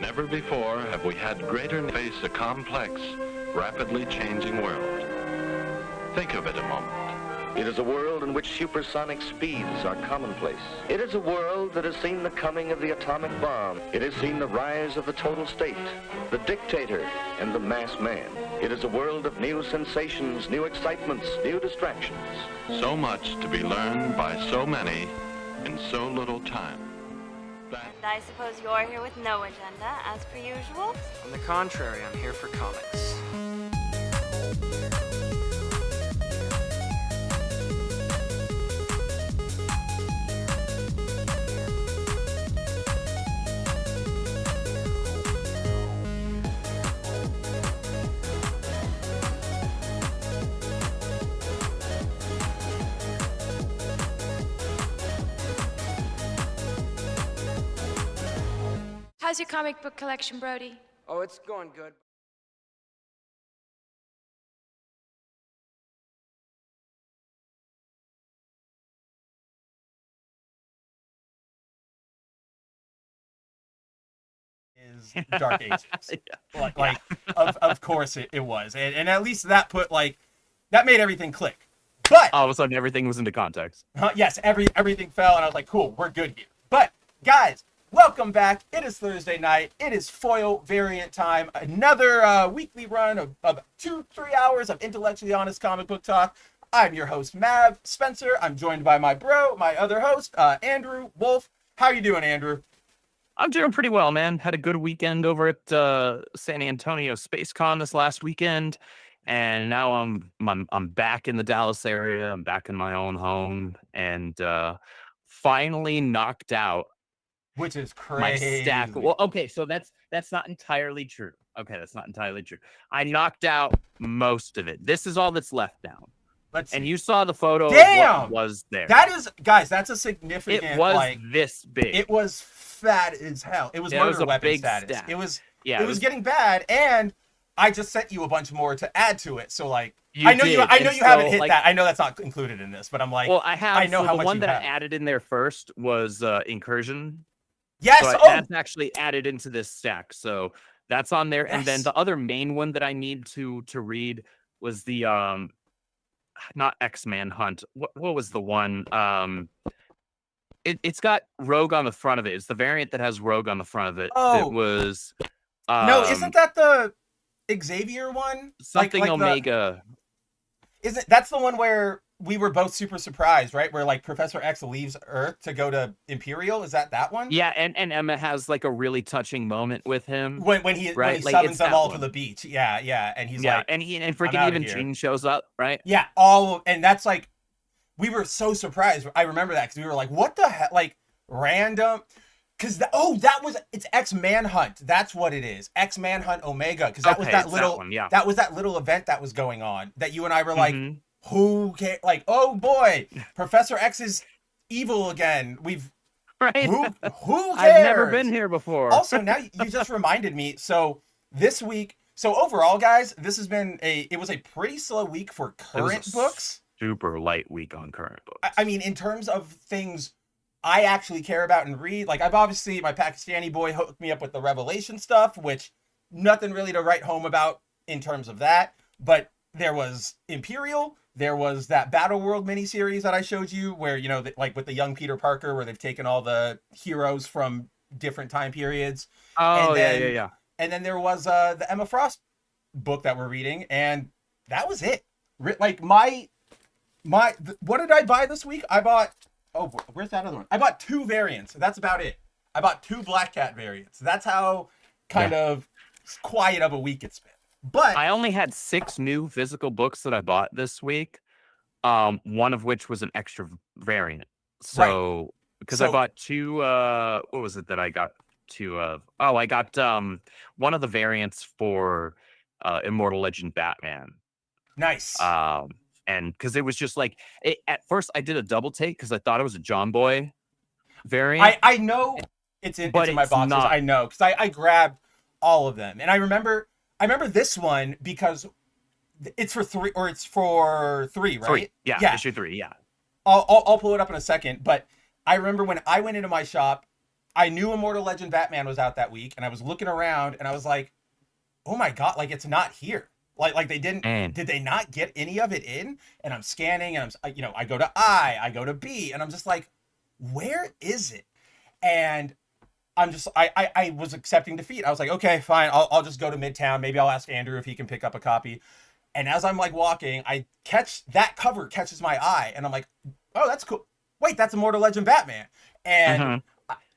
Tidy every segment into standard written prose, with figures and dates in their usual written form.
Never before have we had greater face a complex, rapidly changing world. Think of it a moment. It is a world in which supersonic speeds are commonplace. It is a world that has seen the coming of the atomic bomb. It has seen the rise of the total state, the dictator, and the mass man. It is a world of new sensations, new excitements, new distractions. So much to be learned by so many in so little time. I suppose you're here with no agenda, as per usual? On the contrary, I'm here for comics. How's your comic book collection, Brody? Oh, it's going good. Is Dark Ages. Of course it was. And at least that that made everything click. But all of a sudden everything was into context. Yes, everything fell and I was like, cool, we're good here. But guys, welcome back. It is Thursday night. It is foil variant time. Another weekly run of 2-3 hours of intellectually honest comic book talk. I'm your host, Mav Spencer. I'm joined by my other host, Andrew Wolf. How you doing, Andrew? I'm doing pretty well, man. Had a good weekend over at San Antonio SpaceCon this last weekend, and now I'm back in the Dallas area. I'm back in my own home, and finally knocked out. Which is crazy. My stack. Well, okay, so that's not entirely true. Okay, that's not entirely true. I knocked out most of it. This is all that's left now. And you saw the photo. Damn! Of what was there. That is, guys, that's a significant. It was this big. It was fat as hell. It was murder weapon status. Stack. It was getting bad, and I just sent you a bunch more to add to it. So I know you haven't hit that. I know that's not included in this, but I'm like, well, I know how much the one that I added in there first was Incursion. Yes, so that's actually added into this stack, so that's on there. Yes. And then the other main one that I need to read was the not X-Man Hunt. What was the one? It's got Rogue on the front of it. It's the variant that has Rogue on the front of it. Oh, it was no, isn't that the Xavier one? Something Omega. Isn't that's the one where we were both super surprised, right? Where Professor X leaves Earth to go to Imperial. Is that one? Yeah, and Emma has a really touching moment with him when he summons them all to the beach. Yeah, and he's and freaking even Jean shows up, right? Yeah, and that's we were so surprised. I remember that because we were like, what the hell? Random. Because it's X-Manhunt. That's what it is. X-Manhunt Omega. Because that was that little event that was going on that you and I were like, who cares? Oh boy, Professor X is evil again. Right. Who cares? I've never been here before. Also, now you just reminded me. So this week, overall, guys, this has been it was a pretty slow week for current books. Super light week on current books. I mean, in terms of things I actually care about and read, I've obviously, my Pakistani boy hooked me up with the Revelation stuff, which nothing really to write home about in terms of that. But there was Imperial. There was that Battle World miniseries that I showed you where, with the young Peter Parker, where they've taken all the heroes from different time periods. Oh, yeah. And then there was the Emma Frost book that we're reading, and that was it. What did I buy this week? I bought, where's that other one? I bought 2 variants. That's about it. I bought 2 Black Cat variants. That's how kind of quiet of a week it's been. But I only had 6 new physical books that I bought this week. One of which was an extra variant. So because I bought 2 what was it that I got 2 of? Oh, I got one of the variants for Immortal Legend Batman. Nice. And because it was just at first I did a double take because I thought it was a John Boy variant. I know it's in my boxes. Not. I know because I grabbed all of them, and I remember this one because it's for 3, or it's for 3, right? 3. Yeah, issue 3. Yeah. I'll pull it up in a second, but I remember when I went into my shop I knew Immortal Legend Batman was out that week, and I was looking around, and I was like, oh my god, like it's not here. Like they didn't. And Did they not get any of it in? And I'm scanning, and I go to I go to B, and I'm just like, where is it? And I was accepting defeat. I was like, okay, fine, I'll just go to Midtown. Maybe I'll ask Andrew if he can pick up a copy. And as I'm like walking, that cover catches my eye, and I'm like, oh, that's cool. Wait, that's Immortal Legend Batman. And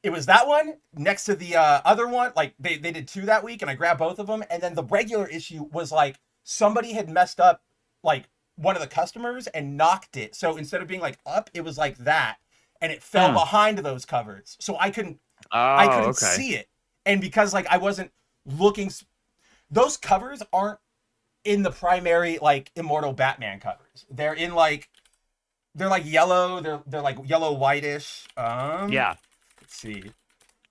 it was that one next to the other one. Like they did 2 that week, and I grabbed both of them. And then the regular issue was like somebody had messed up like one of the customers and knocked it. So instead of being like up, it was like that, and it fell behind those covers. So I couldn't see it. And because like I wasn't looking, those covers aren't in the primary like Immortal Batman covers. They're in like yellow. They're like yellow whitish. Yeah. Let's see.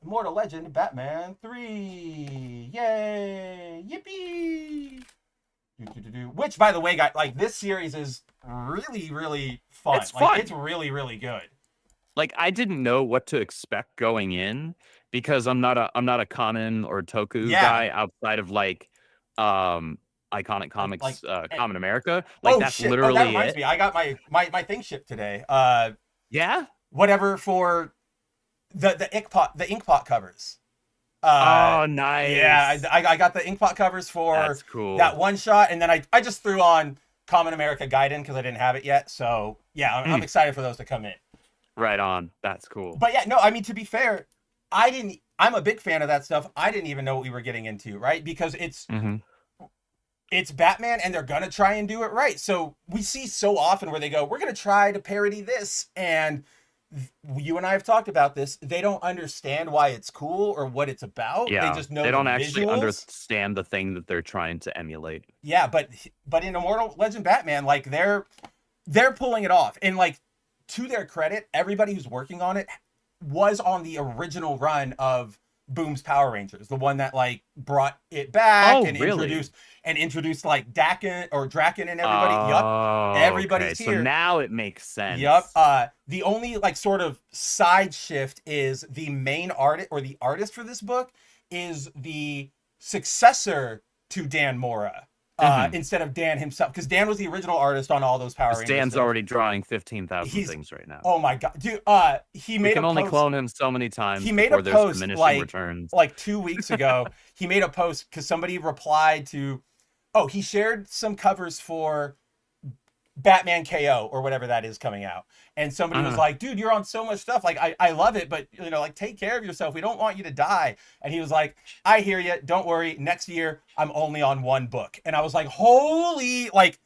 Immortal Legend Batman 3. Yay! Yippee! Which, by the way, guys, like this series is really, really fun. It's fun. It's really, really good. Like I didn't know what to expect going in because I'm not a Common or Toku guy outside of like Iconic Comics, Common America. Like that's literally that reminds it. me. I got my thing shipped today. Yeah. Whatever for the Inkpot covers. Oh, nice. Yeah, I got the Inkpot covers for That's cool. that one shot, and then I just threw on Common America Gaiden because I didn't have it yet. So yeah, I'm excited for those to come in. Right on. That's cool. But yeah, no, I mean to be fair, I'm a big fan of that stuff. I didn't even know what we were getting into, right? Because it's Batman, and they're gonna try and do it right. So we see so often where they go, we're gonna try to parody this, and you and I have talked about this. They don't understand why it's cool or what it's about. Yeah, they just know they don't the actually visuals. understand the thing that they're trying to emulate. Yeah, but in Immortal Legend Batman, like they're pulling it off, and like to their credit, everybody who's working on it was on the original run of Boom's Power Rangers, the one that like brought it back introduced like Draken and everybody. Yup, everybody's here. So now it makes sense. Yup. The only like sort of side shift is the main artist or the artist for this book is the successor to Dan Mora. Instead of Dan himself, because Dan was the original artist on all those Power Rangers. Dan's already drawing 15,000 things right now. Oh my god, dude! We can only clone him so many times. He made a post returns. like 2 weeks ago. He made a post because somebody replied to, he shared some covers for Batman KO or whatever that is coming out, and somebody was like, dude, you're on so much stuff, like I love it, but like take care of yourself, we don't want you to die. And he was like, I hear you, don't worry, next year I'm only on 1 book. And I was like, holy, like,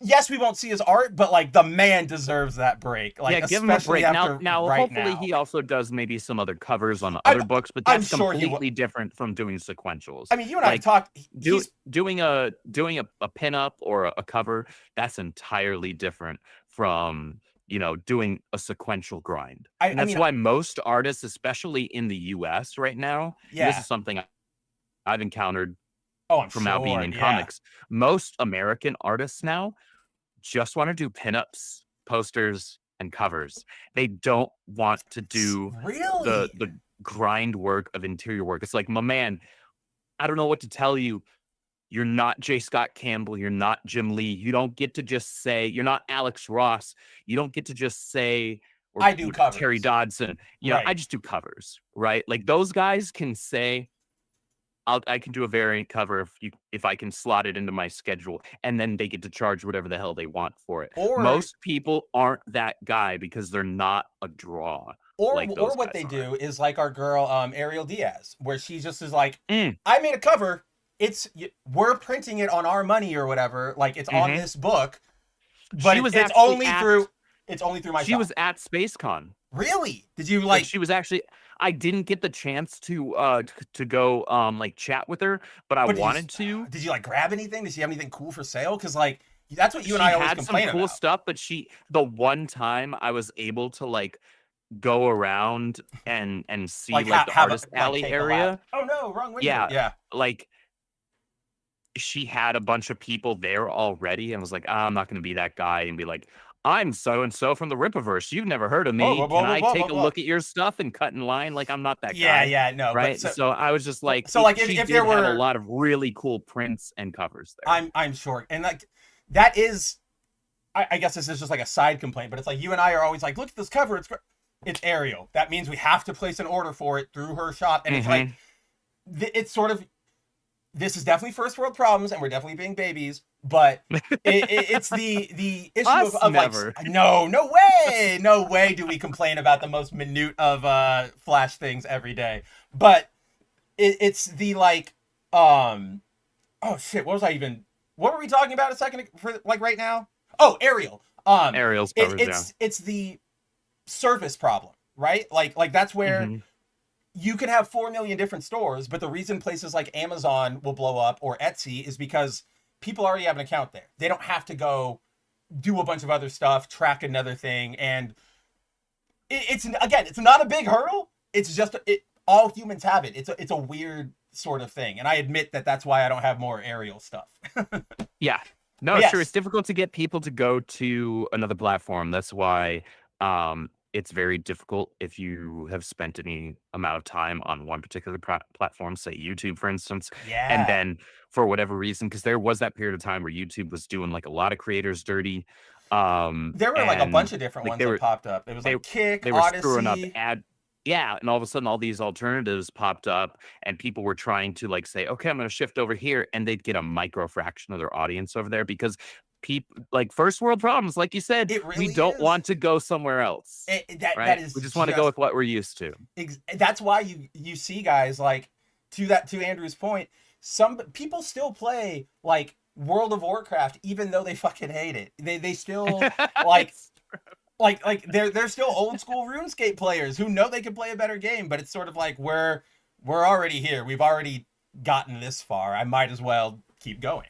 yes, we won't see his art, but like the man deserves that break. Like, yeah, give him a break. Now hopefully he also does maybe some other covers on other books, but that's completely different from doing sequentials. I mean, you and I have talked. Doing a pinup or a cover, that's entirely different from doing a sequential grind. And that's why most artists, especially in the US right now, this is something I've encountered from now being in comics. Most American artists now just want to do pinups, posters, and covers. They don't want to do the grind work of interior work. It's like, my man, I don't know what to tell you. You're not J. Scott Campbell. You're not Jim Lee. You don't get to just say, you're not Alex Ross. You don't get to just say, or I do covers. Terry Dodson. I just do covers, right? Like those guys can say, I can do a variant cover if I can slot it into my schedule, and then they get to charge whatever the hell they want for it. Or most people aren't that guy because they're not a draw. Or what they do is like our girl Ariel Diaz, where she just is like, I made a cover. We're printing it on our money or whatever. Like it's on this book, but it's only through my shop. She was at SpaceCon. Really? Did you like? She was actually. I didn't get the chance to go like chat with her, but I wanted to. Did you like grab anything? Did she have anything cool for sale? Because like that's what you and I always complain about. She had some cool stuff, but the one time I was able to like go around and see like the artist alley area. Oh no, wrong window. Yeah. Like she had a bunch of people there already and was like, I'm not going to be that guy and be like, I'm so and so from the Rippaverse. You've never heard of me. Whoa, whoa, whoa, Can I whoa, take whoa, a whoa. look at your stuff and cut in line? Like, I'm not that Yeah, guy. yeah, no. Right. But So I was just like, so like she if did there have were a lot of really cool prints and covers there. I'm sure. And like that is I guess this is just like a side complaint, but it's like you and I are always like, look at this cover, it's Ariel. That means we have to place an order for it through her shop. And it's like it's sort of, this is definitely first world problems, and we're definitely being babies, but it's the issue of like, no way do we complain about the most minute of Flash things every day. But it's the like, oh shit, what were we talking about a second for like right now? Oh, Ariel. Ariel's covers, it's the service problem, right? Like that's where you can have 4 million different stores, but the reason places like Amazon will blow up or Etsy is because people already have an account there. They don't have to go do a bunch of other stuff, track another thing. And it's not a big hurdle. It's just, all humans have it. It's a weird sort of thing. And I admit that's why I don't have more Ariel stuff. Yeah. No, sure. It's difficult to get people to go to another platform. That's why it's very difficult if you have spent any amount of time on one particular platform, say YouTube, for instance. Yeah. And then for whatever reason, because there was that period of time where YouTube was doing like a lot of creators dirty. There were like a bunch of different ones that popped up. It was like Kick, they were Odyssey. Screwing up and all of a sudden all these alternatives popped up and people were trying to like say, okay, I'm going to shift over here, and they'd get a micro fraction of their audience over there because people like first world problems, like you said, we don't want to go somewhere else. That is, we just want to go with what we're used to. That's why you see guys like, to Andrew's point, some people still play like World of Warcraft even though they fucking hate it. They still like like they're still old school RuneScape players who know they can play a better game, but it's sort of like we're already here. We've already gotten this far. I might as well keep going.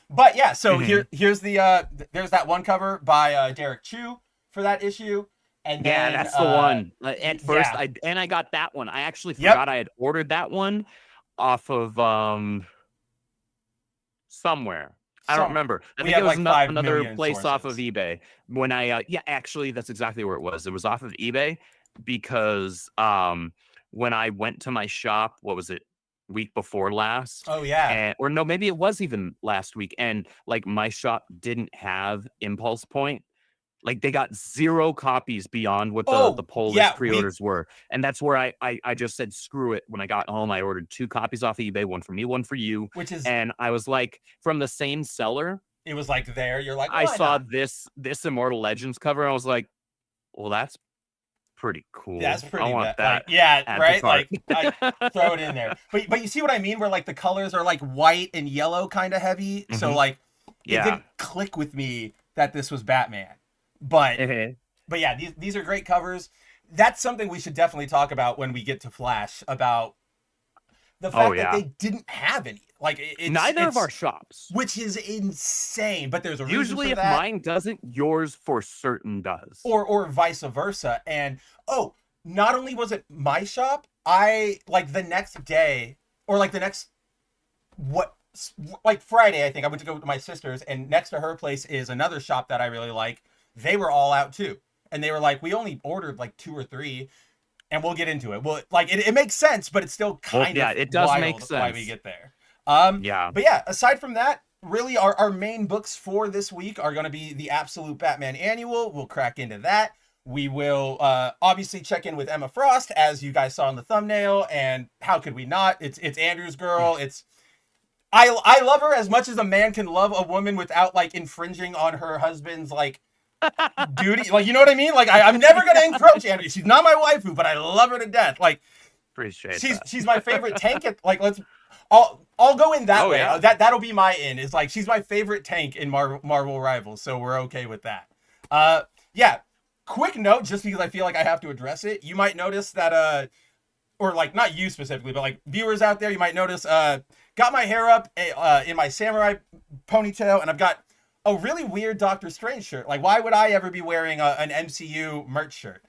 But yeah, so here's the there's that one cover by Derek Chu for that issue. And then, that's the one. At first, I got that one. I actually forgot I had ordered that one off of somewhere. I don't remember. I think it was like another place off of eBay. When I actually, that's exactly where it was. It was off of eBay because when I went to my shop, what was it, week before last? Oh yeah. Or no, maybe it was even last week. And like my shop didn't have Impulse Point. Like they got 0 copies beyond what the Polish pre-orders were. And that's where I just said, screw it. When I got home, I ordered 2 copies off eBay, one for me, one for you. And I was like, from the same seller. It was like there. You're like, I saw this Immortal Legends cover. And I was like, well, that's pretty cool. That's pretty I want that. Like, right? Like I throw it in there. But you see what I mean? Where like the colors are like white and yellow kind of heavy. So like it didn't click with me that this was Batman. But yeah, these are great covers. That's something we should definitely talk about when we get to Flash, about the fact that they didn't have any. Like neither of our shops, which is insane. But there's a reason usually for if mine doesn't, yours for certain does, or vice versa. And not only was it my shop, I like the next day or like the next Friday, I think I went to go to my sister's, and next to her place is another shop that I really like. They were all out too. And they were like, we only ordered like 2 or 3, and we'll get into it. Well, like it makes sense, but it's still kind of it does wild make sense why we get there. But yeah, aside from that, really our main books for this week are going to be the Absolute Batman Annual. We'll crack into that. We will obviously check in with Emma Frost, as you guys saw in the thumbnail, and how could we not? It's Andrew's girl. I love her as much as a man can love a woman without like infringing on her husband's like duty. Like, you know what I mean? Like I'm never gonna encroach Andrew. She's not my waifu, but I love her to death. Like appreciate she's my favorite tank at like I'll go in that way. Yeah. That'll be my in. It's like she's my favorite tank in Marvel Rivals, so we're okay with that. Yeah. Quick note, just because I feel like I have to address it. You might notice that or like not you specifically, but like viewers out there, you might notice got my hair up in my samurai ponytail, and I've got a really weird Doctor Strange shirt. Like, why would I ever be wearing an MCU merch shirt?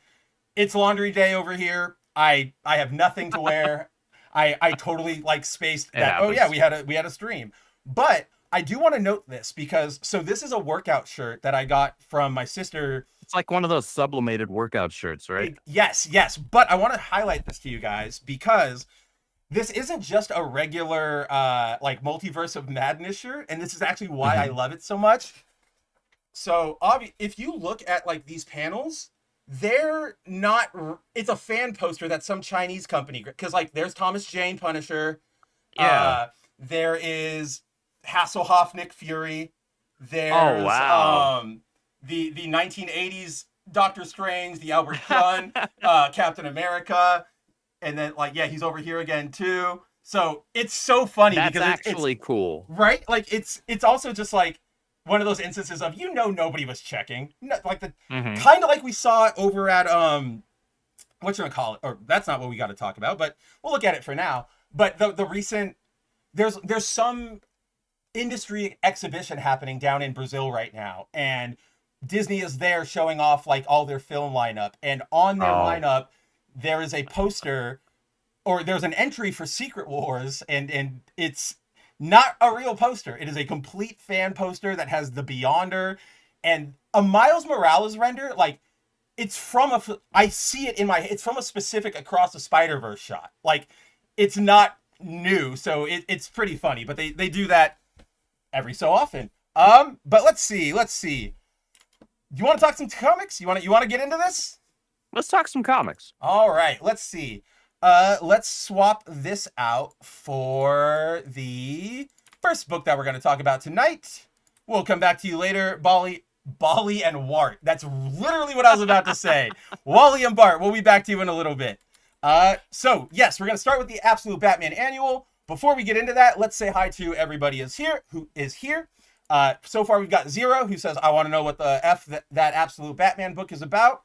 It's laundry day over here. I have nothing to wear. I totally like spaced that. Oh yeah, we had a stream. But I do want to note this because, so this is a workout shirt that I got from my sister. It's like one of those sublimated workout shirts, right? Yes. But I want to highlight this to you guys because this isn't just a regular, like Multiverse of Madness shirt. And this is actually why I love it so much. So if you look at like these panels, they're not, it's a fan poster that some Chinese company, because like there's Thomas Jane Punisher. Yeah. There is Hasselhoff Nick Fury. There's the 1980s Doctor Strange, the Albert Gunn, Captain America. And then like, yeah, he's over here again too. So it's so funny. That's because actually cool. Right? Like it's also just like one of those instances of, nobody was checking. Like the kind of like we saw over at whatchamacallit, or that's not what we got to talk about, but we'll look at it for now. But the recent, there's some industry exhibition happening down in Brazil right now, and Disney is there showing off like all their film lineup, and on their lineup there is a poster, or there's an entry for Secret Wars, and it's not a real poster. It is a complete fan poster that has the Beyonder and a Miles Morales render. Like it's from I see it in it's from a specific Across the Spider-Verse shot. Like it's not new, so it's pretty funny, but they do that every so often. But let's see. You want to talk some comics? You want to get into this? Let's talk some comics. All right, let's see. Let's swap this out for the first book that we're going to talk about tonight. We'll come back to you later, Bali and Wart. That's literally what I was about to say. Wally and Bart. We'll be back to you in a little bit. So yes, we're going to start with the Absolute Batman Annual. Before we get into that, let's say hi to everybody who is here. So far we've got Zero, who says, I want to know what the F that Absolute Batman book is about.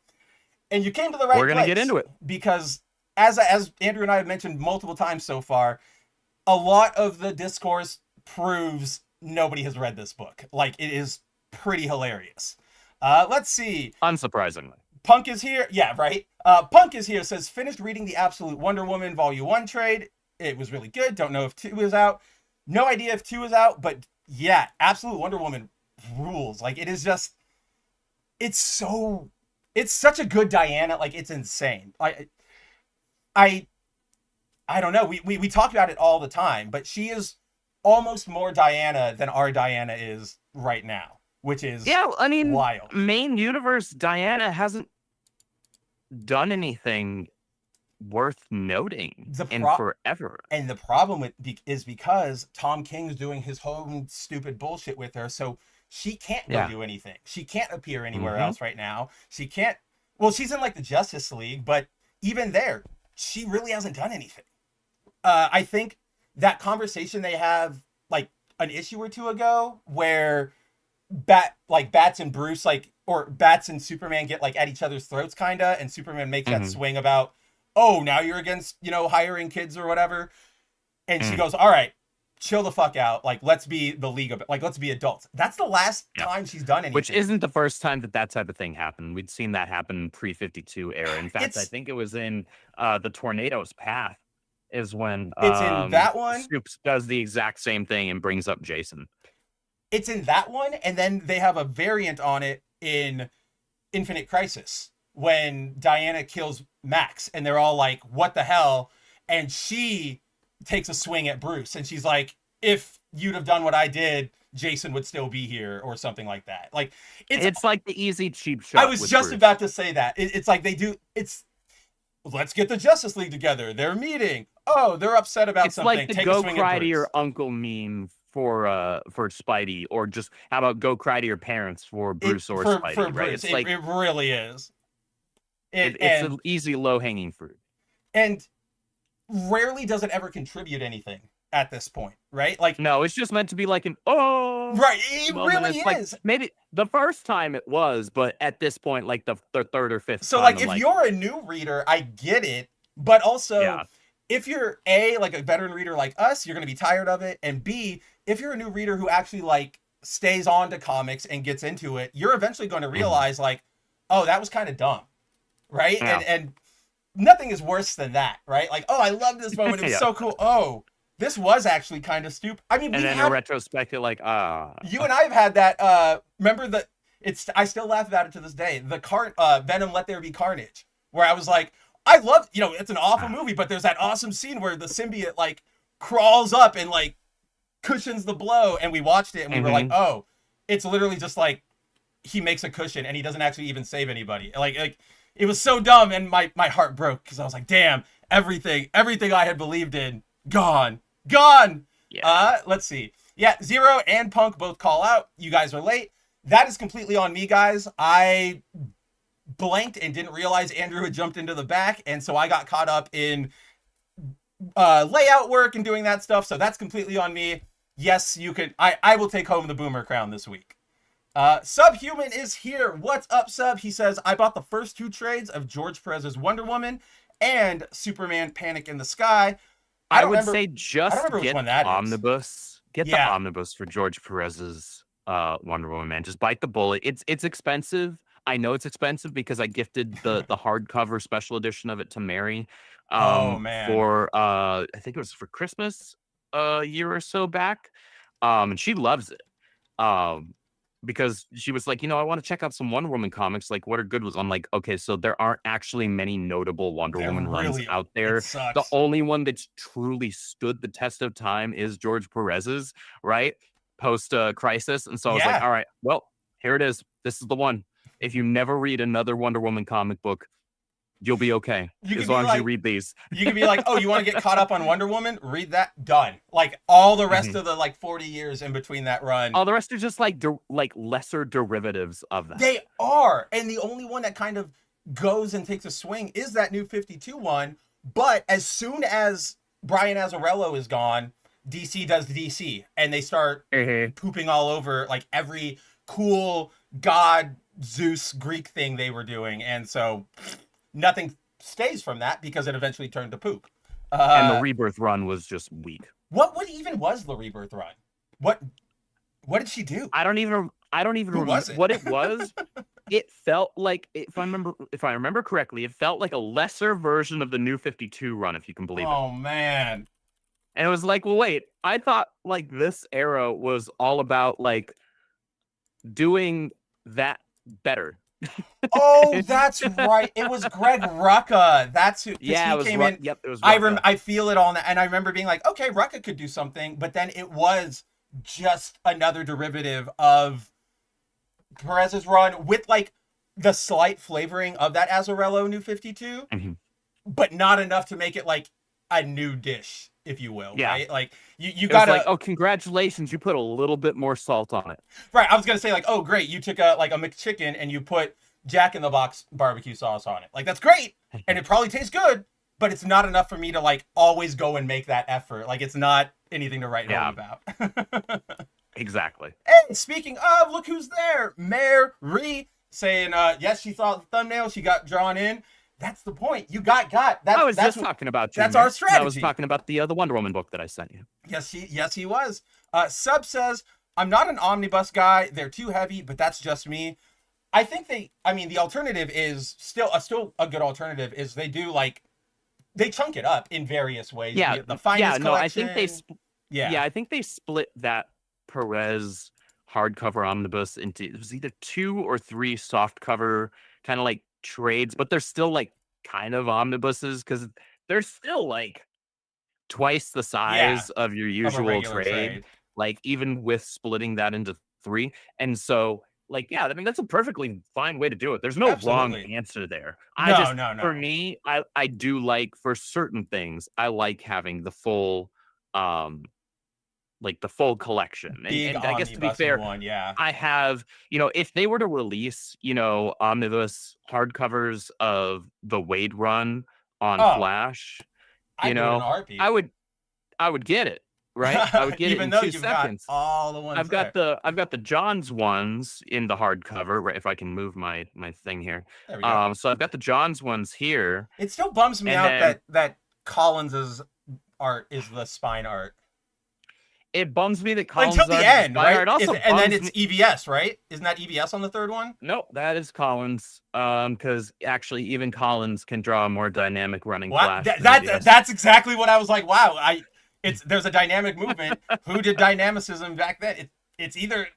And you came to the right place. We're going to get into it. Because as Andrew and I have mentioned multiple times so far, a lot of the discourse proves nobody has read this book. Like, it is pretty hilarious. Let's see. Unsurprisingly. Punk is here. Yeah, right. Punk is here, says, finished reading the Absolute Wonder Woman Volume 1 trade. It was really good. Don't know if 2 is out. No idea if 2 is out, but yeah, Absolute Wonder Woman rules. Like, it is just, it's such a good Diana. Like, it's insane. I don't know. We talk about it all the time, but she is almost more Diana than our Diana is right now, which is wild. Main universe Diana hasn't done anything worth noting in forever. And the problem is because Tom King's doing his own stupid bullshit with her, so she can't go do anything. She can't appear anywhere else right now. She can't. Well, she's in like the Justice League, but even there, she really hasn't done anything. I think that conversation they have like an issue or two ago, where Bats and Bruce or Bats and Superman get like at each other's throats, kinda, and Superman makes that swing about, oh, now you're against hiring kids or whatever, and she goes, all right, chill the fuck out. Like, let's be the league of, like, let's be adults. That's the last time she's done anything. Which isn't the first time that type of thing happened. We'd seen that happen pre-52 era. In fact, I think it was in the Tornado's Path is when it's in that one. Scoops does the exact same thing and brings up Jason. It's in that one, and then they have a variant on it in Infinite Crisis when Diana kills Max, and they're all like, what the hell? And she takes a swing at Bruce, and she's like, if you'd have done what I did, Jason would still be here, or something like that. Like, it's like the easy cheap shot. I was just Bruce. about to say that. It's like they do. It's, let's get the Justice League together. They're meeting. Oh, they're upset about something. It's like the Take go a swing cry at to Bruce. your uncle meme for Spidey, or just how about go cry to your parents for Bruce or Spidey, for right? Bruce. It's like it really is. It's an easy low hanging fruit, and rarely does it ever contribute anything at this point, right? Like, no, it's just meant to be like an right. It really is. Like, maybe the first time it was, but at this point, like the third or fifth. So, time, like, if you're a new reader, I get it, but also, if you're like a veteran reader like us, you're going to be tired of it, and B, if you're a new reader who actually like stays on to comics and gets into it, you're eventually going to realize like, oh, that was kind of dumb, right? And nothing is worse than that, right? Like, oh, I love this moment, it was so cool. Oh, This was actually kind of stupid. I mean, And then in retrospect, you're like, you and I have had that. Remember that? I still laugh about it to this day. The Venom Let There Be Carnage, where I was like, I love, it's an awful movie, but there's that awesome scene where the symbiote like crawls up and like cushions the blow, and we watched it and we were like, oh, it's literally just like he makes a cushion and he doesn't actually even save anybody. Like it was so dumb, and my heart broke because I was like, damn, everything I had believed in, gone. Yeah. Let's see. Yeah, Zero and Punk both call out. You guys are late. That is completely on me, guys. I blanked and didn't realize Andrew had jumped into the back, and so I got caught up in layout work and doing that stuff, so that's completely on me. Yes, you could. I will take home the Boomer crown this week. Subhuman is here. What's up, Sub? He says, I bought the first 2 trades of George Perez's Wonder Woman and Superman Panic in the Sky. I would say just get the omnibus. Get the omnibus for George Perez's Wonder Woman, man. Just bite the bullet. It's expensive. I know it's expensive because I gifted the hardcover special edition of it to Mary. Oh man! For I think it was for Christmas a year or so back. And she loves it. Because she was like, I want to check out some Wonder Woman comics. Like, what are good ones? I'm like, okay, so there aren't actually many notable Wonder Woman runs out there. The only one that's truly stood the test of time is George Perez's, right? Post Crisis. And so I was like, all right, well, here it is. This is the one. If you never read another Wonder Woman comic book, you'll be okay. As long as you read these. You can be like, oh, you want to get caught up on Wonder Woman? Read that. Done. Like all the rest of the 40 years in between that run. All the rest are just like lesser derivatives of that. They are. And the only one that kind of goes and takes a swing is that new 52 one. But as soon as Brian Azzarello is gone, DC does DC. And they start pooping all over like every cool God, Zeus, Greek thing they were doing. And so nothing stays from that because it eventually turned to poop. And the Rebirth run was just weak. What even was the Rebirth run? What did she do? I don't even remember what it was. It felt like, if I remember correctly, it felt like a lesser version of the New 52 run, if you can believe it. Oh man. And it was like, well, wait, I thought like this era was all about like doing that better. Oh, that's right. It was Greg Rucka. That's who. Yeah, he came in. Yep, it was. I feel it on that, and I remember being like, okay, Rucka could do something, but then it was just another derivative of Perez's run with like the slight flavoring of that Azzarello New 52, but not enough to make it like a new dish, if you will. Yeah. Right? Like you gotta. Like, oh, congratulations! You put a little bit more salt on it. Right. I was gonna say like, oh, great, you took a McChicken and you put Jack in the Box barbecue sauce on it. Like that's great, and it probably tastes good, but it's not enough for me to like always go and make that effort. Like it's not anything to write home about. Exactly. And speaking of, look who's there, Mary saying, yes, she saw the thumbnail, she got drawn in. That's the point. You got. I was just talking about you. That's our strategy. I was talking about the Wonder Woman book that I sent you. Yes, he was. Sub says, I'm not an omnibus guy. They're too heavy, but that's just me. I think the alternative is still a good alternative is they do like, they chunk it up in various ways. Yeah. The finest collection. I think they split that Perez hardcover omnibus into, it was either 2 or 3 soft cover kind of like trades, but they're still like kind of omnibuses because they're still like twice the size of your usual trade. Like even with splitting that into 3. And so like, yeah, I mean, that's a perfectly fine way to do it. There's no wrong answer there. No. For me, I do like, for certain things, I like having the full, like the full collection. And I guess to be fair, I have, if they were to release, omnibus hardcovers of the Waid run on Flash, I would get it. Right, I would get even it in though 2 you've seconds. Got all the ones. I've got the Johns ones in the hardcover. Right, if I can move my thing here. There we go. So I've got the Johns ones here. It still bums me out that Collins's art is the spine art. It bums me that Collins until the end, right? Art also and then it's EVS, right? Isn't that EVS on the 3rd one? No, that is Collins. Because actually, even Collins can draw a more dynamic running Flash. That's exactly what I was like. Wow, there's a dynamic movement. Who did dynamicism back then? It's either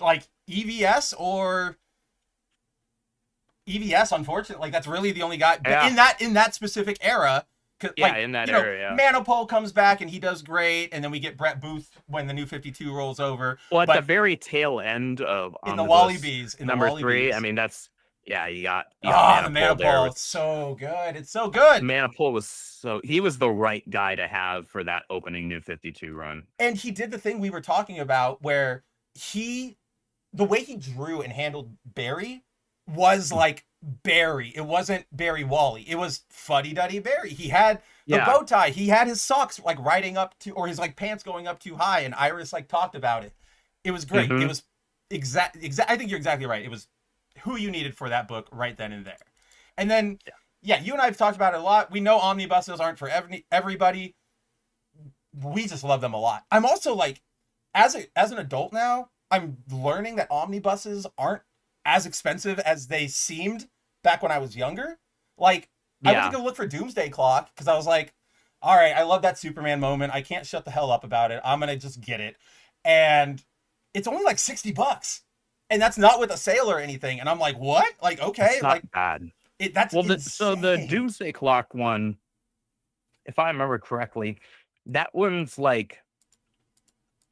like EVS or EVS. Unfortunately, like that's really the only guy in that specific era. Yeah, in that era. Manopole comes back and he does great, and then we get Brett Booth when the New 52 rolls over. Well, at the very tail end of in the Wallabies, number 3. I mean, that's you got the Manopole. It's so good. It's so good. Manopole he was the right guy to have for that opening New 52 run. And he did the thing we were talking about where the way he drew and handled Barry was like Barry. It wasn't Barry Wally. It was Fuddy Duddy Barry. He had the bow tie. He had his socks like riding up to, or his like pants going up too high. And Iris like talked about it. It was great. It was I think you're exactly right. It was who you needed for that book right then and there. And then, you and I have talked about it a lot. We know omnibuses aren't for everybody. We just love them a lot. I'm also like, as an adult now, I'm learning that omnibuses aren't as expensive as they seemed back when I was younger. Like, I went to go look for Doomsday Clock because I was like, all right, I love that Superman moment. I can't shut the hell up about it. I'm going to just get it. And it's only like $60. And that's not with a sale or anything. And I'm like, what? Like, okay. It's not bad. That's insane. So the Doomsday Clock one, if I remember correctly, that one's like,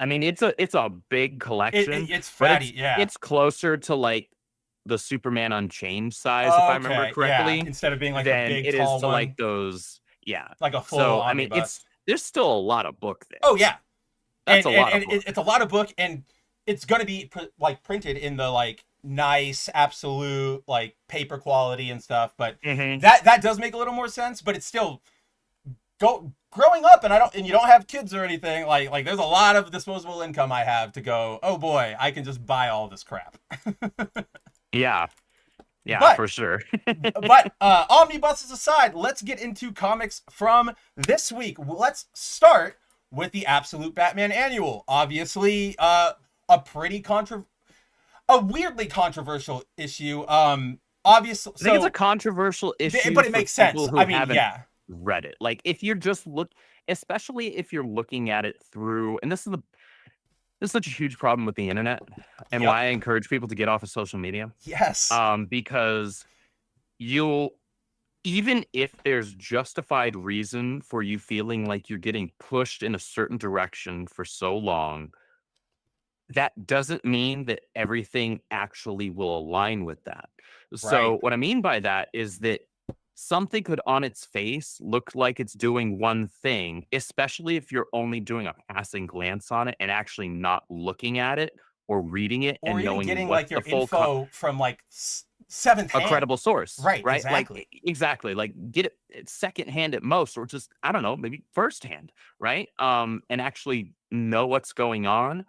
I mean, it's a big collection. It's fatty, It's closer to like the Superman Unchained size, if I remember correctly. Instead of being like a big, it tall is to one. like those, like a full. So I mean, there's still a lot of book there. Oh yeah, that's a lot of book. It's a lot of book, and it's gonna be like printed in the like nice, absolute like paper quality and stuff. But that does make a little more sense. But it's still growing up, and you don't have kids or anything. Like there's a lot of disposable income I have to go. Oh boy, I can just buy all this crap. Yeah, for sure. But omnibuses aside, let's get into comics from this week. Let's start with the Absolute Batman Annual. Obviously, a weirdly controversial issue. Obviously, I think it's a controversial issue, but it makes sense. I mean, read it. Like if you're just especially if you're looking at it through, and this is such a huge problem with the internet, and why I encourage people to get off of social media. Yes. Because even if there's justified reason for you feeling like you're getting pushed in a certain direction for so long, that doesn't mean that everything actually will align with that. So what I mean by that is that something could on its face look like it's doing one thing, especially if you're only doing a passing glance on it and actually not looking at it or reading it or and even knowing getting what like your the full info from like seventh hand. A credible source. Right. Exactly. Like exactly. Like get it secondhand at most, or just, I don't know, maybe firsthand. Right. And actually know what's going on.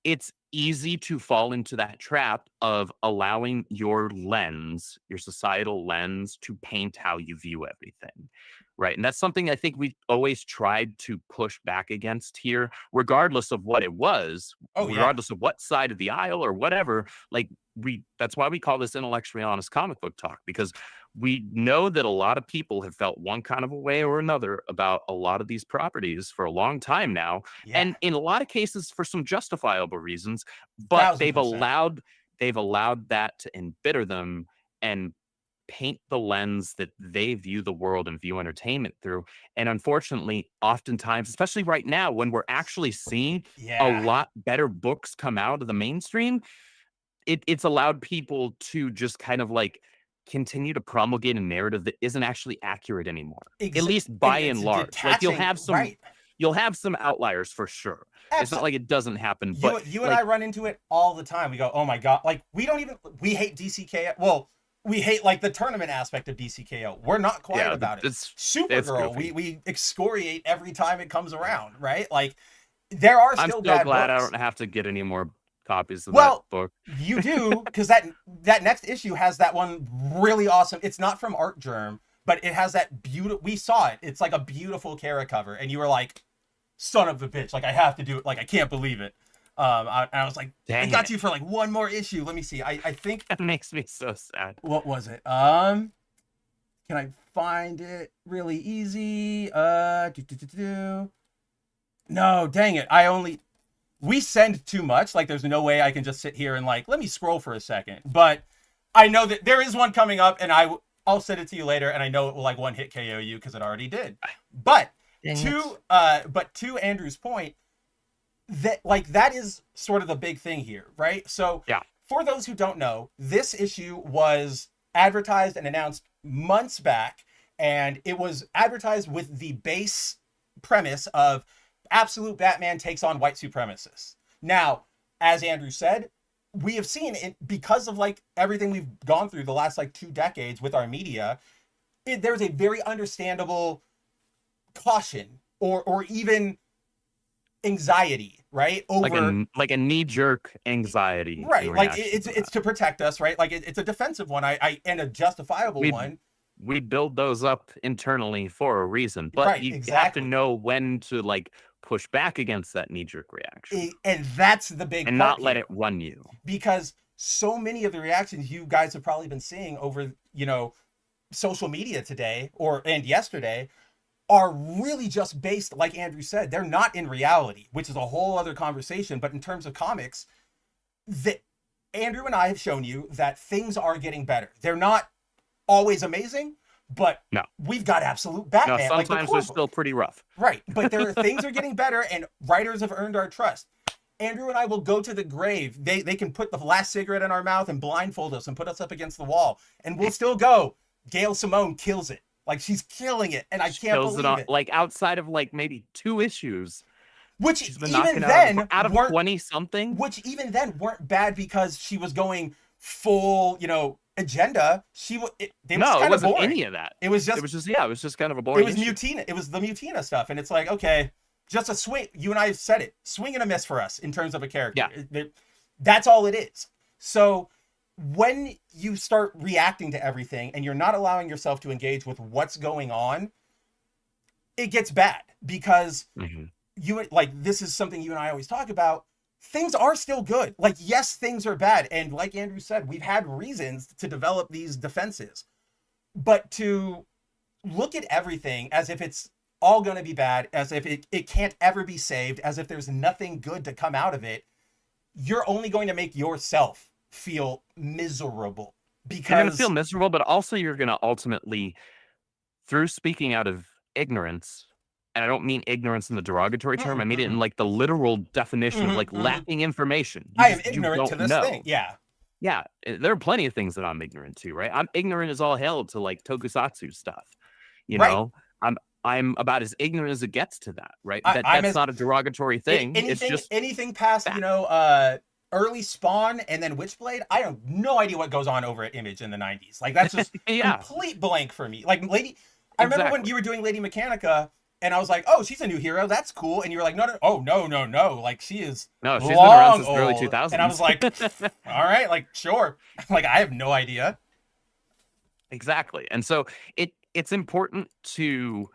It's easy to fall into that trap of allowing your lens, your societal lens, to paint how you view everything. Right. And that's something I think we've always tried to push back against here, regardless of what it was, regardless of what side of the aisle or whatever. Like that's why we call this intellectually honest comic book talk, because we know that a lot of people have felt one kind of a way or another about a lot of these properties for a long time now. And in a lot of cases for some justifiable reasons, but 1000%. they've allowed that to embitter them and paint the lens that they view the world and view entertainment through. And unfortunately, oftentimes, especially right now, when we're actually seeing a lot better books come out of the mainstream, it's allowed people to just kind of like continue to promulgate a narrative that isn't actually accurate anymore. At least by and large. Like you'll have some outliers for sure. Absolutely. It's not like it doesn't happen. But you and I run into it all the time. We go, oh my God, like we hate DCKO. Well, we hate like the tournament aspect of DCKO. We're not quiet about it. Supergirl, we excoriate every time it comes around, right? Like there are still bad books. I'm so glad I don't have to get any more copies of that book. You do, because that next issue has that one really awesome. It's not from Art Germ, but it has that beautiful. We saw it. It's like a beautiful Kara cover, and you were like, "Son of a bitch!" Like I have to do it. Like I can't believe it. I was like, I got you for like one more issue. Let me see. I think that makes me so sad. What was it? Can I find it really easy? No, dang it. We send too much. Like, there's no way I can just sit here and like, let me scroll for a second. But I know that there is one coming up, and I'll send it to you later, and I know it will like one hit KO you because it already did. But to Andrew's point, that is sort of the big thing here, right? So Yeah. for those who don't know, this issue was advertised and announced months back, and it was advertised with the base premise of absolute Batman takes on white supremacists. Now, as Andrew said, we have seen it because of like everything we've gone through the last like 2 decades with our media. There's a very understandable caution or even anxiety, right? Over like a knee-jerk anxiety, right? Like reaction it's to protect us, right? Like it's a defensive one, and a justifiable one. We build those up internally for a reason, but Right, you have exactly. to know when to like push back against that knee-jerk reaction And that's the big and part not let here. it run you. Because so many of the reactions you guys have probably been seeing over, social media today and yesterday are really just based, like Andrew said, they're not in reality, which is a whole other conversation. But in terms of comics, that Andrew and I have shown you that things are getting better. They're not always amazing, but No. we've got absolute No, Batman. sometimes they're still pretty rough. Right, but things are getting better, and writers have earned our trust. Andrew and I will go to the grave. They can put the last cigarette in our mouth and blindfold us and put us up against the wall, and we'll still go. Gail Simone kills it. Like, she's killing it, and I can't believe it. Like outside of like maybe 2 issues, which she's been even knocking then out of 20 something. Which even then weren't bad because she was going full, agenda. It wasn't boring. Any of that. It was just kind of a boring. It was Mutina. It was the Mutina stuff, and it's like, okay, just a swing. You and I have said it, swing and a miss for us in terms of a character. Yeah. That's all it is. So when you start reacting to everything and you're not allowing yourself to engage with what's going on, it gets bad because this is something you and I always talk about. Things are still good. Like, yes, things are bad. And like Andrew said, we've had reasons to develop these defenses. But to look at everything as if it's all going to be bad, as if it can't ever be saved, as if there's nothing good to come out of it, you're only going to make yourself feel miserable. Because you're going to feel miserable, but also you're going to ultimately, through speaking out of ignorance, and I don't mean ignorance in the derogatory term, I mean it in like the literal definition of like lacking information. I am ignorant to this thing. Yeah. Yeah, there are plenty of things that I'm ignorant to, right? I'm ignorant as all hell to like tokusatsu stuff. You know, I'm about as ignorant as it gets to that, right? That's not a derogatory thing. It's just anything past, early Spawn and then Witchblade. I have no idea what goes on over at Image in the 90s. Like, that's just complete blank for me. Like, I remember when you were doing Lady Mechanica, and I was like, oh, she's a new hero. That's cool. And you were like, no. Like, she is she's been around since the early 2000s. And I was like, all right, like, sure. Like, I have no idea. Exactly. And so it's important to,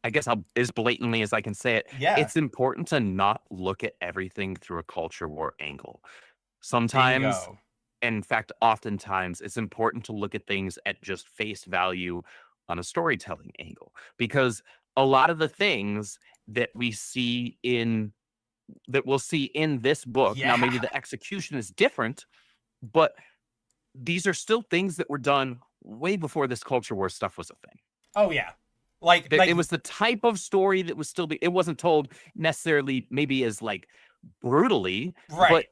I guess as blatantly as I can say it, it's important to not look at everything through a culture war angle. Sometimes, in fact, oftentimes, it's important to look at things at just face value on a storytelling angle, because a lot of the things that we'll see in this book, now maybe the execution is different, but these are still things that were done way before this culture war stuff was a thing. Oh yeah. It was the type of story that was it wasn't told necessarily maybe as like brutally, but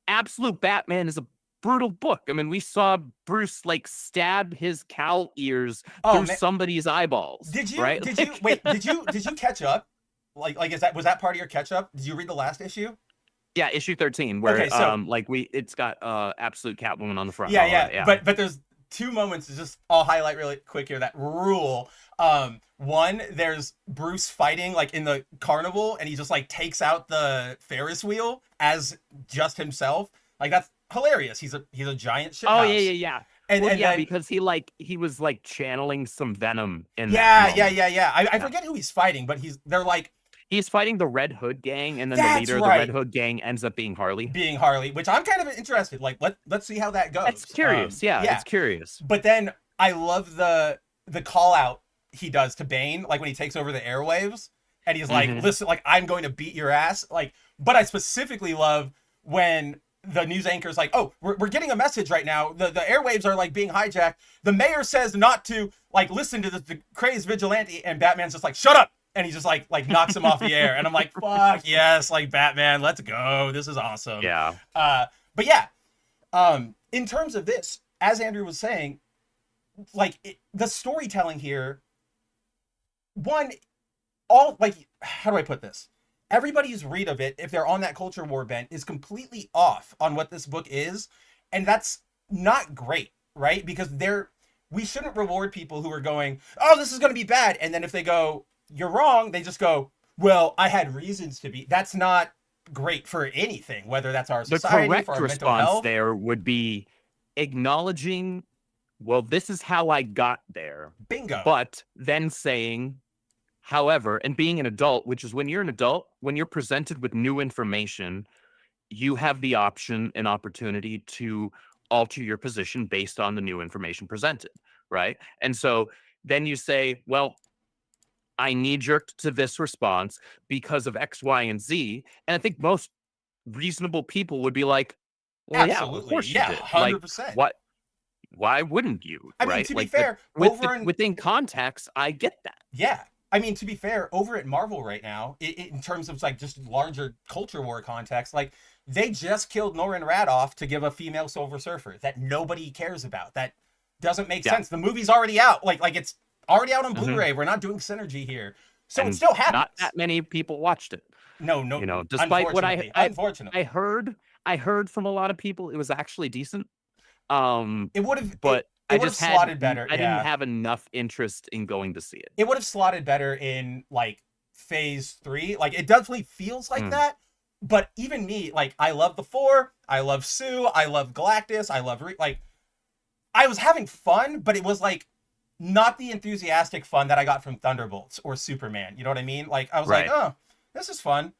Absolute Batman is a brutal book. I mean, we saw Bruce like stab his cowl ears through somebody's eyeballs. Did you? Right? Did you catch up? Like was that part of your catch up? Did you read the last issue? Yeah, issue 13, where it's got Absolute Catwoman on the front. Yeah. But there's 2 moments just I'll highlight really quick here that rule. One, there's Bruce fighting like in the carnival, and he just like takes out the Ferris wheel as just himself. Like, that's hilarious. He's a giant shit house. Yeah. And then, because he was like channeling some venom in that moment. I forget who he's fighting, but he's fighting the Red Hood gang, and then the leader of the Red Hood gang ends up being Harley. Which I'm kind of interested. Like, let's see how that goes. It's curious. It's curious. But then I love the call out he does to Bane, like when he takes over the airwaves. and he's like, listen, like, I'm going to beat your ass. Like, but I specifically love when the news anchor's like, oh, we're getting a message right now. The airwaves are like being hijacked. The mayor says not to like listen to the crazed vigilante, and Batman's just like, shut up. And he just like knocks him off the air. And I'm like, fuck yes, like Batman, let's go. This is awesome. Yeah. But yeah, in terms of this, as Andrew was saying, like the storytelling here, how do I put this? Everybody's read of it, if they're on that culture war bent, is completely off on what this book is. And that's not great, right? Because we shouldn't reward people who are going, oh, this is going to be bad. And then if they go, you're wrong, they just go, well, I had reasons to be. That's not great for anything, whether that's our society, the correct for our mental response health. there would be acknowledging, well, this is how I got there. Bingo. But then saying, however, and being an adult, which is when you're an adult, when you're presented with new information, you have the option and opportunity to alter your position based on the new information presented, right? And so then you say, well, I knee-jerked to this response because of X, Y, and Z. And I think most reasonable people would be like, well, absolutely. yeah, of course yeah, you did. 100%. Like, why wouldn't you? I mean, right? to like, be fair, within context, I get that. Yeah. I mean, to be fair, over at Marvel right now, in terms of like just larger culture war context, like they just killed Norrin Radoff to give a female Silver Surfer that nobody cares about. That doesn't make sense. The movie's already out. Like it's already out on Blu-ray. We're not doing synergy here. So and it still happens. Not that many people watched it. No. You know, despite what unfortunately. I heard from a lot of people, it was actually decent. It would have, but it would have slotted better. I didn't have enough interest in going to see it. It would have slotted better in like phase 3. Like it definitely feels like that. But even me, like I love the 4. I love Sue. I love Galactus. I love like I was having fun, but it was like not the enthusiastic fun that I got from Thunderbolts or Superman. You know what I mean? Like I was like, oh, this is fun.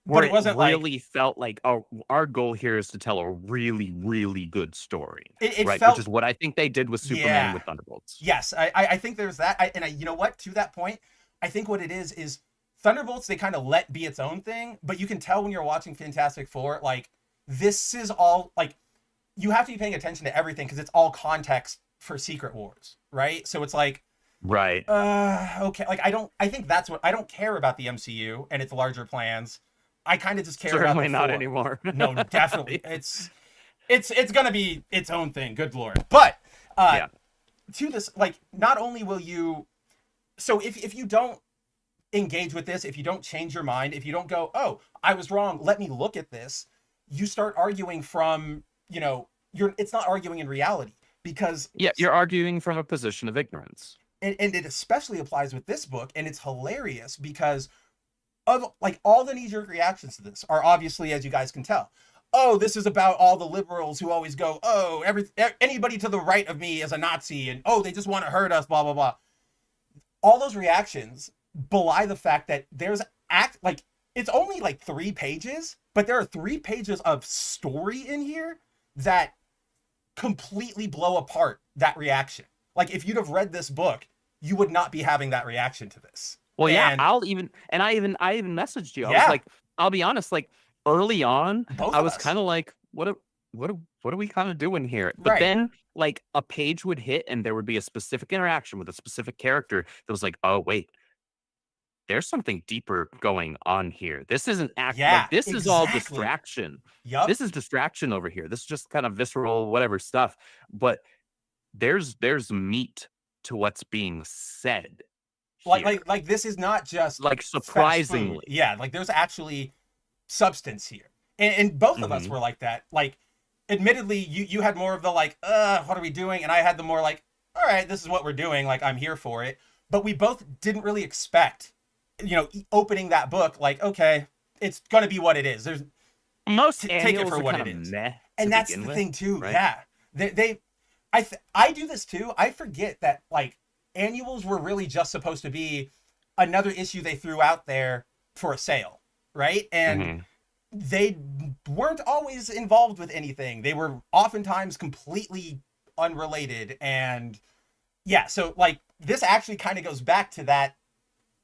But it wasn't really felt like our goal here is to tell a really, really good story. It right, felt, which is what I think they did with Superman and with Thunderbolts. Yes, I think there's that. You know what? To that point, I think what it is Thunderbolts, they kind of let be its own thing, but you can tell when you're watching Fantastic Four, like this is all like you have to be paying attention to everything because it's all context for Secret Wars, right? So it's like, right, okay, like I think that's what I don't care about the MCU and its larger plans. I kind of just care about the not 4. anymore. No, definitely. It's gonna be its own thing. Good Lord. But to this, like, not only will you, so if you don't engage with this, if you don't change your mind, if you don't go, oh, I was wrong, let me look at this, you start arguing from, you know, it's not arguing in reality because you're arguing from a position of ignorance. And it especially applies with this book, and it's hilarious because of like all the knee-jerk reactions to this are obviously, as you guys can tell, oh, this is about all the liberals who always go, oh, anybody to the right of me is a Nazi, and oh, they just want to hurt us, blah, blah, blah. All those reactions belie the fact that there's like, it's only like 3 pages, but there are 3 pages of story in here that completely blow apart that reaction. Like if you'd have read this book, you would not be having that reaction to this. Well, I even messaged you. I was like, I'll be honest, like early on, I was kind of like, what are we kind of doing here? But then like a page would hit and there would be a specific interaction with a specific character that was like, oh wait, there's something deeper going on here. This isn't this is all distraction. Yep. This is distraction over here. This is just kind of visceral, whatever stuff. But there's meat to what's being said. Like this is not just like surprisingly. Yeah, like there's actually substance here. And both of us were like that. Like admittedly, you had more of the like, what are we doing? And I had the more like, all right, this is what we're doing. Like I'm here for it. But we both didn't really expect, you know, opening that book like, okay, it's going to be what it is. There's most take it for what it is. And that's the thing too. Right? Yeah. I do this too. I forget that like annuals were really just supposed to be another issue they threw out there for a sale, right? And they weren't always involved with anything. They were oftentimes completely unrelated. And yeah, so like this actually kind of goes back to that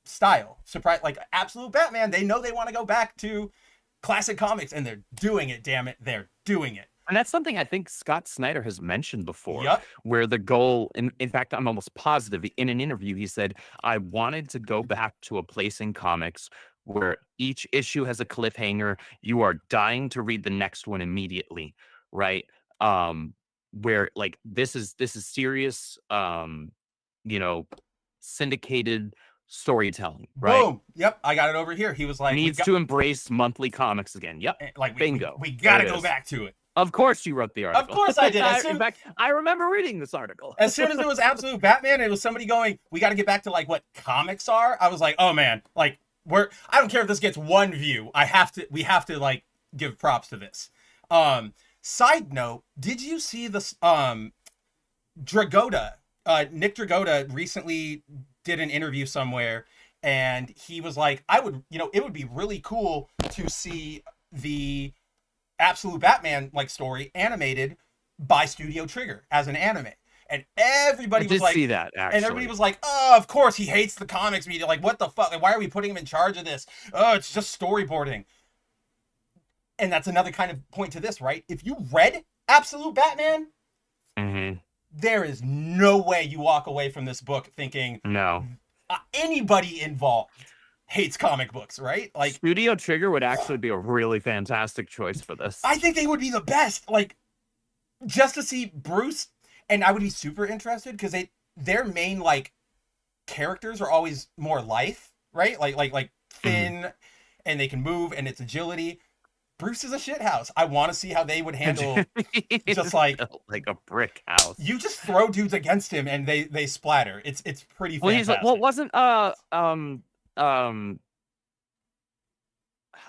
style. Surprise, like Absolute Batman, they know they want to go back to classic comics, and they're doing it. Damn it, they're doing it. And that's something I think Scott Snyder has mentioned before, Yep. where the goal, in fact, I'm almost positive in an interview, he said, I wanted to go back to a place in comics where each issue has a cliffhanger. You are dying to read the next one immediately, right? Where like this is serious, you know, syndicated storytelling, right? Boom. Yep, I got it over here. He was like, Needs to embrace monthly comics again. Yep. like Bingo. We gotta There it go is. back to it. Of course you wrote the article. Of course I did. In fact, I remember reading this article. As soon as it was Absolute Batman, it was somebody going, we got to get back to like what comics are. I was like, oh man, like I don't care if this gets one view. We have to like give props to this. Side note, did you see this? Dragotta, Nick Dragotta recently did an interview somewhere, and he was like, it would be really cool to see the Absolute Batman like story animated by Studio Trigger as an anime. And everybody was like, see that, actually. And everybody was like, oh, of course he hates the comics media. Like, what the fuck? Like, why are we putting him in charge of this? Oh, it's just storyboarding. And that's another kind of point to this, right? If you read Absolute Batman, there is no way you walk away from this book thinking, no, anybody involved hates comic books, right? Like, Studio Trigger would actually be a really fantastic choice for this. I think they would be the best. Like, just to see Bruce, and I would be super interested because their main like characters are always more life, right? Like thin, and they can move, and it's agility. Bruce is a shithouse. I want to see how they would handle just like a brick house. You just throw dudes against him and they splatter. It's pretty fantastic. Wasn't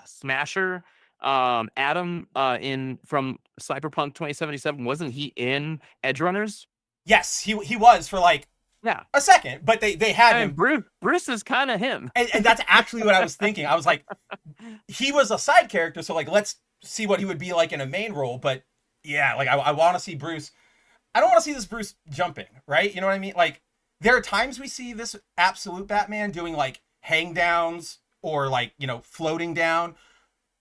Smasher Adam in from Cyberpunk 2077, wasn't he in Edge Runners? Yes, he was for like a second, but they had him. Bruce is kind of him. And that's actually what I was thinking. I was like, he was a side character, so like let's see what he would be like in a main role. But yeah, like I want to see Bruce. I don't want to see this Bruce jumping, right? You know what I mean? Like there are times we see this Absolute Batman doing like hang downs or like, floating down.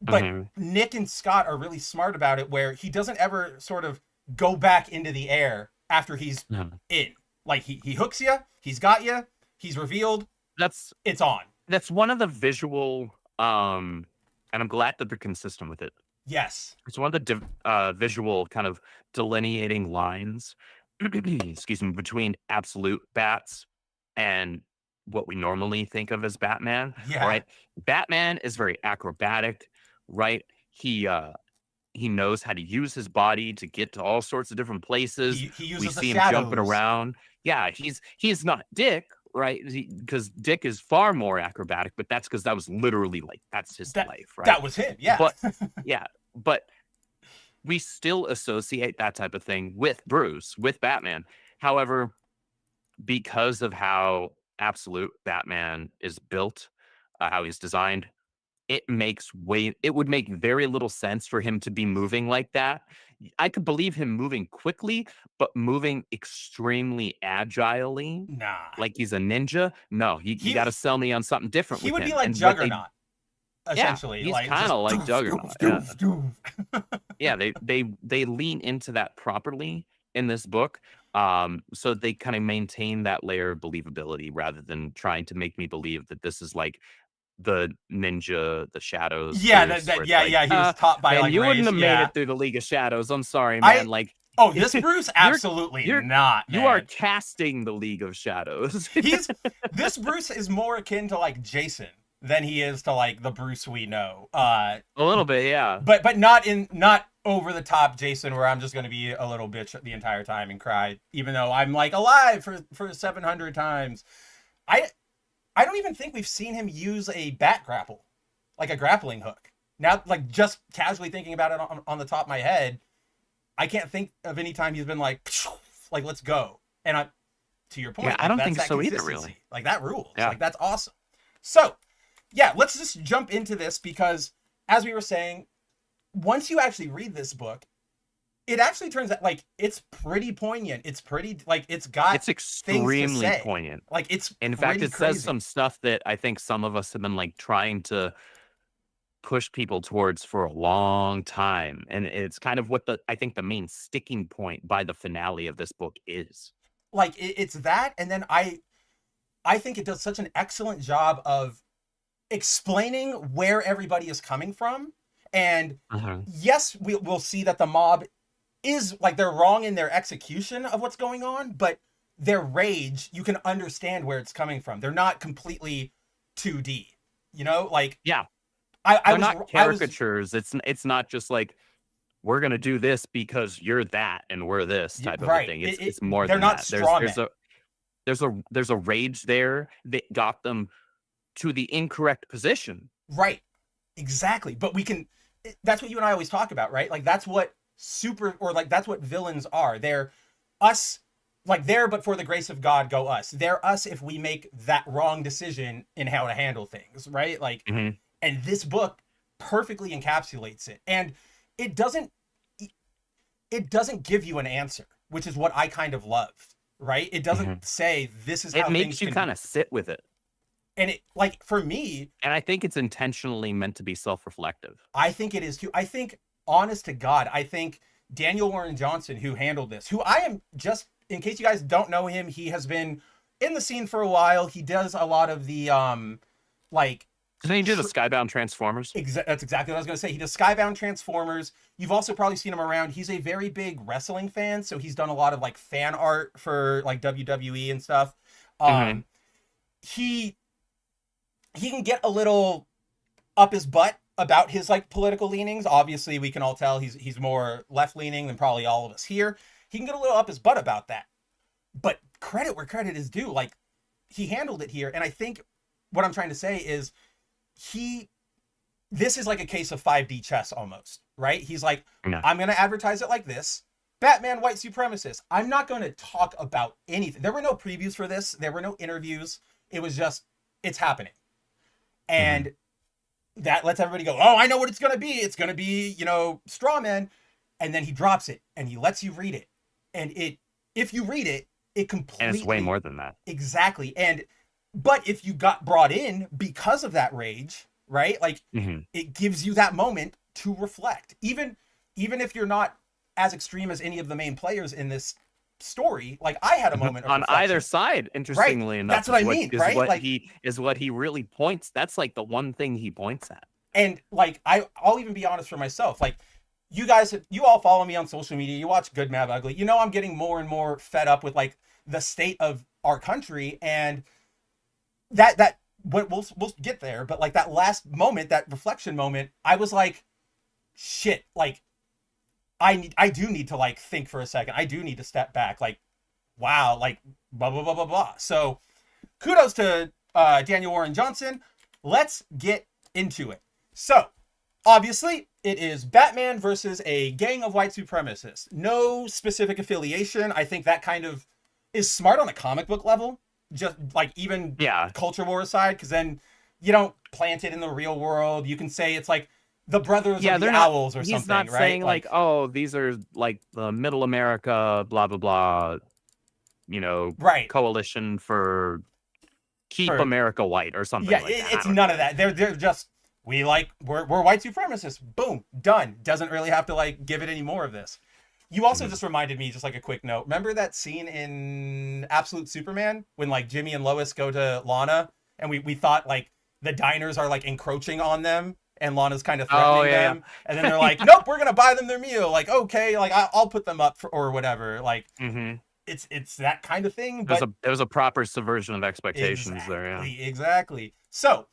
But Nick and Scott are really smart about it where he doesn't ever sort of go back into the air after he's in. Like he hooks you, he's got you, he's revealed. It's on. That's one of the visual, and I'm glad that they're consistent with it. Yes. It's one of the visual kind of delineating lines, excuse me, between Absolute Bats and what we normally think of as Batman. Yeah. Right. Batman is very acrobatic, right? He knows how to use his body to get to all sorts of different places. He uses we the see him shadows. jumping around. Yeah, he's not Dick, right? Because Dick is far more acrobatic, but that's because that was literally that's his life, right? That was him, yeah. But we still associate that type of thing with Bruce, with Batman. However, because of how Absolute Batman is built, how he's designed, it would make very little sense for him to be moving like that. I could believe him moving quickly, but moving extremely agilely, like he's a ninja. No, you got to sell me on something different. He would him. be like And Juggernaut, essentially. Yeah, he's like, kind of like Juggernaut. Yeah. They lean into that properly in this book. So they kind of maintain that layer of believability rather than trying to make me believe that this is like the ninja, the shadows. Yeah, he was taught by like you wouldn't have made it through the League of Shadows. I'm sorry, man. This Bruce absolutely not. Man. You are casting the League of Shadows. This Bruce is more akin to like Jason than he is to like the Bruce we know. A little bit, yeah. But not over the top Jason where I'm just gonna be a little bitch the entire time and cry, even though I'm like alive for 700 times. I don't even think we've seen him use a bat grapple, like a grappling hook. Now, like just casually thinking about it on the top of my head, I can't think of any time he's been like let's go. And to your point, I don't think so either, really. Like that rules. Yeah. Like that's awesome. So, yeah, let's just jump into this because, as we were saying, once you actually read this book, it actually turns out like it's pretty poignant. It's pretty like it's got It's things to extremely say. poignant. Like it's In fact, pretty it says crazy. some stuff that I think some of us have been like trying to push people towards for a long time. And it's kind of what I think the main sticking point by the finale of this book is. Like it's that, and then I think it does such an excellent job of explaining where everybody is coming from. And yes, we'll see that the mob is like they're wrong in their execution of what's going on, but their rage, you can understand where it's coming from. They're not completely 2D, you know, like yeah, they're not caricatures. It's not just like we're gonna do this because you're that and we're this type of a thing. It's more they're than not that. straw There's a rage there that got them to the incorrect position. Right. Exactly. But that's what you and I always talk about, right? Like that's what that's what villains are. They're us, like there, but for the grace of God, go us. They're us if we make that wrong decision in how to handle things, right? Like, and this book perfectly encapsulates it. And it doesn't give you an answer, which is what I kind of loved, right? It doesn't say this is how it makes you kind of sit with it. And it, like, for me, and I think it's intentionally meant to be self-reflective. I think it is too. I think, honest to God, I think Daniel Warren Johnson, who handled this, who I am just, in case you guys don't know him, he has been in the scene for a while. He does a lot of the, like... Doesn't he do the Skybound Transformers? That's exactly what I was going to say. He does Skybound Transformers. You've also probably seen him around. He's a very big wrestling fan, so he's done a lot of, like, fan art for, like, WWE and stuff. He can get a little up his butt about his like political leanings. Obviously, we can all tell he's more left leaning than probably all of us here. He can get a little up his butt about that. But credit where credit is due. Like, he handled it here. And I think what I'm trying to say is this is like a case of 5D chess almost, right? He's like, I'm going to advertise it like this. Batman, white supremacist. I'm not going to talk about anything. There were no previews for this. There were no interviews. It was just, it's happening. And that lets everybody go, oh, I know what it's going to be. It's going to be, you know, straw man. And then he drops it and he lets you read it. And if you read it, it completely... And it's way more than that. Exactly. But if you got brought in because of that rage, right? Like, it gives you that moment to reflect. Even if you're not as extreme as any of the main players in this story, like I had a moment of on reflection. either side, interestingly enough. That's what I mean, right? What he really points. That's like the one thing he points at. And like I'll even be honest for myself. Like, you all follow me on social media. You watch Good, Mad, Ugly. You know I'm getting more and more fed up with like the state of our country, and that we'll get there. But like that last moment, that reflection moment, I was like, shit. Like, I do need to like think for a second. I do need to step back. Like, wow, like blah blah blah blah blah. So, kudos to Daniel Warren Johnson. Let's get into it. So, obviously, it is Batman versus a gang of white supremacists. No specific affiliation. I think that kind of is smart on a comic book level. Just like even culture war aside, because then you don't plant it in the real world. You can say it's like the brothers of the owls or something, right? He's not saying like, oh, these are like the middle America, blah, blah, blah, you know, coalition for keep America white or something like that. It's none of that. They're just, we're white supremacists. Boom, done. Doesn't really have to like give it any more of this. You also just reminded me, just like a quick note, remember that scene in Absolute Superman when like Jimmy and Lois go to Lana and we thought like the diners are like encroaching on them and Lana's kind of threatening them. And then they're like, nope, we're going to buy them their meal. Like, okay, like I'll put them up for, or whatever. Like it's that kind of thing. But there was a proper subversion of expectations there. Yeah, exactly. So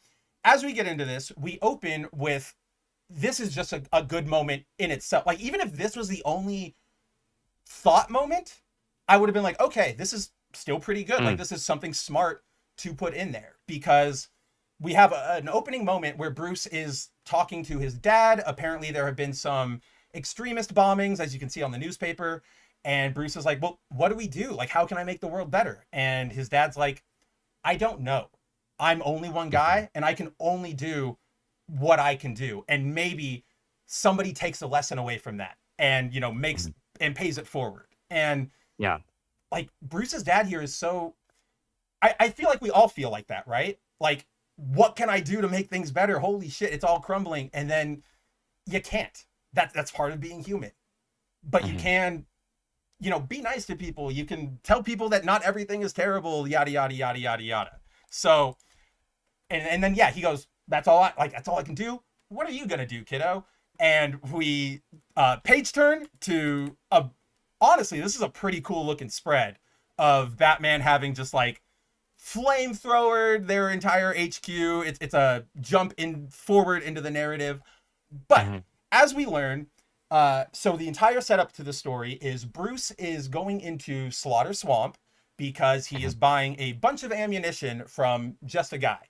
as we get into this, we open with, this is just a good moment in itself. Like, even if this was the only thought moment, I would have been like, okay, this is still pretty good. Like, this is something smart to put in there, because we have an opening moment where Bruce is talking to his dad. Apparently there have been some extremist bombings, as you can see on the newspaper. And Bruce is like, well, what do we do? Like, how can I make the world better? And his dad's like, I don't know. I'm only one guy and I can only do what I can do. And maybe somebody takes a lesson away from that and, you know, makes and pays it forward. And Yeah. like Bruce's dad here is so, I feel like we all feel like that, right? Like, what can I do to make things better? Holy shit, it's all crumbling. And then you can't. That's part of being human. But you can, you know, be nice to people. You can tell people that not everything is terrible, yada, yada, yada, yada, yada. So, and then, yeah, he goes, that's all I can do. What are you going to do, kiddo? And we page turn to honestly, this is a pretty cool looking spread of Batman having just like flamethrowered their entire HQ. It's a jump forward into the narrative. But as we learn, so the entire setup to the story is Bruce is going into Slaughter Swamp because he is buying a bunch of ammunition from just a guy.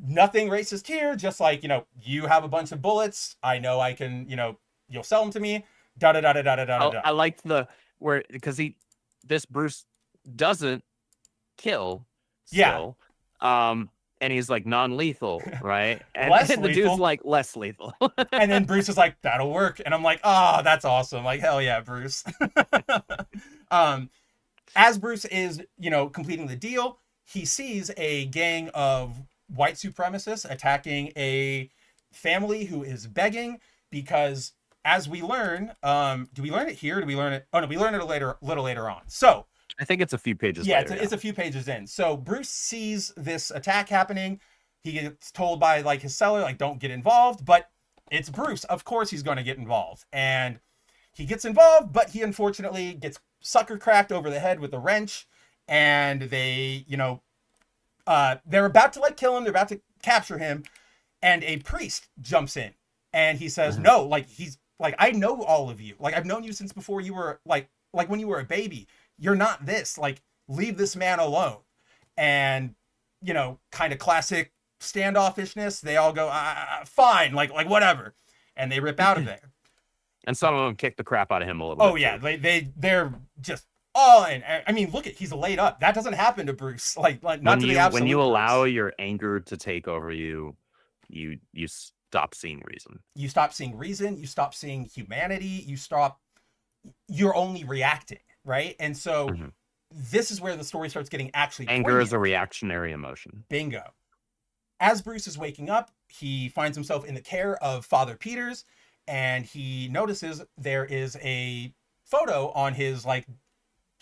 Nothing racist here, just like, you know, you have a bunch of bullets. I know I can, you know, you'll sell them to me. Da da da da da da da. I liked because this Bruce doesn't kill still. And he's like non-lethal, right? And the dude's like less lethal. And then Bruce is like, that'll work. And I'm like, oh, that's awesome. Like, hell yeah, Bruce. As Bruce is, you know, completing the deal, he sees a gang of white supremacists attacking a family who is begging because, as we learn, do we learn it here? Do we learn it? Oh no, we learn it a little later on. So I think it's a few pages. Yeah, later, it's a few pages in. So Bruce sees this attack happening. He gets told by like his seller, like, don't get involved. But it's Bruce. Of course he's going to get involved. And he gets involved, but he unfortunately gets sucker cracked over the head with a wrench. And they, you know, they're about to like kill him. They're about to capture him. And a priest jumps in. And he says, no, like, he's like, I know all of you. Like, I've known you since before you were like when you were a baby. You're not this. Like, leave this man alone. And, you know, kind of classic standoffishness. They all go, fine, like whatever. And they rip out of there. And some of them kick the crap out of him a little bit. Oh, yeah. They're just all in. I mean, look, he's laid up. That doesn't happen to Bruce. Like not to the absolute when you Bruce. allow your anger to take over you, you stop seeing reason. You stop seeing reason. You stop seeing humanity. You're only reacting, right? And so this is where the story starts getting actually anger poignant. is a reactionary emotion. Bingo. As Bruce is waking up, he finds himself in the care of Father Peters, and he notices there is a photo on his like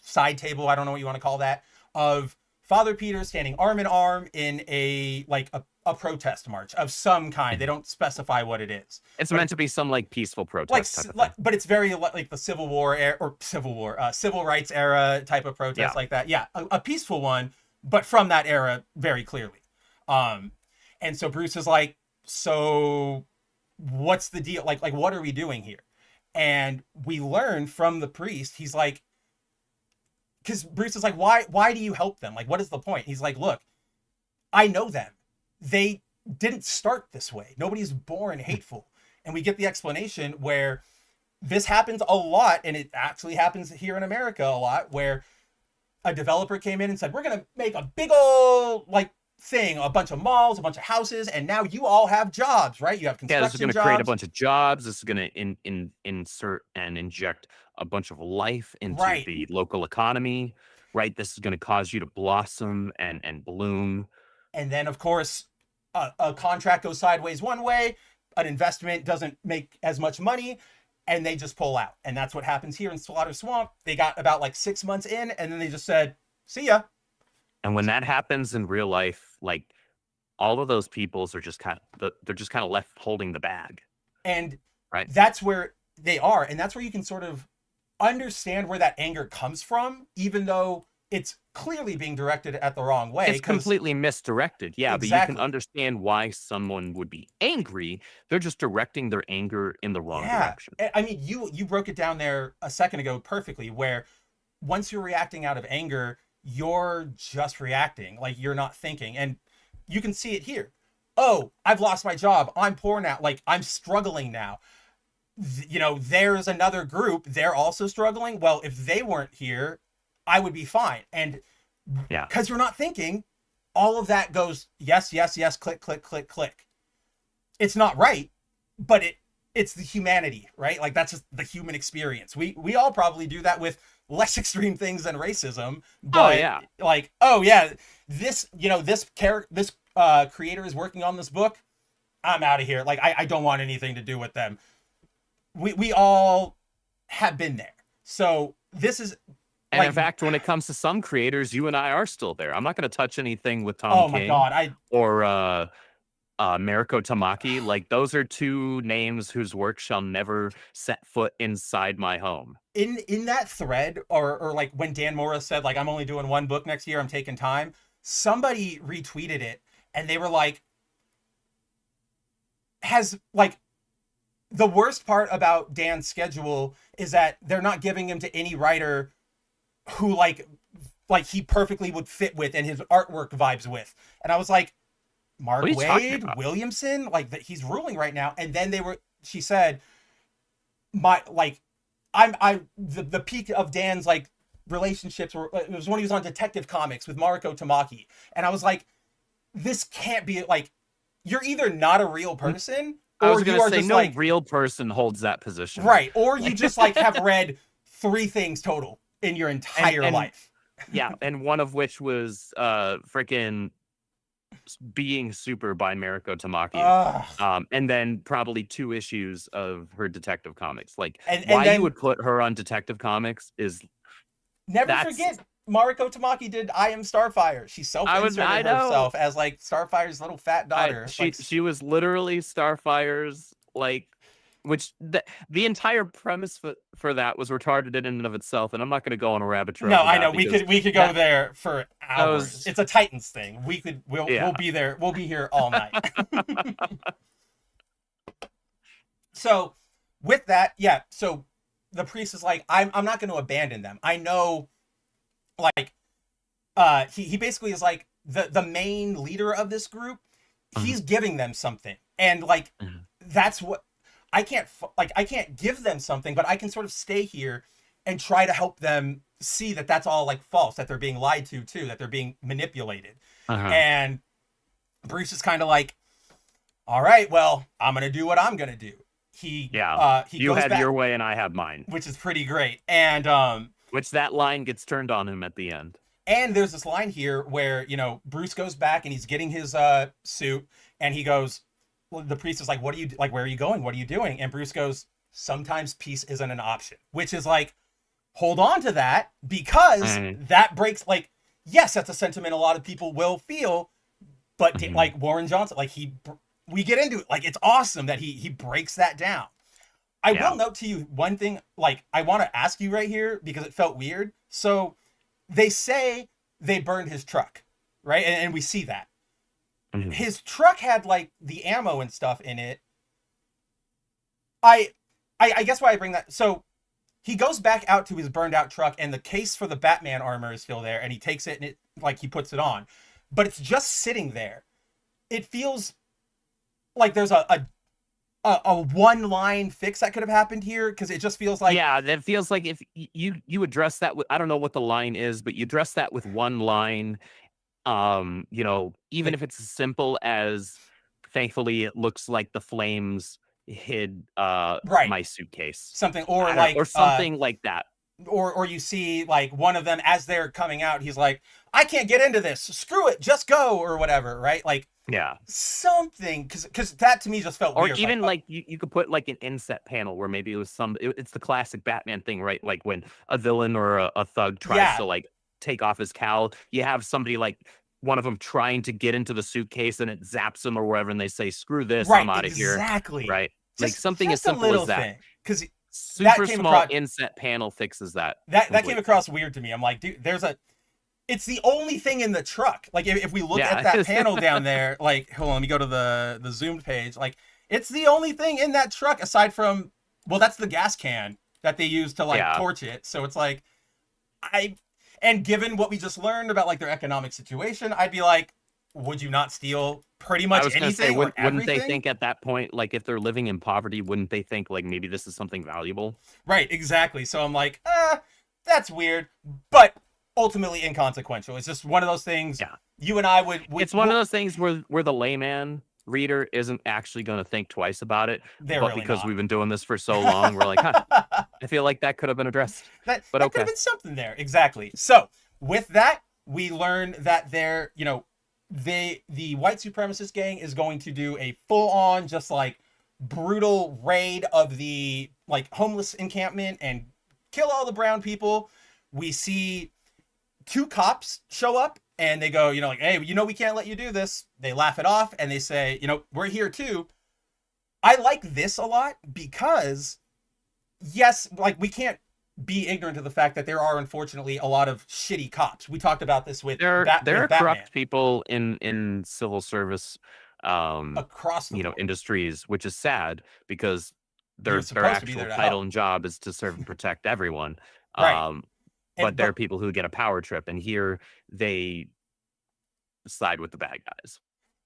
side table, I don't know what you want to call that, of Father Peters standing arm in arm in a protest march of some kind. They don't specify what it is. It's meant to be some like peaceful protest. But it's very like the Civil Rights era type of protest, like that. Yeah, a peaceful one, but from that era very clearly. And so Bruce is like, so what's the deal? Like what are we doing here? And we learn from the priest, he's like, because Bruce is like, why do you help them? Like, what is the point? He's like, look, I know them. They didn't start this way. Nobody's born hateful. And we get the explanation where this happens a lot, and it actually happens here in America a lot, where a developer came in and said, we're going to make a big old like thing, a bunch of malls, a bunch of houses, and now you all have jobs, right? You have construction jobs. This is going to create a bunch of jobs. This is going to insert and inject a bunch of life into the local economy, right? This is going to cause you to blossom and bloom. And then, of course, a contract goes sideways one way, an investment doesn't make as much money, and they just pull out. And that's what happens here in Slaughter Swamp. They got about like 6 months in, and then they just said, see ya. And when that happens in real life, like all of those peoples are just kind of left holding the bag. And that's where they are. And that's where you can sort of understand where that anger comes from, even though it's clearly being directed at the wrong way. It's completely misdirected. Yeah, exactly. But you can understand why someone would be angry. They're just directing their anger in the wrong direction. I mean, you broke it down there a second ago perfectly, where once you're reacting out of anger, you're just reacting, like you're not thinking. And you can see it here. Oh, I've lost my job. I'm poor now. Like, I'm struggling now. You know, there's another group. They're also struggling. Well, if they weren't here, I would be fine. And because you're not thinking, all of that goes, yes, yes, yes, click, click, click, click. It's not right, but it's the humanity, right? Like that's just the human experience. We all probably do that with less extreme things than racism, but like, oh yeah, this, you know, this creator is working on this book. I'm out of here. Like I don't want anything to do with them. We all have been there. So this is, and like, in fact, when it comes to some creators, you and I are still there. I'm not going to touch anything with Tom oh King my God, or Mariko Tamaki. Like, those are two names whose work shall never set foot inside my home. In that thread, or like when Dan Mora said, like, I'm only doing one book next year, I'm taking time, somebody retweeted it and they were like, has, like, the worst part about Dan's schedule is that they're not giving him to any writer who like he perfectly would fit with and his artwork vibes with. And I was like, Mark Waid, Williamson, like that, he's ruling right now. And then she said, the peak of Dan's like relationships it was when he was on Detective Comics with Mariko Tamaki. And I was like, this can't be, like, you're either not a real person, or I was going to say, no like, real person holds that position. Right. Or you just like have read 3 things total in your entire life. Yeah. And one of which was freaking Being Super by Mariko Tamaki. And then probably 2 issues of her Detective Comics. Like, why you would put her on Detective Comics is... Never forget, Mariko Tamaki did I Am Starfire. She self-inserted herself as like Starfire's little fat daughter. She was literally Starfire's, like, which the entire premise for that was retarded in and of itself, and I'm not going to go on a rabbit trail. No, I know we could go there for hours. It's a Titans thing. We'll be there. We'll be here all night. So with that, yeah. So the priest is like, I'm not going to abandon them. I know, like, he basically is like the main leader of this group. He's giving them something, and like that's what I can't give them something, but I can sort of stay here and try to help them see that that's all like false, that they're being lied to too, that they're being manipulated. And Bruce is kind of like, all right, well, I'm gonna do what I'm gonna do. You had your way and I have mine, which is pretty great. And which that line gets turned on him at the end. And there's this line here where, you know, Bruce goes back and he's getting his suit, and he goes, well, the priest is like, what are you, like, where are you going? What are you doing? And Bruce goes, sometimes peace isn't an option, which is like, hold on to that, because that breaks, like, yes, that's a sentiment a lot of people will feel, but like Warren Johnson, like we get into it. Like, it's awesome that he breaks that down. I will note to you one thing, like, I want to ask you right here because it felt weird. So they say they burned his truck, right? And we see that. His truck had like the ammo and stuff in it. I guess why I bring that. So he goes back out to his burned out truck, and the case for the Batman armor is still there, and he takes it and it, like, he puts it on, but it's just sitting there. It feels like there's a one line fix that could have happened here, because it just feels like, that feels like if you address that with, I don't know what the line is, but you address that with one line. You know, even if it's as simple as, thankfully it looks like the flames hid my suitcase, something, or something like that. Or you see like one of them as they're coming out, he's like, I can't get into this, screw it, just go, or whatever, right? Like, something, because that to me just felt weird. Or even like you could put like an inset panel where maybe it was it's the classic Batman thing, right? Like when a villain or a thug tries to like take off his cowl, you have somebody like one of them trying to get into the suitcase and it zaps them or wherever, and they say, screw this, I'm out of here. Exactly. Right. Like something as simple as that. Because super small inset panel fixes that. That came across weird to me. I'm like, dude, it's the only thing in the truck. Like, if we look at that panel down there, like, hold on, let me go to the zoomed page. Like, it's the only thing in that truck aside from, well, that's the gas can that they use to like torch it. So it's like, and given what we just learned about like their economic situation, I'd be like, would you not steal pretty much anything? Say, wouldn't they think at that point, like, if they're living in poverty, wouldn't they think like maybe this is something valuable? Right, exactly. So I'm like, that's weird, but ultimately inconsequential. It's just one of those things. You and I would. It's one of those things where the layman reader isn't actually going to think twice about it. They're But really because not. we've been doing this for so long, we're like, huh, I feel like that could have been addressed. that But could have been something there. Exactly. So with that, we learn that they're, the white supremacist gang is going to do a full-on, just like brutal raid of the like homeless encampment and kill all the brown people. We see 2 cops show up and they go, like, hey, we can't let you do this. They laugh it off and they say, we're here too. I like this a lot because, yes, like, we can't be ignorant of the fact that there are unfortunately a lot of shitty cops. We talked about this with there are Batman. corrupt people in civil service Across the board. industries, which is sad because You're their supposed to be there actual to title help. and job is to serve and protect everyone. Right. But there are people who get a power trip, and here they side with the bad guys.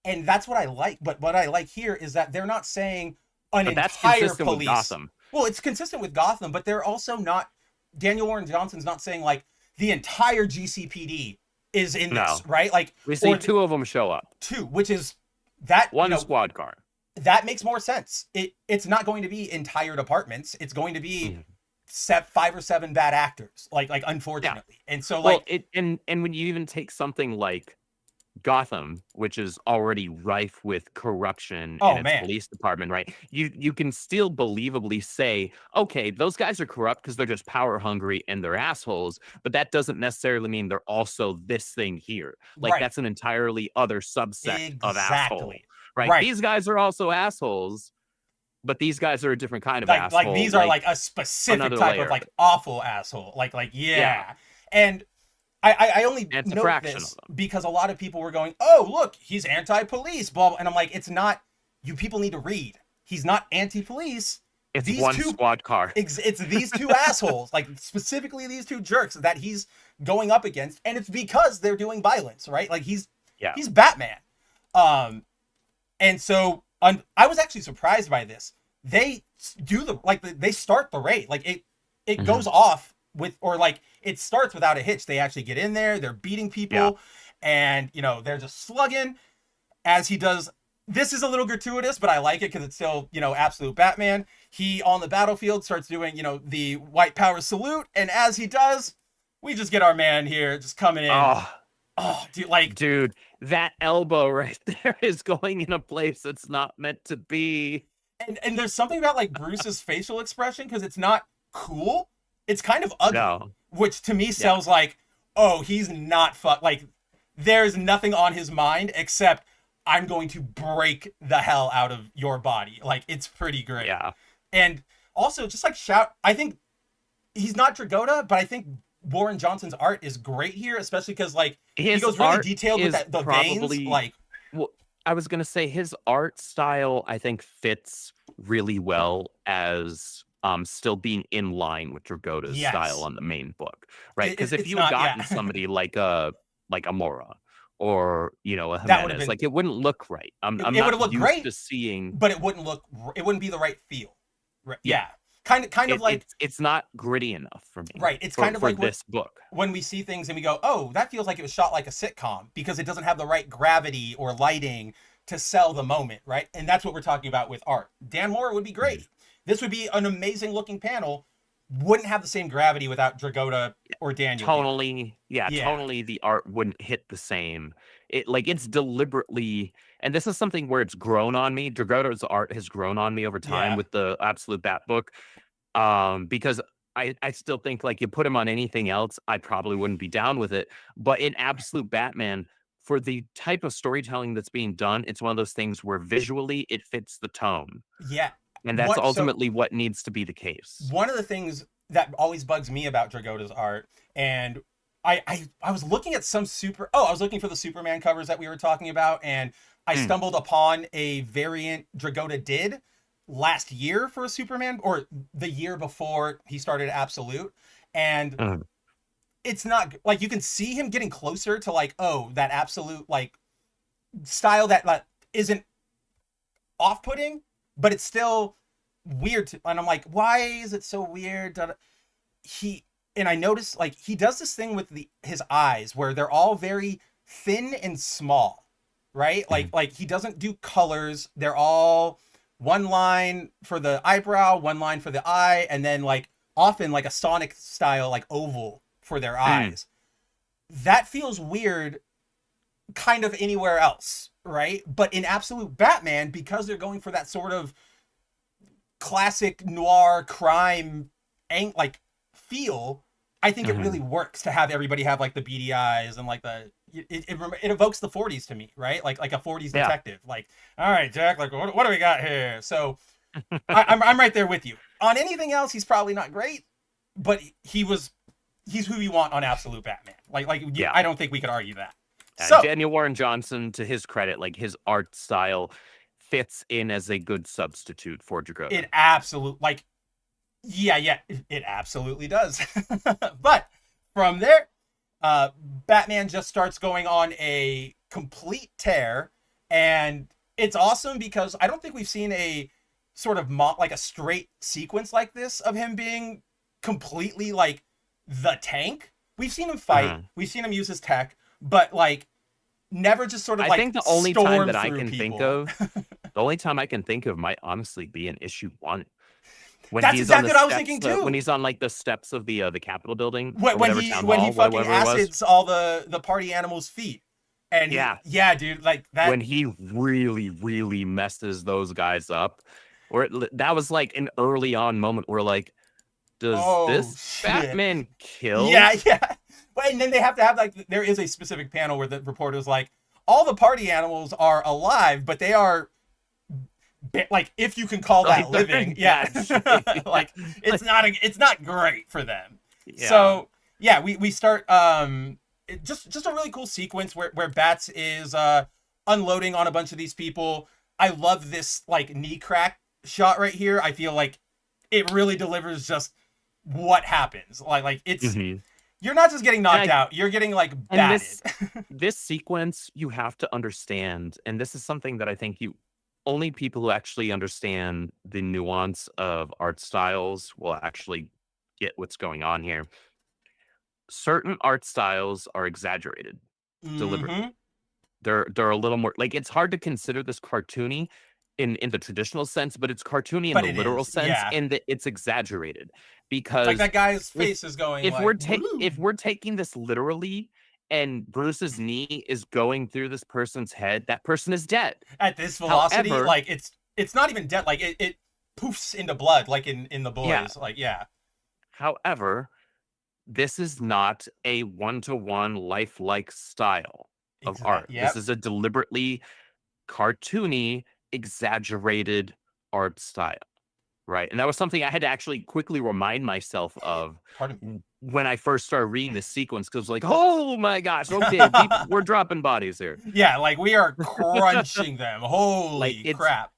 And that's what I like. But what I like here is that they're not saying an But that's entire consistent with police. Gotham. Well, it's consistent with Gotham, but they're also not. Daniel Warren Johnson's not saying like the entire GCPD is in No. this, right? Like We see 2 of them show up. 2, which is that One squad car. That makes more sense. It's not going to be entire departments. It's going to be 5 or 7 bad actors, like unfortunately. And so and when you even take something like Gotham, which is already rife with corruption in its police department, right? You can still believably say, okay, those guys are corrupt because they're just power hungry and they're assholes, but that doesn't necessarily mean they're also this thing here. Like that's an entirely other subset of asshole, right? These guys are also assholes, but these guys are a different kind of asshole. Like these are like a specific type of like awful asshole. And I only note this because a lot of people were going, oh, look, he's anti-police, blah, blah. And I'm like, it's not, you people need to read. He's not anti-police. It's these 1 squad car. It's these 2 assholes, like specifically these 2 jerks that he's going up against. And it's because they're doing violence, right? Like he's Batman. And so I was actually surprised by this. They do they start the raid. Like it goes off with, or like it starts without a hitch. They actually get in there, they're beating people, and they're just slugging as he does. This is a little gratuitous, but I like it because it's still, absolute Batman. He on the battlefield starts doing, the white power salute, and as he does, we just get our man here just coming in. Dude, that elbow right there is going in a place that's not meant to be. And there's something about like Bruce's facial expression, because it's not cool. It's kind of ugly, which to me sounds like, oh, he's not like there's nothing on his mind except I'm going to break the hell out of your body. Like, it's pretty great. Yeah. And also just like I think he's not Dragotta, but I think Warren Johnson's art is great here, especially because like he goes really detailed with the veins. Like, well, I was gonna say his art style, I think, fits really well as still being in line with Dragotta's style on the main book, right? Because if you had gotten somebody like a Mora or a Jimenez, like it wouldn't look right. I'm not used to seeing, but it wouldn't be the right feel. Right? Yeah. Kind of like it's not gritty enough for me. Right. It's kind of like this book. When we see things and we go, oh, that feels like it was shot like a sitcom because it doesn't have the right gravity or lighting to sell the moment, right? And that's what we're talking about with art. Dan Mora would be great. Mm-hmm. This would be an amazing looking panel. Wouldn't have the same gravity without Dragotta or Daniel. Tonally, tonally the art wouldn't hit the same. It's deliberately, and this is something where it's grown on me. Dragotta's art has grown on me over time with the Absolute Bat book. Because I still think like you put him on anything else, I probably wouldn't be down with it. But in Absolute Batman, for the type of storytelling that's being done, it's one of those things where visually it fits the tone. Yeah. And that's ultimately what needs to be the case. One of the things that always bugs me about Dragotta's art, and I was looking at I was looking for the Superman covers that we were talking about, and I stumbled upon a variant Dragotta did last year for a Superman, or the year before he started Absolute, and it's not like you can see him getting closer to like, oh, that Absolute like style that isn't off-putting, but it's still weird and I'm like, why is it so weird? And I noticed like he does this thing with his eyes where they're all very thin and small, right? Like he doesn't do colors. They're all one line for the eyebrow, one line for the eye, and then like often like a Sonic style like oval for their eyes. That feels weird kind of anywhere else, right? But in Absolute Batman, because they're going for that sort of classic noir crime like feel, I think it really works to have everybody have like the beady eyes and like it evokes the 40s to me, right? Like a 40s detective. Like, all right, Jack, like what do we got here? So I'm right there with you. On anything else, he's probably not great, but he's who you want on Absolute Batman. I don't think we could argue that. So Daniel Warren Johnson, to his credit, like his art style fits in as a good substitute for Drago. It absolutely it absolutely does. But from there, Batman just starts going on a complete tear, and it's awesome because I don't think we've seen a sort of like a straight sequence like this of him being completely like the tank. We've seen him fight, we've seen him use his tech, but like never just sort of I think the only time that I can think of, the only time I can think of might honestly be in issue 1. When That's he's exactly on the what I was steps, thinking too. When he's on like the steps of the Capitol building, when he fucking acids all the party animals' feet, and dude, like that. When he really messes those guys up, that was like an early on moment where like, does this Batman kill? Yeah. But and then they have to have like there is a specific panel where the reporter's like, all the party animals are alive, but they are. Like if you can call that living, like it's not great for them. Yeah. So yeah, we start just a really cool sequence where Bats is unloading on a bunch of these people. I love this like knee crack shot right here. I feel like it really delivers just what happens. Like it's you're not just getting knocked out, you're getting like batted. This sequence you have to understand, and this is something that I think only people who actually understand the nuance of art styles will actually get what's going on here. Certain art styles are exaggerated deliberately. They're a little more like, it's hard to consider this cartoony in the traditional sense, but it's cartoony in the literal sense, and that it's exaggerated because like that guy's face is going. If we're taking this literally, and Bruce's knee is going through this person's head, that person is dead at this velocity. However, like it's not even dead. Like it poofs into blood, like in the boys. However, this is not a one-to-one lifelike style of art. This is a deliberately cartoony, exaggerated art style. Right. And that was something I had to actually quickly remind myself of when I first started reading this sequence, because like, oh my gosh, okay, we're dropping bodies here. Yeah, like we are crunching them. Holy crap.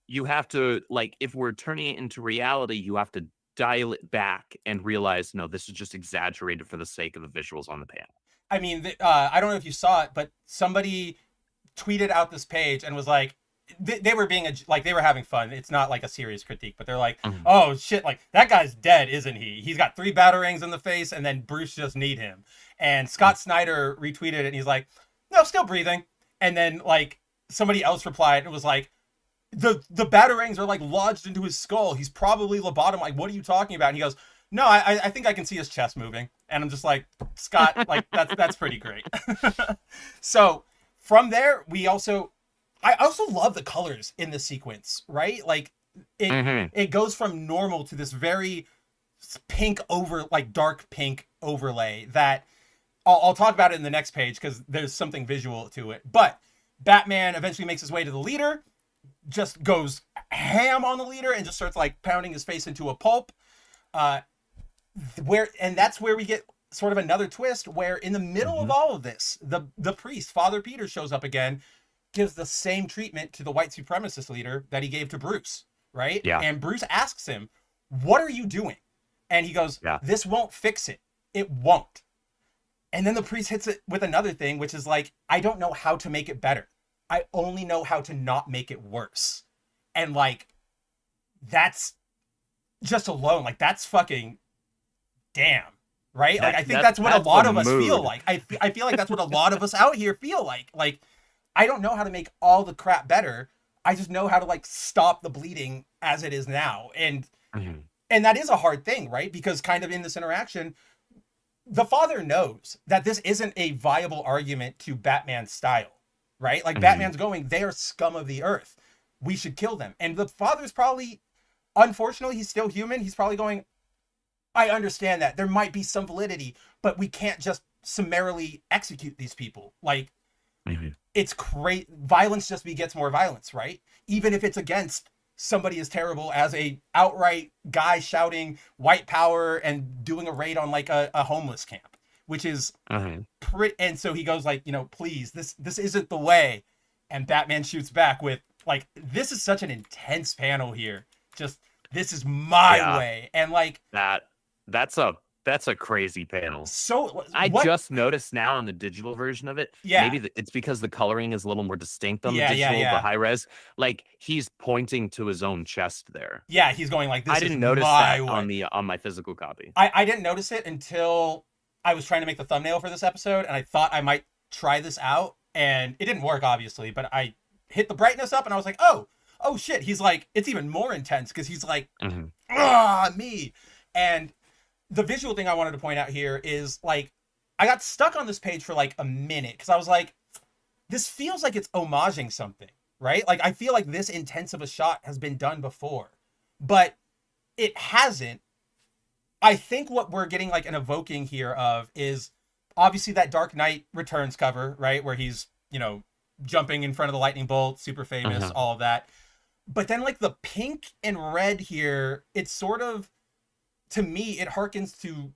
You have to, like, if we're turning it into reality, you have to dial it back and realize, no, this is just exaggerated for the sake of the visuals on the panel. I mean, I don't know if you saw it, but somebody tweeted out this page and was like, they were being they were having fun. It's not like a serious critique, but they're like, oh shit, like that guy's dead, isn't he? He's got 3 batarangs in the face, and then Bruce just need him. And Scott Snyder retweeted it, and he's like, no, still breathing. And then like somebody else replied and was like, the batarangs are like lodged into his skull. He's probably lobotomized. Like, what are you talking about? And he goes, no, I think I can see his chest moving. And I'm just like, Scott, like that's pretty great. So from there, I also love the colors in the sequence, right? Like it goes from normal to this very pink dark pink overlay that I'll talk about it in the next page because there's something visual to it. But Batman eventually makes his way to the leader, just goes ham on the leader and just starts like pounding his face into a pulp. That's where we get sort of another twist where in the middle of all of this, the priest, Father Peter, shows up again, gives the same treatment to the white supremacist leader that he gave to Bruce, right? Yeah. And Bruce asks him, what are you doing? And he goes, this won't fix it. It won't. And then the priest hits it with another thing, which is like, I don't know how to make it better. I only know how to not make it worse. And like, that's just alone, like that's fucking damn, right? Like, I think that's what a lot of us feel like. I feel like that's what a lot of us out here feel like. Like, I don't know how to make all the crap better. I just know how to like stop the bleeding as it is now. And that is a hard thing, right? Because kind of in this interaction, the father knows that this isn't a viable argument to Batman's style, right? Like Batman's going, they are scum of the earth. We should kill them. And the father's probably, unfortunately, he's still human. He's probably going, I understand that there might be some validity, but we can't just summarily execute these people. Like, it's great. Violence just begets more violence, right? Even if it's against somebody as terrible as a outright guy shouting white power and doing a raid on like a homeless camp, which is pretty. And so he goes like, you know, please, this isn't the way. And Batman shoots back with like, this is such an intense panel here. Just, this is my way. And like that's a crazy panel. So I just noticed now on the digital version of it. Yeah. Maybe it's because the coloring is a little more distinct on the Yeah, digital, yeah. the high res. Like he's pointing to his own chest there. Yeah, he's going like, this I didn't is notice my that way. on my physical copy. I didn't notice it until I was trying to make the thumbnail for this episode, and I thought I might try this out, and it didn't work, obviously, but I hit the brightness up, and I was like, oh shit, he's like, it's even more intense, because he's like, me. And the visual thing I wanted to point out here is, like, I got stuck on this page for, like, a minute, because I was like, this feels like it's homaging something, right? Like, I feel like this intense of a shot has been done before, but it hasn't. I think what we're getting, like, an evoking here of is obviously that Dark Knight Returns cover, right? Where he's, you know, jumping in front of the lightning bolt, super famous, all of that. But then, like, the pink and red here, it's sort of, to me, it harkens to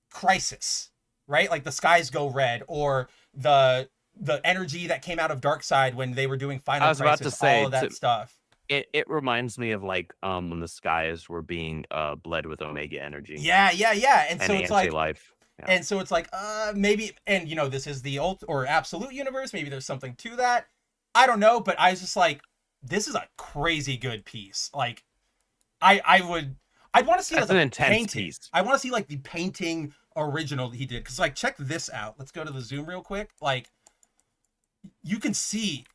Crisis, right? Like the skies go red, or the energy that came out of Darkseid when they were doing Final Crisis, about to say, all of that stuff. It reminds me of like when the skies were being bled with Omega energy. Yeah. And so it's like life. Yeah. And so it's like maybe, and you know, this is the or absolute universe, maybe there's something to that. I don't know, but I was just like, this is a crazy good piece. Like I'd want to see That's like an intense painting. piece. I want to see like the painting original that he did, because like, check this out. Let's go to the zoom real quick. Like, you can see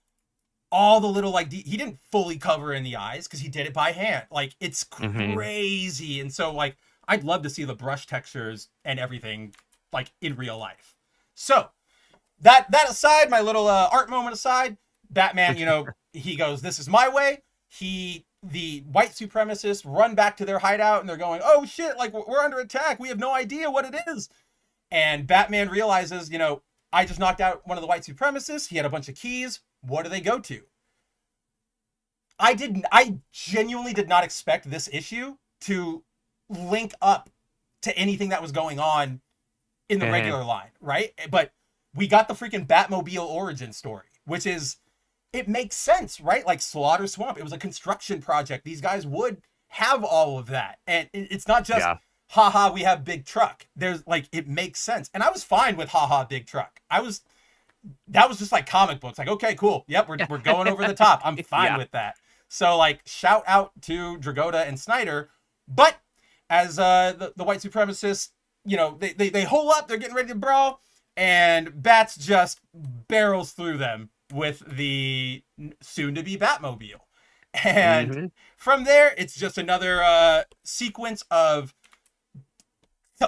all the little like he didn't fully cover in the eyes because he did it by hand. Like, it's crazy. And so like, I'd love to see the brush textures and everything like in real life. So that aside, my little art moment aside, Batman, you know, he goes, this is my way. The white supremacists run back to their hideout, and they're going, oh shit, like, we're under attack. We have no idea what it is. And Batman realizes, you know, I just knocked out one of the white supremacists. He had a bunch of keys. What do they go to? I genuinely did not expect this issue to link up to anything that was going on in the regular line, right? But we got the freaking Batmobile origin story, which is, it makes sense, right? Like Slaughter Swamp, it was a construction project. These guys would have all of that. And it's not just, haha, we have big truck. There's like, it makes sense. And I was fine with haha, big truck. That was just like comic books. Like, okay, cool. Yep, we're going over the top. I'm fine with that. So like, shout out to Dragotta and Snyder. But as the white supremacists, you know, they hole up, they're getting ready to brawl, and Bats just barrels through them with the soon-to-be Batmobile. And from there, it's just another sequence of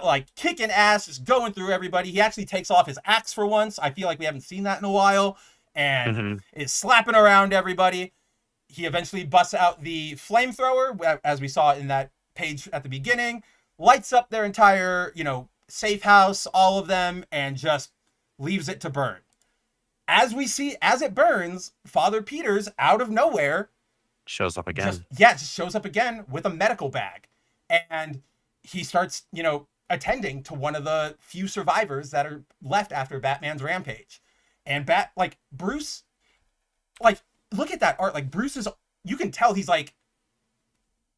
like kicking ass, just going through everybody. He actually takes off his axe for once. I feel like we haven't seen that in a while. And is slapping around everybody. He eventually busts out the flamethrower, as we saw in that page at the beginning, lights up their entire, you know, safe house, all of them, and just leaves it to burn. As we see, as it burns, Father Peters, out of nowhere, shows up again. Just shows up again with a medical bag. And he starts, you know, attending to one of the few survivors that are left after Batman's rampage. And Bruce, like, look at that art. Like, Bruce is, you can tell he's like,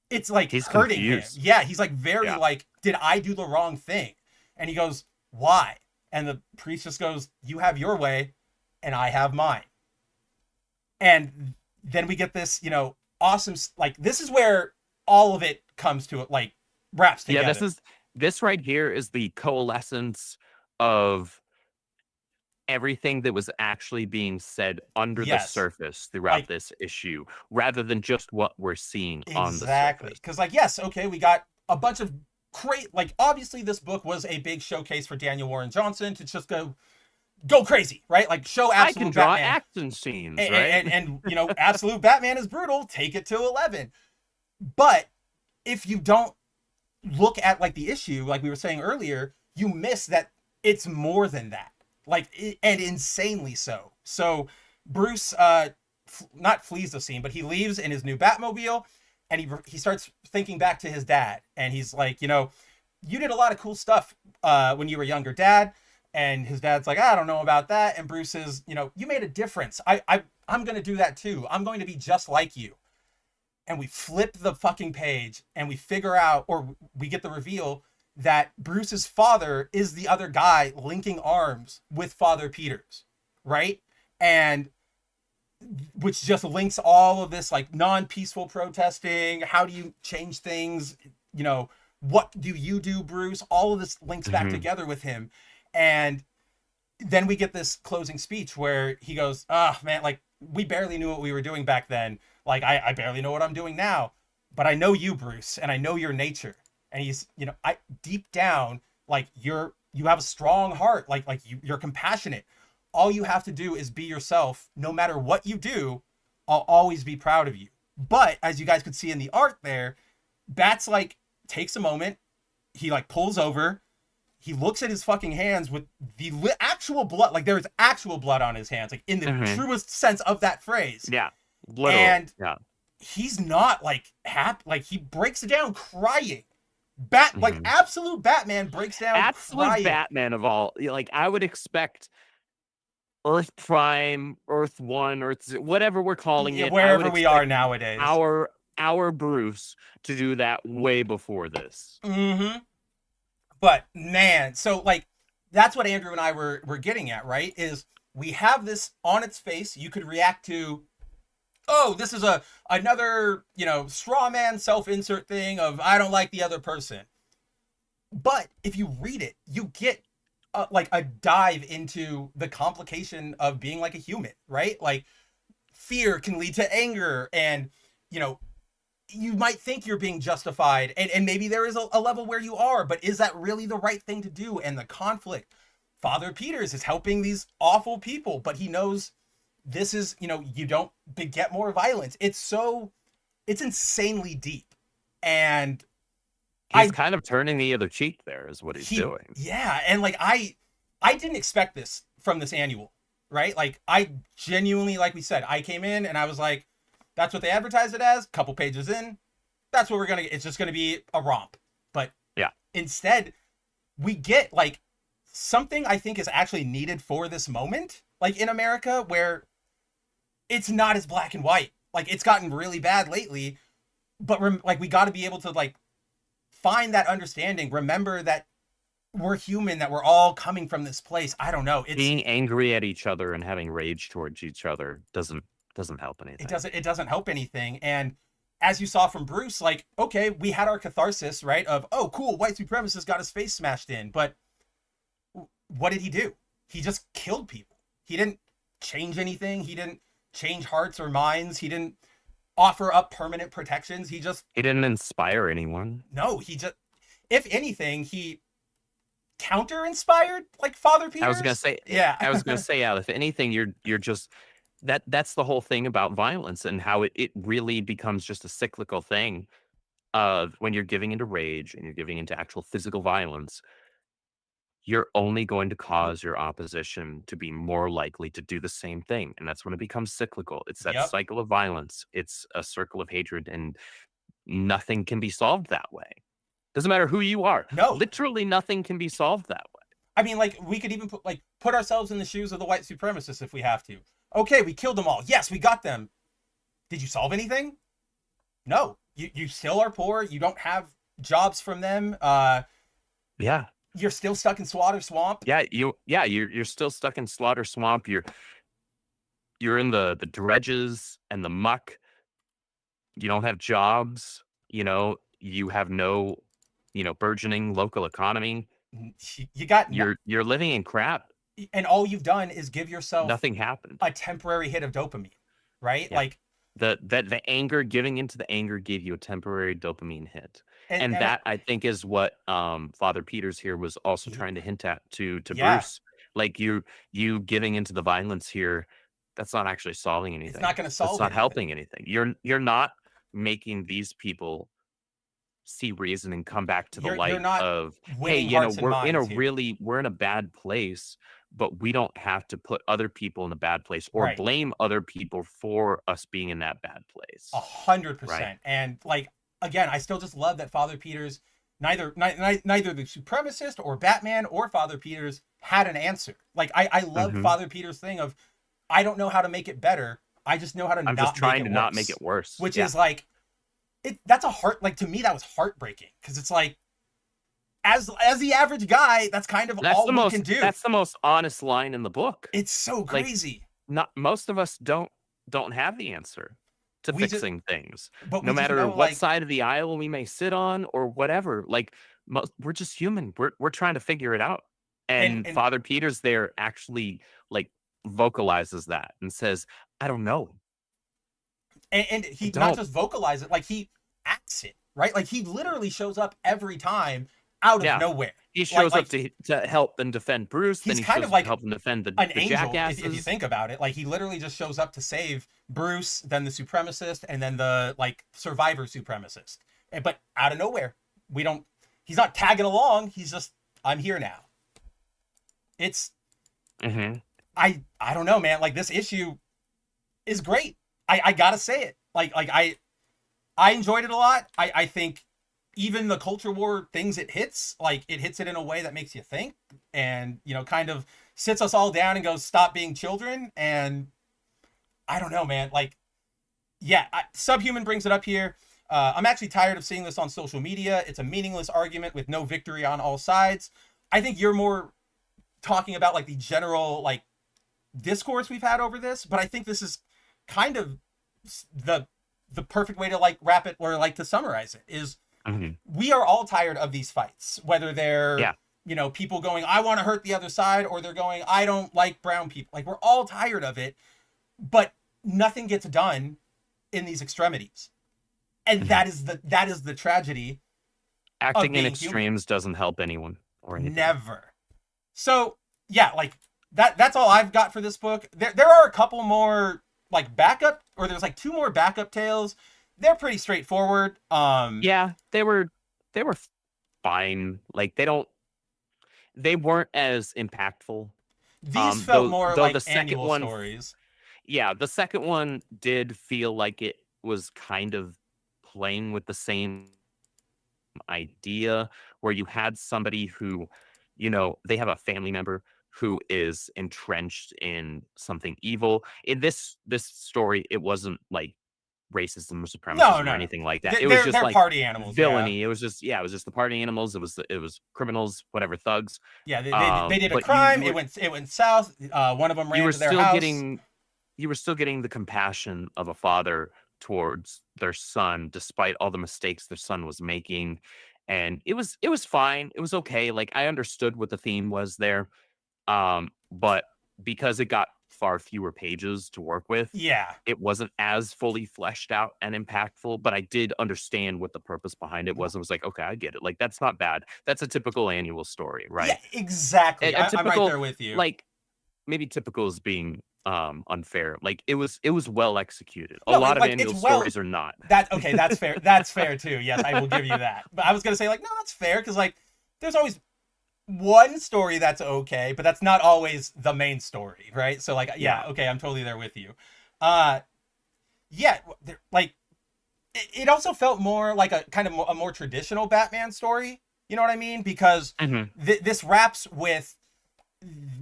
it's like he's hurting confused. Him. Yeah, he's like very like, did I do the wrong thing? And he goes, why? And the priest just goes, you have your way and I have mine. And then we get this, you know, awesome, like, this is where all of it comes to it, like, wraps together. Yeah, this right here is the coalescence of everything that was actually being said under the Yes. surface throughout Like, this issue, rather than just what we're seeing on the exactly. surface. Because, like, yes, okay, we got a bunch of great, like, obviously this book was a big showcase for Daniel Warren Johnson to just go crazy, right? Like, show I can absolute draw Batman. action scenes, And, right? and you know, absolute Batman is brutal. Take it to 11. But if you don't look at like the issue, like we were saying earlier, you miss that it's more than that. Like, and insanely so. So Bruce, not flees the scene, but he leaves in his new Batmobile, and he starts thinking back to his dad, and he's like, you know, you did a lot of cool stuff when you were younger, Dad. And his dad's like, I don't know about that. And Bruce is, you know, you made a difference. I'm going to do that too. I'm going to be just like you. And we flip the fucking page and we figure out, or we get the reveal that Bruce's father is the other guy linking arms with Father Peters, right? And which just links all of this like non-peaceful protesting. How do you change things? You know, what do you do, Bruce? All of this links back together with him. And then we get this closing speech where he goes, man, like, we barely knew what we were doing back then. Like, I barely know what I'm doing now, but I know you, Bruce, and I know your nature. And he's, you know, deep down, like, you have a strong heart, like you're compassionate. All you have to do is be yourself. No matter what you do, I'll always be proud of you. But as you guys could see in the art there, Bats like takes a moment. He like pulls over. He looks at his fucking hands with the actual blood. Like, there is actual blood on his hands, like in the truest sense of that phrase. Yeah. Literal. And yeah. He's not like happy. Like, he breaks down crying. Like, absolute Batman breaks down absolute crying. Batman of all. Like, I would expect Earth Prime, Earth 1, Earth, whatever we're calling it. Wherever we are nowadays. Our Bruce to do that way before this. But man, so like, that's what Andrew and I were getting at, right? Is we have this on its face. You could react to, oh, this is another, you know, straw man self-insert thing of, I don't like the other person. But if you read it, you get like a dive into the complication of being like a human, right? Like, fear can lead to anger, and, you know, you might think you're being justified, and maybe there is a level where you are, but is that really the right thing to do? And the conflict. Father Peters is helping these awful people, but he knows this is, you know, you don't beget more violence. It's insanely deep. And he's kind of turning the other cheek there is what he's doing. Yeah. And like, I didn't expect this from this annual, right? Like, I genuinely, like we said, I came in and I was like, that's what they advertise it as. Couple pages in, that's what we're gonna get. It's just gonna be a romp. But yeah, instead, we get like something I think is actually needed for this moment, like in America, where it's not as black and white. Like, it's gotten really bad lately, but like, we got to be able to like find that understanding. Remember that we're human, that we're all coming from this place. I don't know. It's being angry at each other and having rage towards each other doesn't help anything. It doesn't help anything. And as you saw from Bruce, like, okay, we had our catharsis, right? Of, oh, cool, white supremacist got his face smashed in. But what did he do? He just killed people. He didn't change anything. He didn't change hearts or minds. He didn't offer up permanent protections. He didn't inspire anyone. No, he just, if anything, he counter-inspired like Father Peters. I was gonna say, yeah. If anything, you're just that's the whole thing about violence and how it really becomes just a cyclical thing of when you're giving into rage and you're giving into actual physical violence, you're only going to cause your opposition to be more likely to do the same thing. And that's when it becomes cyclical. It's that cycle of violence. It's a circle of hatred, and nothing can be solved that way. Doesn't matter who you are. No. Literally nothing can be solved that way. I mean, like, we could even put ourselves in the shoes of the white supremacists if we have to. Okay, we killed them all. Yes, we got them. Did you solve anything? No. You still are poor. You don't have jobs from them. Yeah. You're still stuck in Slaughter Swamp. Yeah, you're still stuck in Slaughter Swamp. You're in the dredges and the muck. You don't have jobs. You know, you have no, you know, burgeoning local economy. You got you're living in crap. and all you've done is give yourself Nothing happened. a temporary hit of dopamine, right? Yeah. Like the anger, giving into the anger gave you a temporary dopamine hit. And and that I think is what Father Peters here was also trying to hint at to yeah, Bruce. Like you giving into the violence here, that's not actually solving anything. it's not going to That's solve not anything. helping anything. You're not making these people see reason and come back to the You're light not of, hey, winning you know, hearts and minds here. we're in a bad place, but we don't have to put other people in a bad place or Right. blame other people for us being in that bad place. 100%. Right. And like, again, I still just love that Father Peters, neither the supremacist or Batman or Father Peters had an answer. Like I love Father Peters' thing of, I don't know how to make it better. I just know how to I'm just trying to not make it worse. Which is like, that's a heart, like to me, that was heartbreaking. Cause it's like, as the average guy, that's kind of all we can do. That's the most honest line in the book. It's so crazy. Like, not most of us don't have the answer to fixing things. But no matter what side of the aisle we may sit on or whatever. Like we're just human. We're trying to figure it out. And Father Peters there actually like vocalizes that and says, I don't know. And he not just vocalizes it, like he acts it, right? Like he literally shows up every time out of nowhere. He shows up to help and defend Bruce. He's then he kind shows of like to help and defend the angel, jackasses. if you think about it. Like he literally just shows up to save Bruce, then the supremacist, and then the like survivor supremacist. But out of nowhere, he's not tagging along. He's just, I'm here now. It's, I don't know, man. Like this issue is great. I gotta say it. Like I enjoyed it a lot. I think even the culture war things it hits, like it hits it in a way that makes you think and, you know, kind of sits us all down and goes, stop being children. And I don't know, man. Like, yeah, Subhuman brings it up here. I'm actually tired of seeing this on social media. It's a meaningless argument with no victory on all sides. I think you're more talking about like the general like discourse we've had over this, but I think this is kind of the perfect way to like wrap it or like to summarize it is we are all tired of these fights, whether they're you know, people going, I want to hurt the other side, or they're going, I don't like brown people. Like we're all tired of it, but nothing gets done in these extremities. And that is the tragedy. Acting in extremes doesn't help anyone or anything. Never. So yeah, like that's all I've got for this book. There are a couple more like backup, or there's like 2 more backup tales. They're pretty straightforward. Yeah, they were fine. Like they weren't as impactful. These felt more like the annual stories. Yeah, the second one did feel like it was kind of playing with the same idea, where you had somebody who, you know, they have a family member who is entrenched in something evil. In this story, it wasn't like racism or supremacism or anything like that. It was just like party animals, villainy. Yeah. It was just it was just the party animals. It was criminals, whatever, thugs. Yeah, they did a crime. It went south. One of them ran to their house. You were still getting the compassion of a father towards their son, despite all the mistakes their son was making. And it was fine. It was okay. Like I understood what the theme was there. But because it got far fewer pages to work with, it wasn't as fully fleshed out and impactful, but I did understand what the purpose behind it was. I was like, okay, I get it. Like that's not bad. That's a typical annual story, right? Yeah, exactly. I'm right there with you. Like maybe typical is being unfair. Like it was well executed. A lot of annual stories are not. That's fair. That's fair too. Yes, I will give you that. But I was gonna say like, no, that's fair, because like there's always one story that's okay, but that's not always the main story, right? So like, yeah, okay, I'm totally there with you. Like it also felt more like a kind of a more traditional Batman story. You know what I mean? Because this wraps with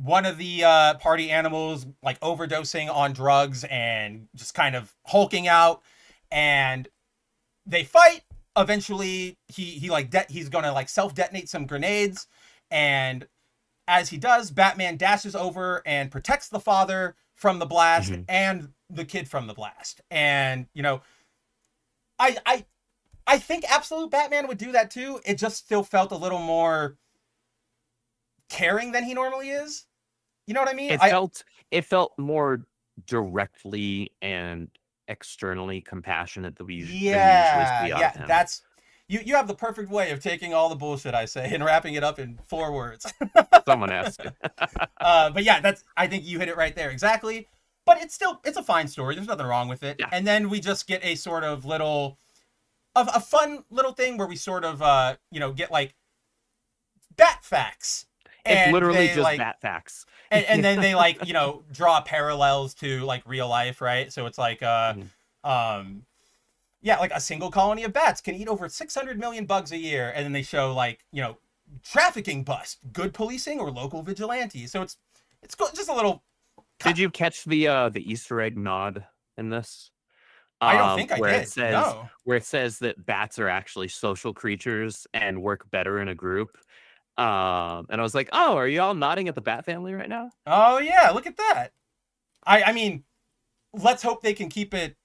one of the party animals like overdosing on drugs and just kind of hulking out, and they fight. Eventually, he's gonna like self-detonate some grenades. And as he does, Batman dashes over and protects the father from the blast and the kid from the blast. And, you know, I think Absolute Batman would do that too. It just still felt a little more caring than he normally is. You know what I mean? It felt more directly and externally compassionate than we usually see out of him. That's you have the perfect way of taking all the bullshit I say and wrapping it up in 4 words. Someone asked. But yeah, I think you hit it right there exactly. But it's a fine story. There's nothing wrong with it. Yeah. And then we just get a sort of a fun little thing where we sort of get like bat facts. It's literally just bat facts. And then they like, draw parallels to like real life, right? So it's like like a single colony of bats can eat over 600 million bugs a year, and then they show like, trafficking bust, good policing, or local vigilantes. So it's just a little. Did you catch the Easter egg nod in this? I don't think I did. Where it says that bats are actually social creatures and work better in a group. And I was like, oh, are you all nodding at the bat family right now? Oh yeah, look at that. I mean, let's hope they can keep it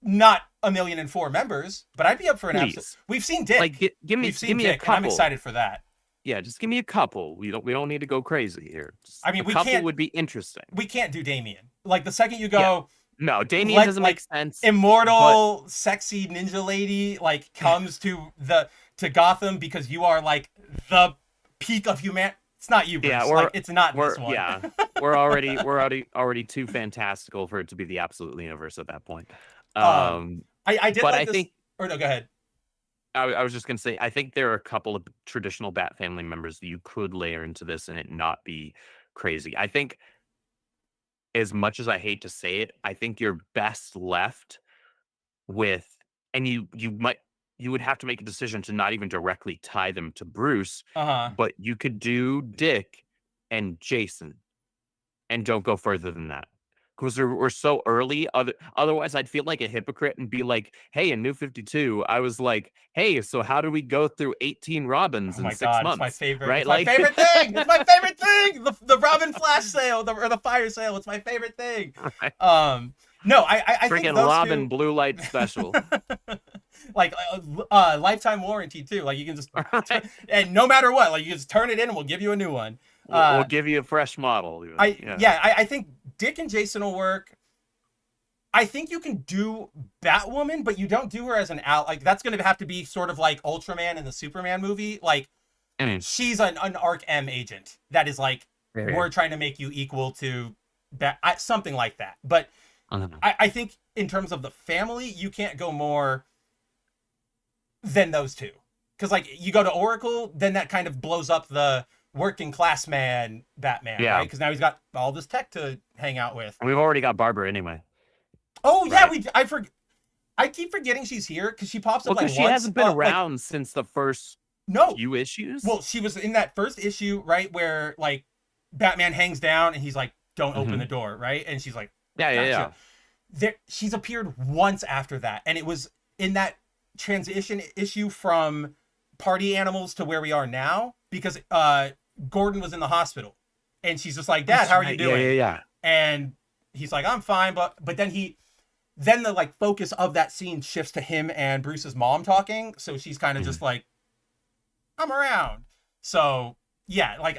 not 1,000,004 members, but I'd be up for an episode. We've seen Dick. Like, give me a couple. I'm excited for that. Yeah, just give me a couple. We don't need to go crazy here. A couple would be interesting. We can't do Damien. Like the second you go, no, Damien doesn't make sense. Immortal, sexy ninja lady like comes to Gotham because you are like the peak of humanity. It's not you, Bruce. Yeah, it's not this one. Yeah, we're already too fantastical for it to be the absolute universe at that point. I did, but like this. Or no, go ahead. I was just gonna say, I think there are a couple of traditional Bat family members that you could layer into this and it not be crazy. I think, as much as I hate to say it, I think you're best left with, and you would have to make a decision to not even directly tie them to Bruce, but you could do Dick and Jason, and don't go further than that. Because we're so early. Otherwise, I'd feel like a hypocrite and be like, hey, in New 52, I was like, hey, so how do we go through 18 Robins in 6 months? It's my favorite. Right? It's my favorite thing. It's my favorite thing. The Robin flash sale, or the fire sale. It's my favorite thing. No, I think those Robin two... blue light special. Like lifetime warranty too. Like you can just and no matter what, like you just turn it in and we'll give you a new one. We'll give you a fresh model. I think Dick and Jason will work. I think you can do Batwoman, but you don't do her as an out. Like that's going to have to be sort of like Ultraman in the Superman movie. Like she's an Arc M agent that is like we're trying to make you equal to something like that. But I think in terms of the family, you can't go more than those two, because like you go to Oracle, then that kind of blows up the working class man Batman, right? Because now he's got all this tech to hang out with. We've already got Barbara anyway. Oh yeah, I keep forgetting she's here because she pops up like once. She hasn't been around since the first few issues. Well, she was in that first issue, right, where like Batman hangs down and he's like, "Don't open the door," right? And she's like, "Yeah." She's appeared once after that, and it was in that transition issue from Party Animals to where we are now, because Gordon was in the hospital and she's just like, Dad, how are you doing? Yeah. And he's like, I'm fine, but then the like focus of that scene shifts to him and Bruce's mom talking, so she's kind of just like, I'm around. So yeah, like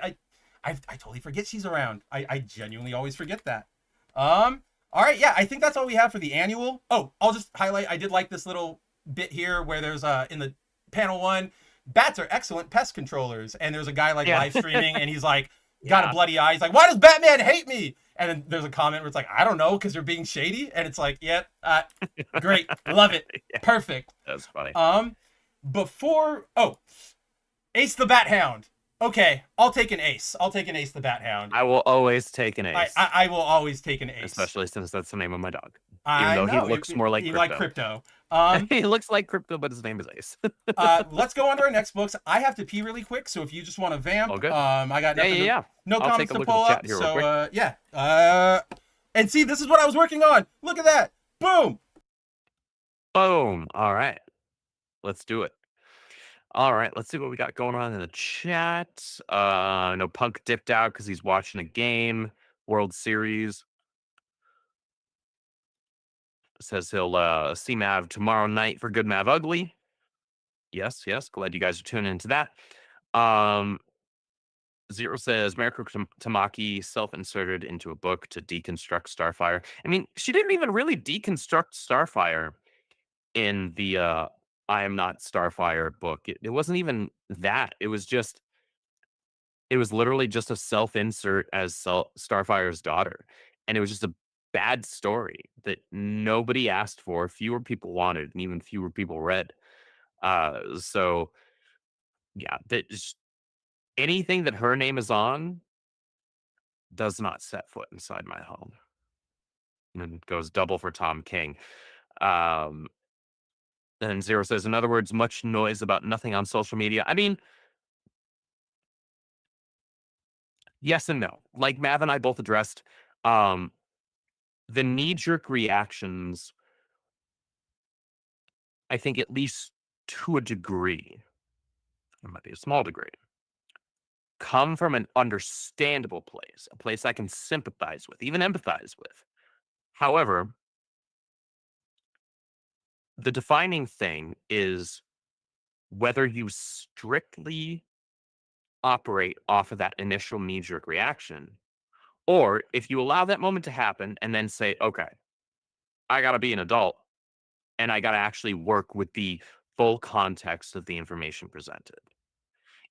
I totally forget she's around. I genuinely always forget that. All right, yeah, I think that's all we have for the annual. Oh, I'll just highlight, I did like this little bit here where there's in the panel 1, bats are excellent pest controllers, and there's a guy like live streaming and he's like got a bloody eye. He's like, why does Batman hate me? And then there's a comment where it's like, I don't know, because you're being shady. And it's like, great, love it, perfect. That's funny. Ace the Bat Hound. Okay, I'll take an Ace. I'll take an Ace the Bat Hound. I will always take an Ace. I will always take an Ace, especially since that's the name of my dog. Even though he looks more like Crypto. He looks like Crypto, but his name is Ace. Let's go on to our next books. I have to pee really quick, so if you just want to vamp, I got nothing no comments to pull up. So and see, this is what I was working on. Look at that. Boom. Boom. All right. Let's do it. All right, let's see what we got going on in the chat. No, Punk dipped out because he's watching a game, World Series. Says he'll see Mav tomorrow night for Good Mav Ugly. Yes. Glad you guys are tuning into that. Zero says Mariko Tamaki self-inserted into a book to deconstruct Starfire. I mean, she didn't even really deconstruct Starfire in the I Am Not Starfire book. It wasn't even that. It was literally just a self-insert as Starfire's daughter. And it was just a bad story that nobody asked for, fewer people wanted, and even fewer people read. So yeah, anything that her name is on does not set foot inside my home. And then it goes double for Tom King. Then Zero says, in other words, much noise about nothing on social media. I mean, yes and no. Like Mav and I both addressed, the knee-jerk reactions, I think at least to a degree, it might be a small degree, come from an understandable place, a place I can sympathize with, even empathize with. However, the defining thing is whether you strictly operate off of that initial knee-jerk reaction, or if you allow that moment to happen and then say, okay, I got to be an adult and I got to actually work with the full context of the information presented.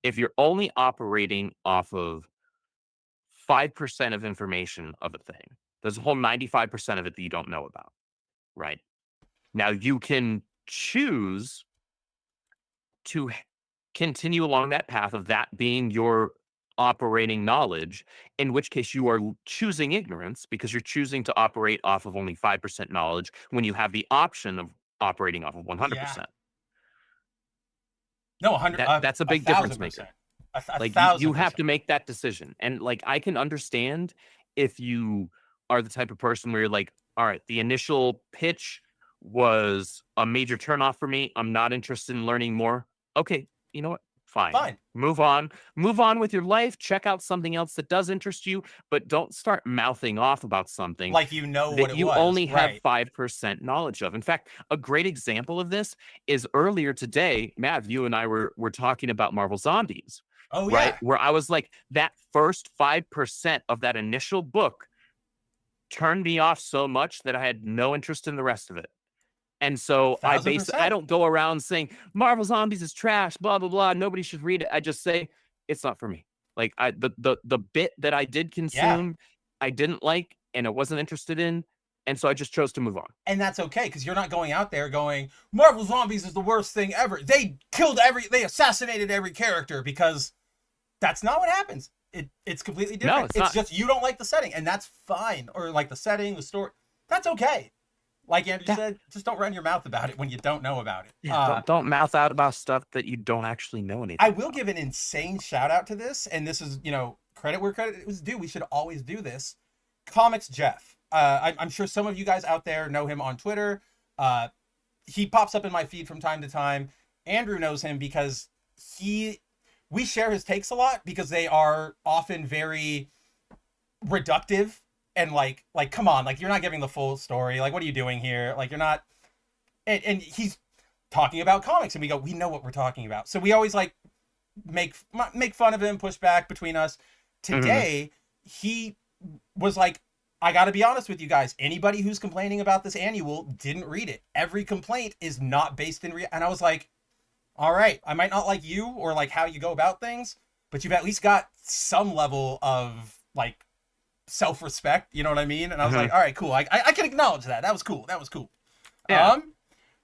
If you're only operating off of 5% of information of a thing, there's a whole 95% of it that you don't know about, right? Now, you can choose to continue along that path of that being your operating knowledge, in which case you are choosing ignorance because you're choosing to operate off of only 5% knowledge when you have the option of operating off of 100%. Yeah. No, 100. That's a big difference maker. Like you have to make that decision. And like I can understand if you are the type of person where you're like, all right, the initial pitch was a major turnoff for me. I'm not interested in learning more. Okay, you know what? Fine. Move on with your life. Check out something else that does interest you, but don't start mouthing off about something like you know that what it you was. only have Right. 5% knowledge of. In fact, a great example of this is earlier today, Matt, you and I were talking about Marvel Zombies. Oh, right? Yeah. Where I was like, that first 5% of that initial book turned me off so much that I had no interest in the rest of it. And so I 1000%. don't go around saying Marvel Zombies is trash, blah blah blah. Nobody should read it. I just say it's not for me. Like the bit that I did consume, I didn't like, and I wasn't interested in, and so I just chose to move on. And that's okay, because you're not going out there going, Marvel Zombies is the worst thing ever. They assassinated every character, because that's not what happens. It's completely different. No, it's not. Just you don't like the setting, and that's fine. Or like the setting, the story. That's okay. Like Andrew said, just don't run your mouth about it when you don't know about it. Yeah, don't mouth out about stuff that you don't actually know anything I will give an insane shout out to this, and this is, credit where credit is due. We should always do this. Comics Jeff. I'm sure some of you guys out there know him on Twitter. He pops up in my feed from time to time. Andrew knows him because we share his takes a lot, because they are often very reductive. And like, come on, like, you're not giving the full story. Like, what are you doing here? Like, you're not. And he's talking about comics, and we know what we're talking about. So we always like make fun of him, push back between us. Today, he was like, I got to be honest with you guys. Anybody who's complaining about this annual didn't read it. Every complaint is not based in and I was like, all right, I might not like you or like how you go about things, but you've at least got some level of like self-respect, you know what I mean? And I was like, all right, cool. I can acknowledge that. That was cool. Yeah.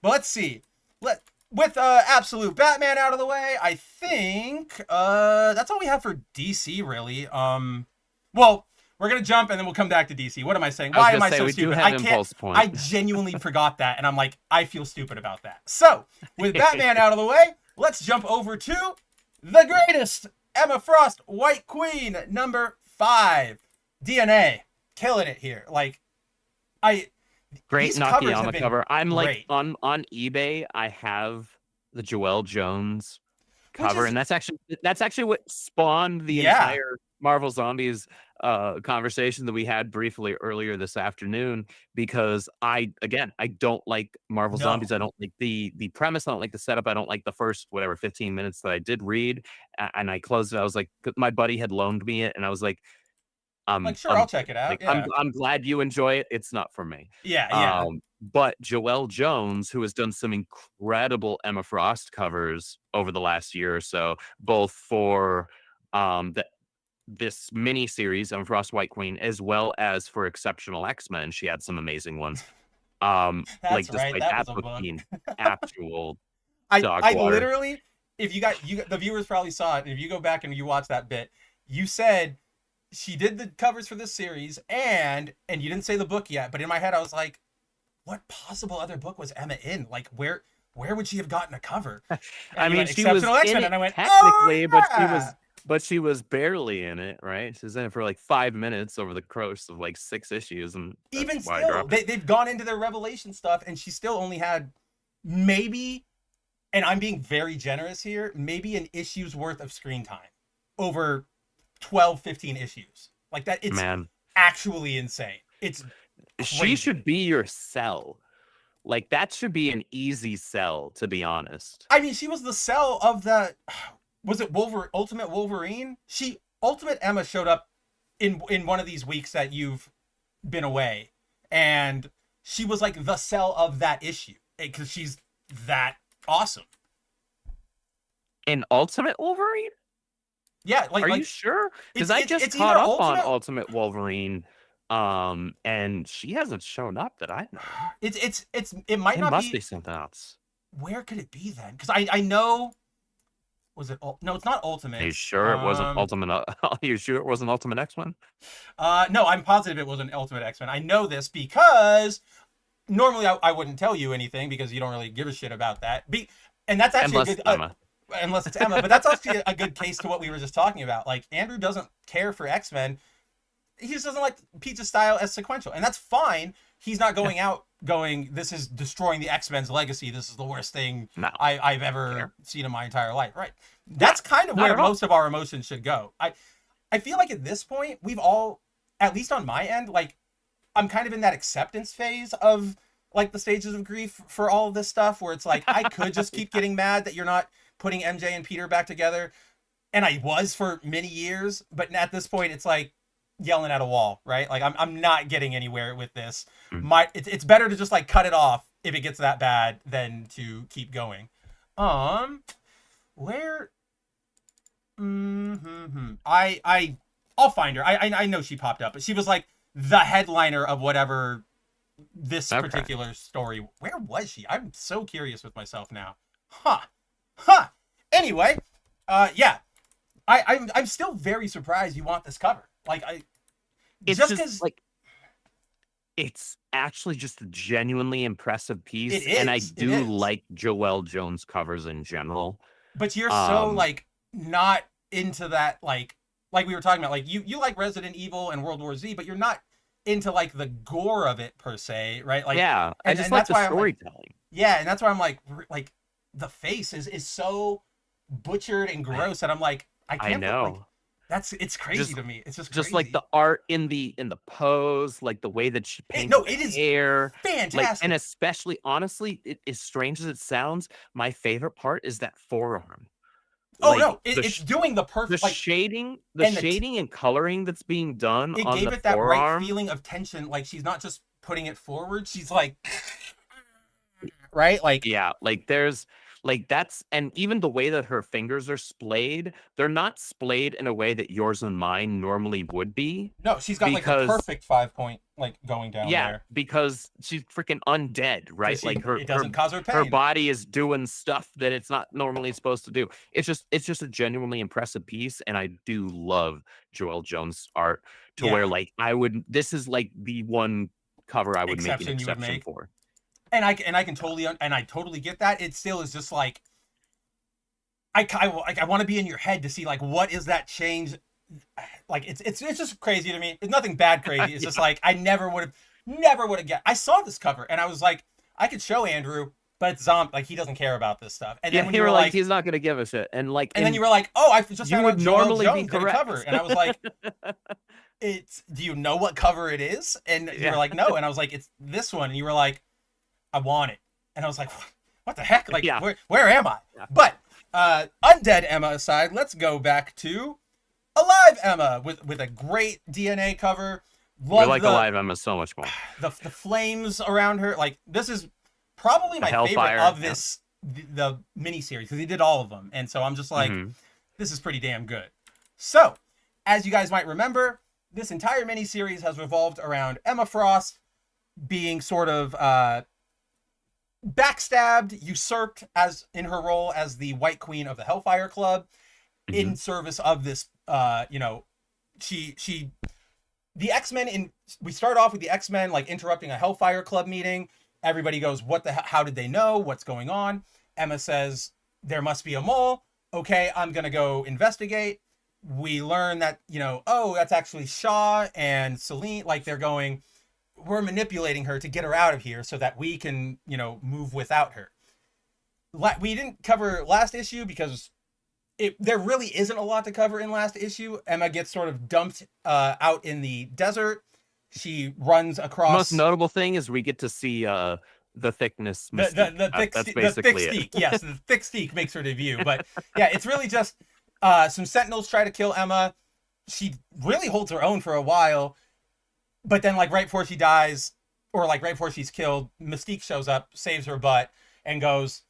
But let's see. With Absolute Batman out of the way, I think that's all we have for DC, really. Well, we're gonna jump and then we'll come back to DC. What am I saying? Why am I so stupid? I genuinely forgot that, and I'm like, I feel stupid about that. So, with Batman out of the way, let's jump over to the greatest Emma Frost, White Queen, number 5. DNA, killing it here. Like, great Nakayama cover. I'm great. like on eBay. I have the Joelle Jones cover, and that's actually what spawned the entire Marvel Zombies conversation that we had briefly earlier this afternoon, because I don't like Marvel Zombies. I don't like the premise. I don't like the setup. I don't like the first 15 minutes that I did read, and I closed it. I was like, my buddy had loaned me it, and I was like, sure, I'll check it out. Like, I'm glad you enjoy it. It's not for me. Yeah. But Joelle Jones, who has done some incredible Emma Frost covers over the last year or so, both for this mini series, Emma Frost White Queen, as well as for Exceptional X-Men, she had some amazing ones. That's like right. despite That that was a book book. being actual I water. literally, if the viewers probably saw it, and if you go back and you watch that bit, you said she did the covers for this series, and you didn't say the book yet, but in my head I was like, what possible other book was Emma in? Like, where would she have gotten a cover? And I mean, she was X-Men, in it and I went, technically, yeah! but she was barely in it, right? She was in it for like 5 minutes over the course of like 6 issues, and Even still, they've gone into their Revelation stuff, and she still only had maybe, and I'm being very generous here, maybe an issue's worth of screen time over 12, 15 issues. Like that, it's actually insane. It's crazy. She should be your cell. Like, that should be an easy sell, to be honest. I mean, she was the cell of the, was it Ultimate Wolverine? Ultimate Emma showed up in one of these weeks that you've been away, and she was like the cell of that issue because she's that awesome. In Ultimate Wolverine? Yeah, are you sure? Because I just caught up on Ultimate Wolverine, and she hasn't shown up that I know. It must be something else. Where could it be then? Because I know. Was it? No, it's not Ultimate. Are you sure it wasn't Ultimate? Are you sure it wasn't Ultimate X-Men? No, I'm positive it wasn't Ultimate X-Men. I know this because normally I wouldn't tell you anything because you don't really give a shit about that. And that's actually unless it's Emma, but that's actually a good case to what we were just talking about. Like, Andrew doesn't care for X-Men. He just doesn't like pizza style as sequential, and that's fine. He's not going out going, this is destroying the X-Men's legacy. This is the worst thing I've ever seen in my entire life. Right. That's kind of where most of our emotions should go. I feel like at this point, we've all, at least on my end, like, I'm kind of in that acceptance phase of like the stages of grief for all of this stuff where it's like, I could just keep getting mad that you're not putting MJ and Peter back together. And I was for many years, but at this point it's like yelling at a wall, right? Like I'm not getting anywhere with this. It's better to just like cut it off if it gets that bad than to keep going. Where? I'll find her. I know she popped up, but she was like the headliner of whatever this particular story. Where was she? I'm so curious with myself now. Anyway, yeah, I'm still very surprised you want this cover. Like, it's just like, it's actually just a genuinely impressive piece, and I do like Joelle Jones covers in general. But you're so like not into that, like we were talking about, like you like Resident Evil and World War Z, but you're not into like the gore of it per se, right? Like, yeah, I just like the storytelling. Yeah, and that's why I'm like the face is so butchered and gross, and I'm like, I know. It's crazy to me. It's just like the art in the pose, like the way that she paints it is hair, fantastic. Like, and especially, honestly, as strange as it sounds, my favorite part is that forearm. Oh, like, no, it's doing the perfect shading, shading and coloring that's being done. It gave it that right feeling of tension. Like, she's not just putting it forward; she's like, right, like, yeah, like there's. Like, that's, and even the way that her fingers are splayed, they're not splayed in a way that yours and mine normally would be. No, she's got like a perfect 5-point like going down there. Yeah, because she's freaking undead, right? Like it doesn't cause her pain. Her body is doing stuff that it's not normally supposed to do. It's just a genuinely impressive piece, and I do love Joelle Jones' art to where like this is like the one cover I would make an exception for. And I can totally get that. It still is just like, I want to be in your head to see like, what is that change? Like, it's just crazy to me. It's nothing bad crazy. It's just like, I never would have guessed. I saw this cover and I was like, I could show Andrew, but it's zombie. Like, he doesn't care about this stuff. And then Yeah, when you you were were like, like, he's not gonna give a shit. And like, and then you were like, oh, I just you found would out Joel normally be Jones did a correct. cover, and I was like, do you know what cover it is? And you were like, no, and I was like, it's this one, and you were like, I want it, and I was like, what the heck? Like, where am I? Yeah. But undead Emma aside, let's go back to alive Emma with a great DNA cover. We like alive Emma so much more. The flames around her, like, this is probably my favorite of this the miniseries, because he did all of them, and so I'm just like, this is pretty damn good. So, as you guys might remember, this entire miniseries has revolved around Emma Frost being sort of backstabbed, usurped as in her role as the White Queen of the Hellfire Club, in service of this. The X-Men we start off with the X-Men like interrupting a Hellfire Club meeting. Everybody goes, "What the hell? How did they know? What's going on?" Emma says, "There must be a mole." Okay, I'm gonna go investigate. We learn that, oh, that's actually Shaw and Celine. Like, they're going, we're manipulating her to get her out of here so that we can, move without her. We didn't cover last issue because there really isn't a lot to cover in last issue. Emma gets sort of dumped out in the desert. She runs across. The most notable thing is we get to see the thickness. The thick steak. Yes, the thick steak makes her debut. But yeah, it's really just some Sentinels try to kill Emma. She really holds her own for a while. But then, like, right before she dies, or like right before she's killed, Mystique shows up, saves her butt, and goes,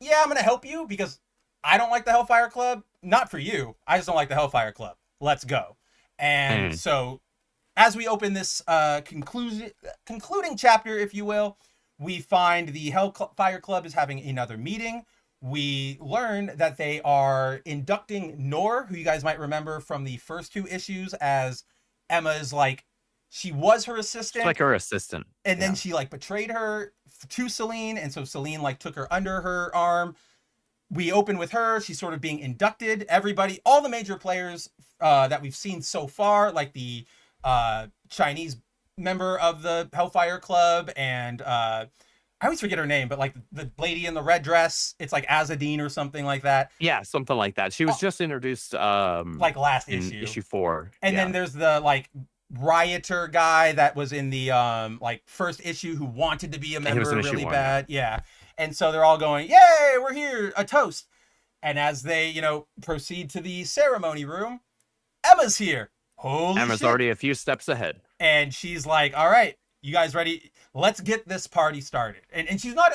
"Yeah, I'm going to help you because I don't like the Hellfire Club. Not for you. I just don't like the Hellfire Club. Let's go." And so, as we open this concluding chapter, if you will, we find the Hellfire Club is having another meeting. We learn that they are inducting Noor, who you guys might remember from the first 2 issues, as Emma's, like, she was her assistant. It's like her assistant. And then she, like, betrayed her to Celine, and so Celine, like, took her under her arm. We open with her. She's sort of being inducted. Everybody, all the major players that we've seen so far, like the Chinese member of the Hellfire Club, and I always forget her name, but like the lady in the red dress, it's like Azadine or something like that. Yeah, something like that. She was just introduced like last issue 4. And then there's the like rioter guy that was in the like first issue who wanted to be a member really bad. Yeah. And so they're all going, "Yay, we're here, a toast." And as they, proceed to the ceremony room, Emma's here. Holy Emma's shit. already a few steps ahead. And she's like, "All right, you guys ready? Let's get this party started." And she's not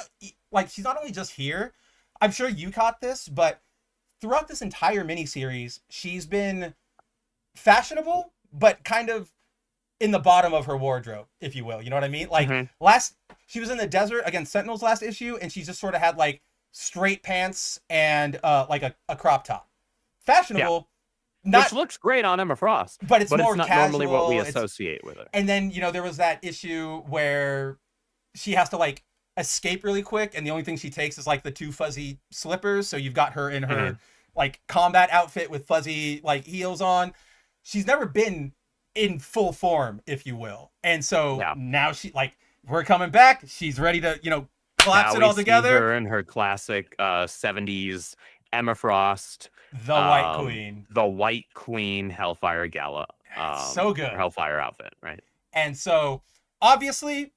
only just here. I'm sure you caught this, but throughout this entire miniseries, she's been fashionable, but kind of in the bottom of her wardrobe, if you will. You know what I mean? Like she was in the desert against Sentinels last issue, and she just sort of had like straight pants and like a crop top. Fashionable. Which looks great on Emma Frost, but it's more not casual. Normally what we associate with her. And then, there was that issue where she has to like escape really quick, and the only thing she takes is like the 2 fuzzy slippers. So you've got her in her like combat outfit with fuzzy like heels on. She's never been in full form, if you will. And so now she we're coming back. She's ready to, collapse it all together. See her in her classic 70s Emma Frost. The White Queen. The White Queen Hellfire Gala. So good. Hellfire outfit, right? And so, obviously,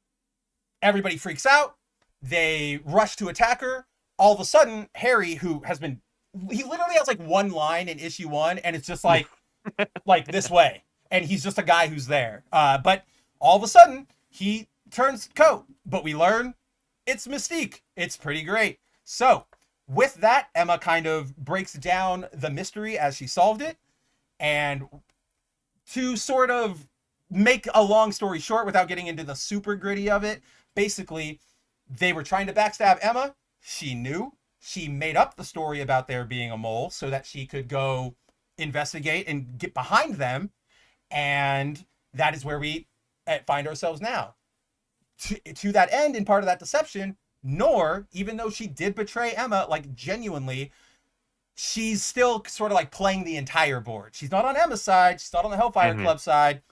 everybody freaks out. They rush to attack her. All of a sudden, Harry, he literally has like one line in issue 1, and it's just like, like this way. And he's just a guy who's there. But all of a sudden, he turns coat. But we learn it's Mystique. It's pretty great. So, with that, Emma kind of breaks down the mystery as she solved it. And to sort of make a long story short without getting into the super gritty of it, basically, they were trying to backstab Emma. She knew. She made up the story about there being a mole so that she could go investigate and get behind them. And that is where we find ourselves now. To that end, and part of that deception, Noor, even though she did betray Emma, like genuinely, she's still sort of like playing the entire board. She's not on Emma's side. She's not on the Hellfire Club side.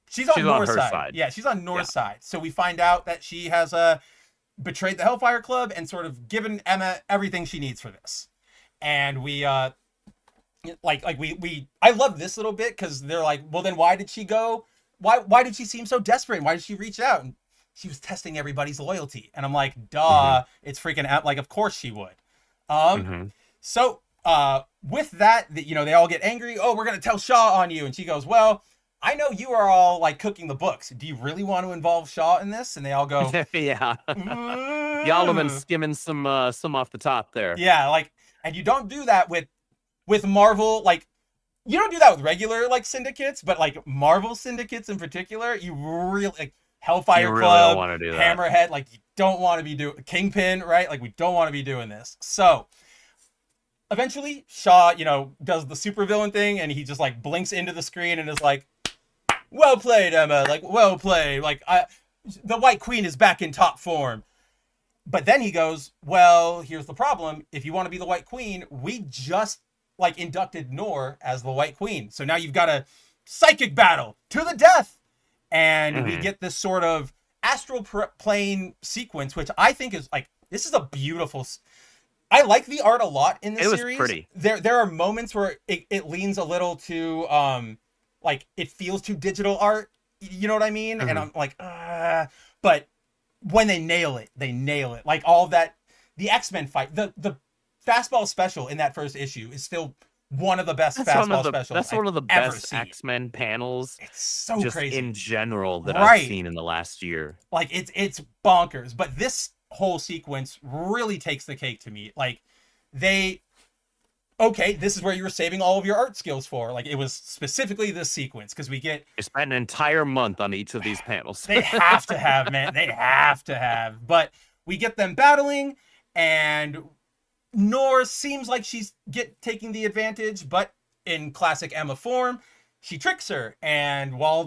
She's on Noor's side. Yeah, she's on Noor's side. So we find out that she has betrayed the Hellfire Club and sort of given Emma everything she needs for this. And we I love this little bit because they're like, well, then why did she go? Why did she seem so desperate? Why did she reach out? And she was testing everybody's loyalty. And I'm like, duh, it's freaking out. Like, of course she would. So with that, you know, they all get angry. Oh, we're going to tell Shaw on you. And she goes, well, I know you are all like cooking the books. Do you really want to involve Shaw in this? And they all go, yeah. Y'all have been skimming some off the top there. Yeah. Like, and you don't do that with Marvel. Like, you don't do that with regular like syndicates, but like Marvel syndicates in particular, you really like Hellfire really Club, don't want to do that. Hammerhead, like you don't want to be doing Kingpin, right? Like we don't want to be doing this. So eventually Shaw, you know, does the supervillain thing and he just like blinks into the screen and is like, well played, Emma, like well played. Like the White Queen is back in top form. But then he goes, well, here's the problem. If you want to be the White Queen, we just like inducted Noor as the White Queen. So now you've got a psychic battle to the death. And we get this sort of astral plane sequence, which I think is like, this is a beautiful, I like the art a lot in this series. It was pretty. There are moments where it leans a little to, like it feels too digital art. You know what I mean? And I'm like, but when they nail it. Like all that, the X-Men fight, the fastball special in that first issue is still one of the best fastball specials. That's one of the best X-Men panels. It's so just crazy in general that I've seen in the last year. Like it's bonkers. But this whole sequence really takes the cake to me. Like this is where you were saving all of your art skills for. Like it was specifically this sequence because we get. You spent an entire month on each of these panels. They have to have, man. They have to have. But we get them battling and Noor seems like she's taking the advantage, but in classic Emma form, she tricks her. And while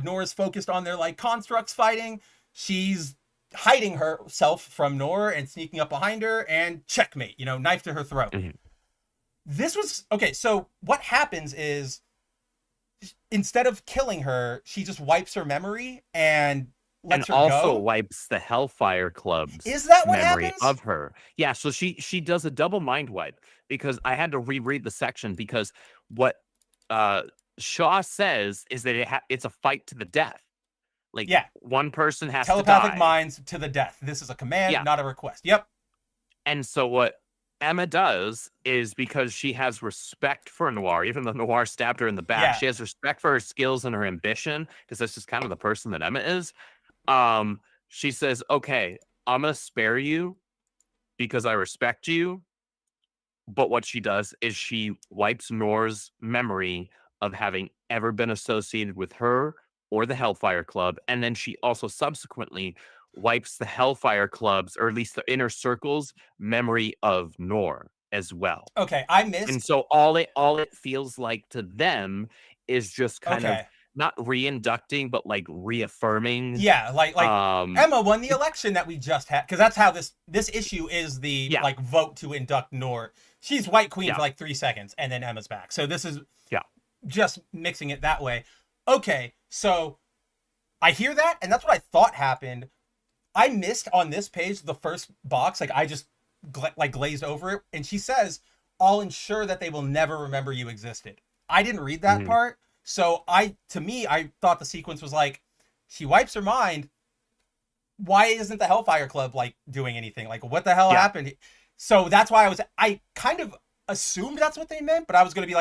Noor's focused on their like constructs fighting, she's hiding herself from Noor and sneaking up behind her and checkmate, you know, knife to her throat. This was okay. So what happens is instead of killing her, she just wipes her memory and lets her also go? wipes the Hellfire Club's Is that what memory happens? of her. Yeah, so she does a double mind wipe because I had to reread the section because what Shaw says is that it's a fight to the death. Like one person has telepathic to die. minds to the death. This is a command, not a request. Yep. And so what Emma does is because she has respect for Noir, even though Noir stabbed her in the back, she has respect for her skills and her ambition because that's just kind of the person that Emma is. She says, okay, I'm gonna spare you because I respect you. But what she does is she wipes Noor's memory of having ever been associated with her or the Hellfire Club. And then she also subsequently wipes the Hellfire Club's, or at least the inner circle's memory of Noor as well. Okay, I missed. And so all it feels like to them is just kind of not reinducting, but like reaffirming. Yeah, like Emma won the election that we just had, because that's how this issue is the like vote to induct Noor. She's White Queen for like 3 seconds, and then Emma's back. So this is just mixing it that way. Okay, so I hear that, and that's what I thought happened. I missed on this page the first box, like I just glazed over it, and she says, "I'll ensure that they will never remember you existed." I didn't read that part. So to me, I thought the sequence was like, she wipes her mind. Why isn't the Hellfire Club like doing anything? Like, what the hell happened? So that's why I kind of assumed that's what they meant, but I was going to be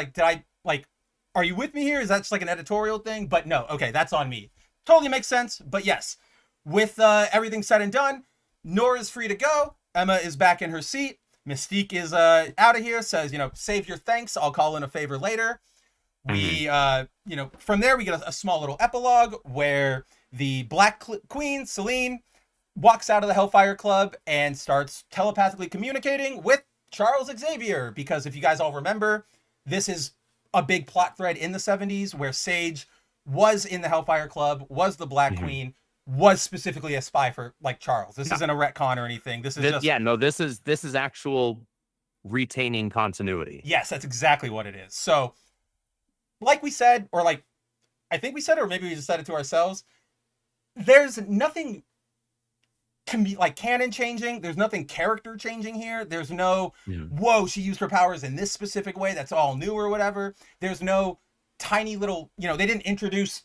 like, are you with me here? Is that just like an editorial thing? But no, okay, that's on me. Totally makes sense. But yes, with everything said and done, Noor is free to go. Emma is back in her seat. Mystique is out of here, says, save your thanks. I'll call in a favor later. We, from there we get a small little epilogue where the Black Queen, Selene, walks out of the Hellfire Club and starts telepathically communicating with Charles Xavier. Because if you guys all remember, this is a big plot thread in the 70s where Sage was in the Hellfire Club, was the Black Queen, was specifically a spy for like Charles. This isn't a retcon or anything. This is this is actual retaining continuity. Yes, that's exactly what it is. So like we said, or like I think we said, or maybe we just said it to ourselves, there's nothing like canon changing. There's nothing character changing here. There's no, whoa, she used her powers in this specific way. That's all new or whatever. There's no tiny little, you know, they didn't introduce,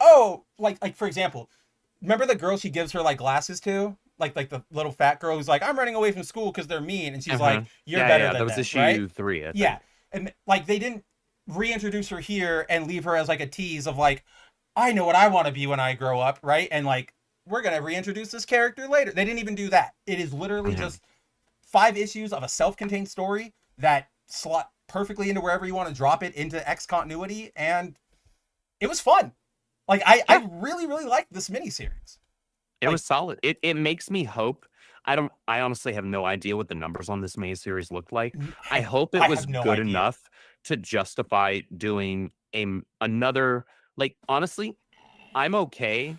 oh, like for example, remember the girl she gives her like glasses to? Like the little fat girl who's like, I'm running away from school because they're mean. And she's like, you're better than that was them, issue right? 3, I think. Yeah. And like, they didn't reintroduce her here and leave her as like a tease of like, I know what I want to be when I grow up, right? And like, we're going to reintroduce this character later. They didn't even do that. It is literally just 5 issues of a self-contained story that slot perfectly into wherever you want to drop it into X continuity. And it was fun. Like, I really, really liked this miniseries. It was solid. It makes me hope. I honestly have no idea what the numbers on this miniseries looked like. I hope it was good enough to justify doing another, like, honestly, I'm okay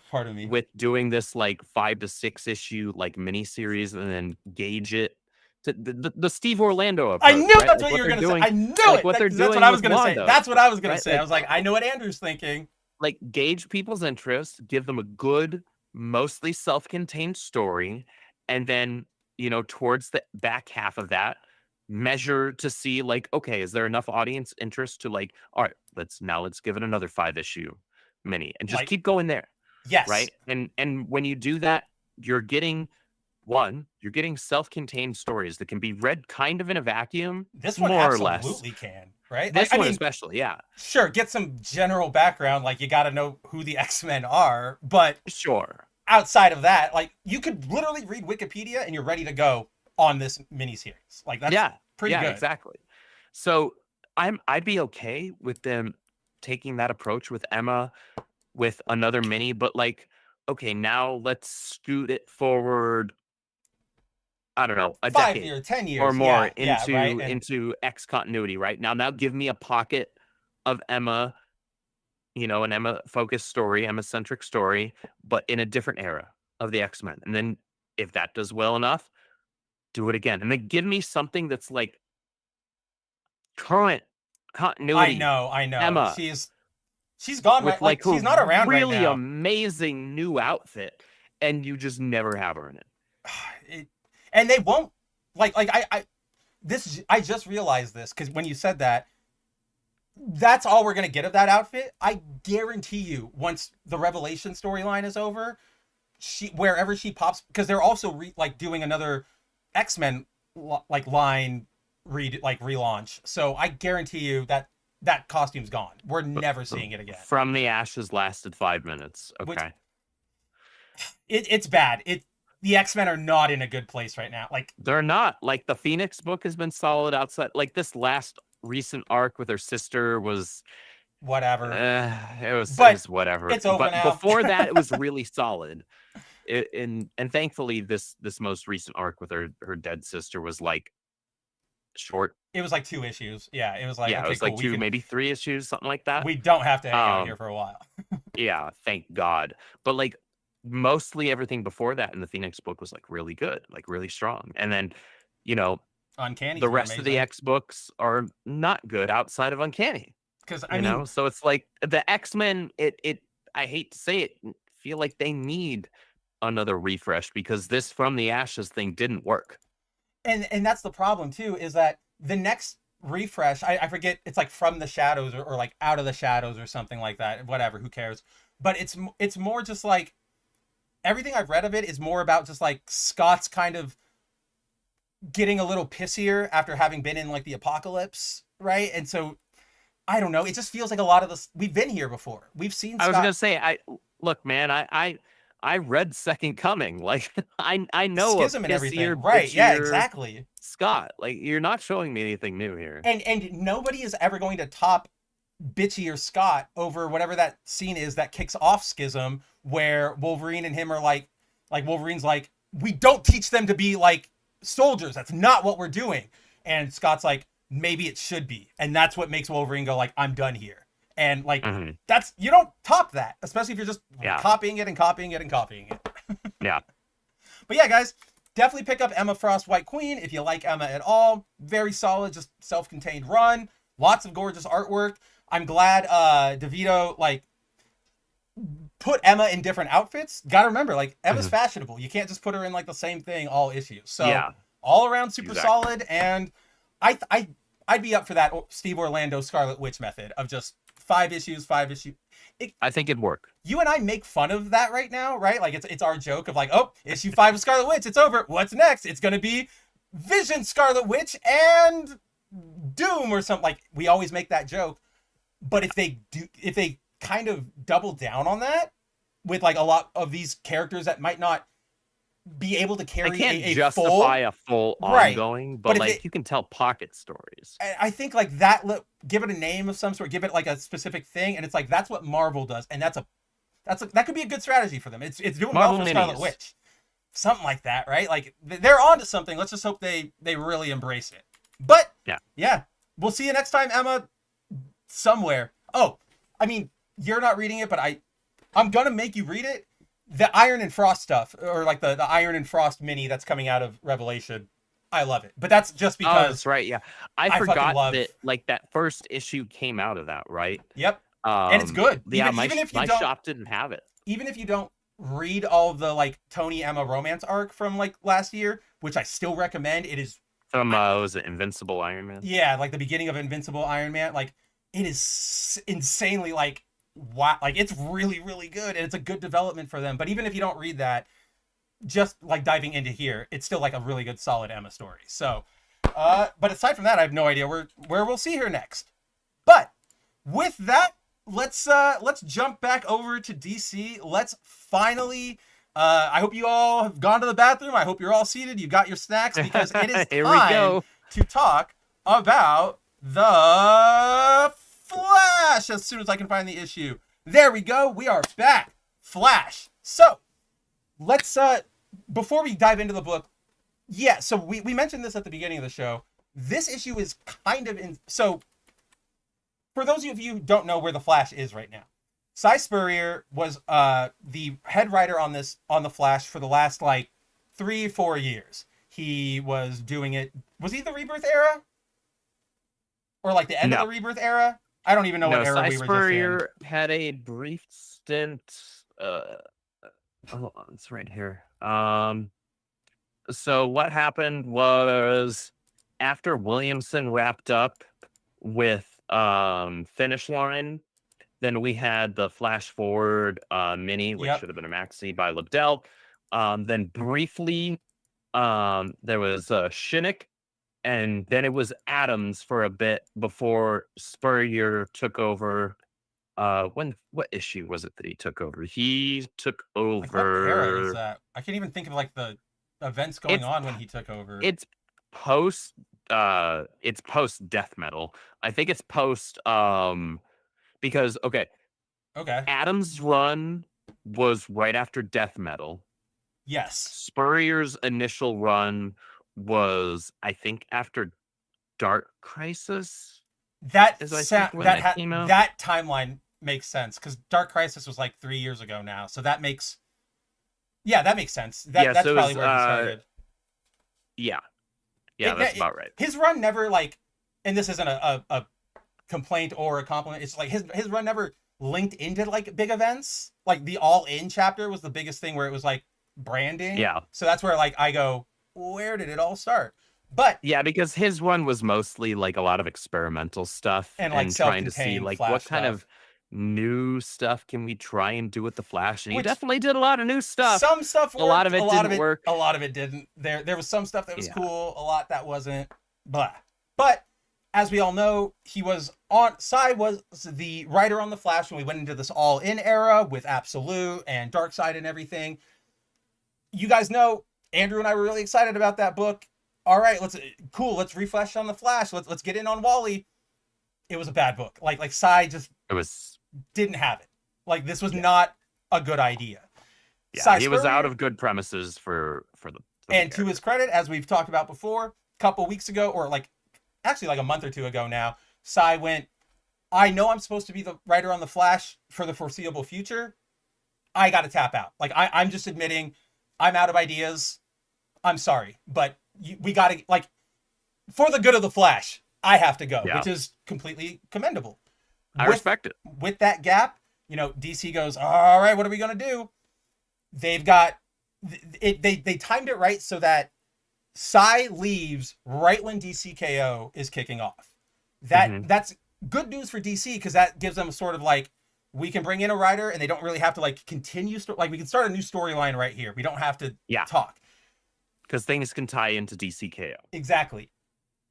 with doing this like 5 to 6 issue like miniseries and then gauge it to the Steve Orlando approach. I knew that's what you were gonna say. I knew it. What they're doing. That's what I was gonna say. That's what I was gonna say. Like, I was like, I know what Andrew's thinking. Like, gauge people's interest, give them a good, mostly self-contained story, and then, you know, towards the back half of that, measure to see like, okay, is there enough audience interest to like, all right, let's give it another 5 issue mini and just keep going there. Yes. Right. And when you do that, you're getting self-contained stories that can be read kind of in a vacuum. This one more or less absolutely can, right? This one especially, yeah. Sure, get some general background, like you got to know who the X-Men are, but sure. Outside of that, like you could literally read Wikipedia and you're ready to go on this miniseries. Like that's pretty good. Yeah, exactly. So I'd be okay with them taking that approach with Emma with another mini, but like, okay, now let's scoot it forward, I don't know, a 5 decade years, 10 years or more into X continuity, right? Now give me a pocket of Emma, you know, an Emma focused story, Emma centric story, but in a different era of the X-Men. And then if that does well enough, do it again. And then give me something that's like current continuity. I know. Emma. She's gone, with right? Like she's not around really right now. Amazing new outfit, and you just never have her in it. And they won't I just realized this because when you said that, that's all we're gonna get of that outfit. I guarantee you, once the Revelation storyline is over, wherever she pops, because they're also doing another X-Men line relaunch. So I guarantee you that costume's gone. We're never seeing it again. From the Ashes lasted 5 minutes. Okay. It's bad. The X-Men are not in a good place right now. Like they're not. Like the Phoenix book has been solid outside. Like this last recent arc with her sister was whatever. It was whatever. It's over now. Before that, it was really solid. And thankfully, this most recent arc with her dead sister was like short. It was like 2 issues. Yeah, it was like it was like 2, maybe 3 issues, something like that. We don't have to hang out here for a while. Yeah, thank God. But like mostly everything before that in the Phoenix book was like really good, like really strong. And then, you know, Uncanny. The rest of the X books are not good outside of Uncanny. Because I mean, so it's like the X-Men. I hate to say it, feel like they need another refresh because this From the Ashes thing didn't work. And that's the problem too, is that the next refresh, I forget, it's like From the Shadows or like Out of the Shadows or something like that. Whatever, who cares? But it's more just like everything I've read of it is more about just like Scott's kind of getting a little pissier after having been in like the apocalypse, right? And so I don't know, it just feels like a lot of this, we've been here before. We've seen Scott. I was gonna say, look, man, I read Second Coming. Like I know Schism and everything. Right, yeah, exactly. Scott, like you're not showing me anything new here. And nobody is ever going to top bitchier Scott over whatever that scene is that kicks off Schism, where Wolverine and him are like Wolverine's like, we don't teach them to be like soldiers. That's not what we're doing. And Scott's like, maybe it should be. And that's what makes Wolverine go like, I'm done here. And like, that's, you don't top that, especially if you're just copying it and copying it and copying it. Yeah. But yeah, guys, definitely pick up Emma Frost White Queen if you like Emma at all. Very solid, just self-contained run. Lots of gorgeous artwork. I'm glad DeVito, like, put Emma in different outfits. Gotta remember, like, Emma's fashionable. You can't just put her in like the same thing all issues. So Yeah. all around super Exactly. solid, and I'd be up for that Steve Orlando Scarlet Witch method of just 5 issues. I think it'd work. You and I make fun of that right now, right? Like it's our joke of like, oh, issue 5 of Scarlet Witch, it's over. What's next? It's gonna be Vision Scarlet Witch and Doom or something. Like, we always make that joke. But if they kind of double down on that with like a lot of these characters that might not be able to carry I can't a justify a full Right. ongoing, But but if like you can tell pocket stories. I think like that, give it a name of some sort, give it like a specific thing, and it's like that's what Marvel does, and that could be a good strategy for them. It's doing Marvel well for Scarlet minis. Witch, something like that, right? Like they're onto something. Let's just hope they really embrace it. But yeah, we'll see you next time, Emma, somewhere. Oh, I mean, you're not reading it, but I'm gonna make you read it. The Iron and Frost stuff, or like the Iron and Frost mini that's coming out of Revelation, I love it. But that's just because. Oh, that's right. Yeah, I fucking forgot love- that like that first issue came out of that, right? Yep. And it's good. Yeah, Even if you my don't- shop didn't have it. Even if you don't read all of the like Tony Emma romance arc from like last year, which I still recommend, it is From was it Invincible Iron Man? yeah, like the beginning of Invincible Iron Man, like it is insanely like wow, like it's really really good, and it's a good development for them. But even if you don't read that, just like diving into here, it's still like a really good solid Emma story. So but aside from that, I have no idea where we'll see her next. But with that, let's jump back over to DC. Let's finally I hope you all have gone to the bathroom. I hope you're all seated. You've got your snacks, because it is Here we time go. to talk about the Flash as soon as I can find the issue. There we go. We are back. Flash. So let's before we dive into the book, so we mentioned this at the beginning of the show. This issue is kind of so for those of you who don't know where the Flash is right now, Cy Spurrier was the head writer on the Flash for the last like 3-4 years. He was doing it. Was he the Rebirth era? Or like the end of the Rebirth era? I don't even know what era Cy we were Spurrier just in. had a brief stint. Hold on, it's right here. So what happened was after Williamson wrapped up with Finish Line, then we had the Flash Forward mini, which should have been a maxi by Liddell. Then briefly, there was Shinnick, and then it was Adams for a bit before Spurrier took over. What issue was it that he took over? He took over. Like, what era is that? I can't even think of like the events going on when he took over. It's post Death Metal. I think it's post because okay. Adams' run was right after Death Metal. Yes. Spurrier's initial run was, I think, after Dark Crisis. That came out. That timeline makes sense, because Dark Crisis was like 3 years ago now, so that makes sense. That's so probably where he started. Yeah, that's about right. His run never like, and this isn't a complaint or a compliment. It's like his run never linked into like big events. Like the All In chapter was the biggest thing where it was like branding. Yeah. So that's where like I go, where did it all start? But yeah, because his run was mostly like a lot of experimental stuff and like trying to see like Flash what kind stuff. of new stuff can we try and do with the Flash, and he definitely did a lot of new stuff. Some stuff worked, a lot of it didn't work. A lot of it didn't. There was some stuff that was cool, a lot that wasn't. Blah. But as we all know, Cy was the writer on the Flash when we went into this All In era with Absolute and Darkseid and everything. You guys know Andrew and I were really excited about that book. All right, let's refresh on the Flash. Let's get in on Wally. It was a bad book. Like Cy just didn't have it. Like this was not a good idea. Yeah, he was out of good premises for the and to his credit, as we've talked about before, a couple weeks ago, or like actually like a month or two ago now, Cy went, I know I'm supposed to be the writer on the Flash for the foreseeable future. I got to tap out. Like I'm just admitting I'm out of ideas. I'm sorry, but we got to, like, for the good of the Flash, I have to go, which is completely commendable. I respect it. With that gap, you know, DC goes, all right, what are we going to do? They've got it. They timed it right so that Psy leaves right when DCKO is kicking off. That's good news for DC because that gives them sort of like, we can bring in a writer and they don't really have to like continue. Like we can start a new storyline right here. We don't have to talk. Because things can tie into DCKO. Exactly.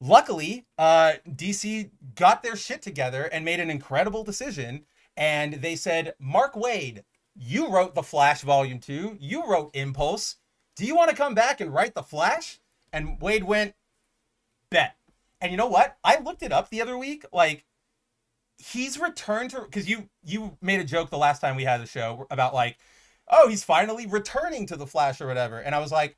Luckily, DC got their shit together and made an incredible decision. And they said, Mark Waid, you wrote The Flash Volume 2. You wrote Impulse. Do you want to come back and write The Flash? And Waid went, bet. And you know what? I looked it up the other week. Like, he's returned to, because you made a joke the last time we had the show about like, oh, he's finally returning to The Flash or whatever. And I was like,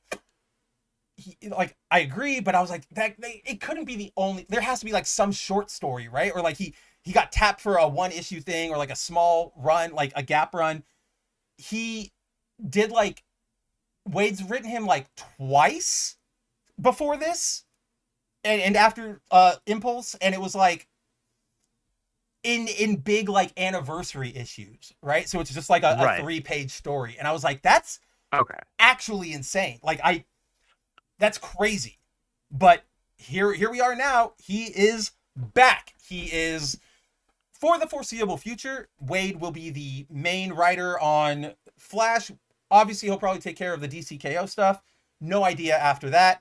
I agree, but I was like, it couldn't be the only, there has to be like some short story, right? Or like he got tapped for a 1-issue thing or like a small run, like a gap run. He did like, Wade's written him like twice before this and after Impulse, and it was like in big like anniversary issues, right? So it's just like a 3-page story. And I was like, that's actually insane. Like that's crazy. But here we are now. He is back. He is, for the foreseeable future, Waid will be the main writer on Flash. Obviously, he'll probably take care of the DCKO stuff. No idea after that.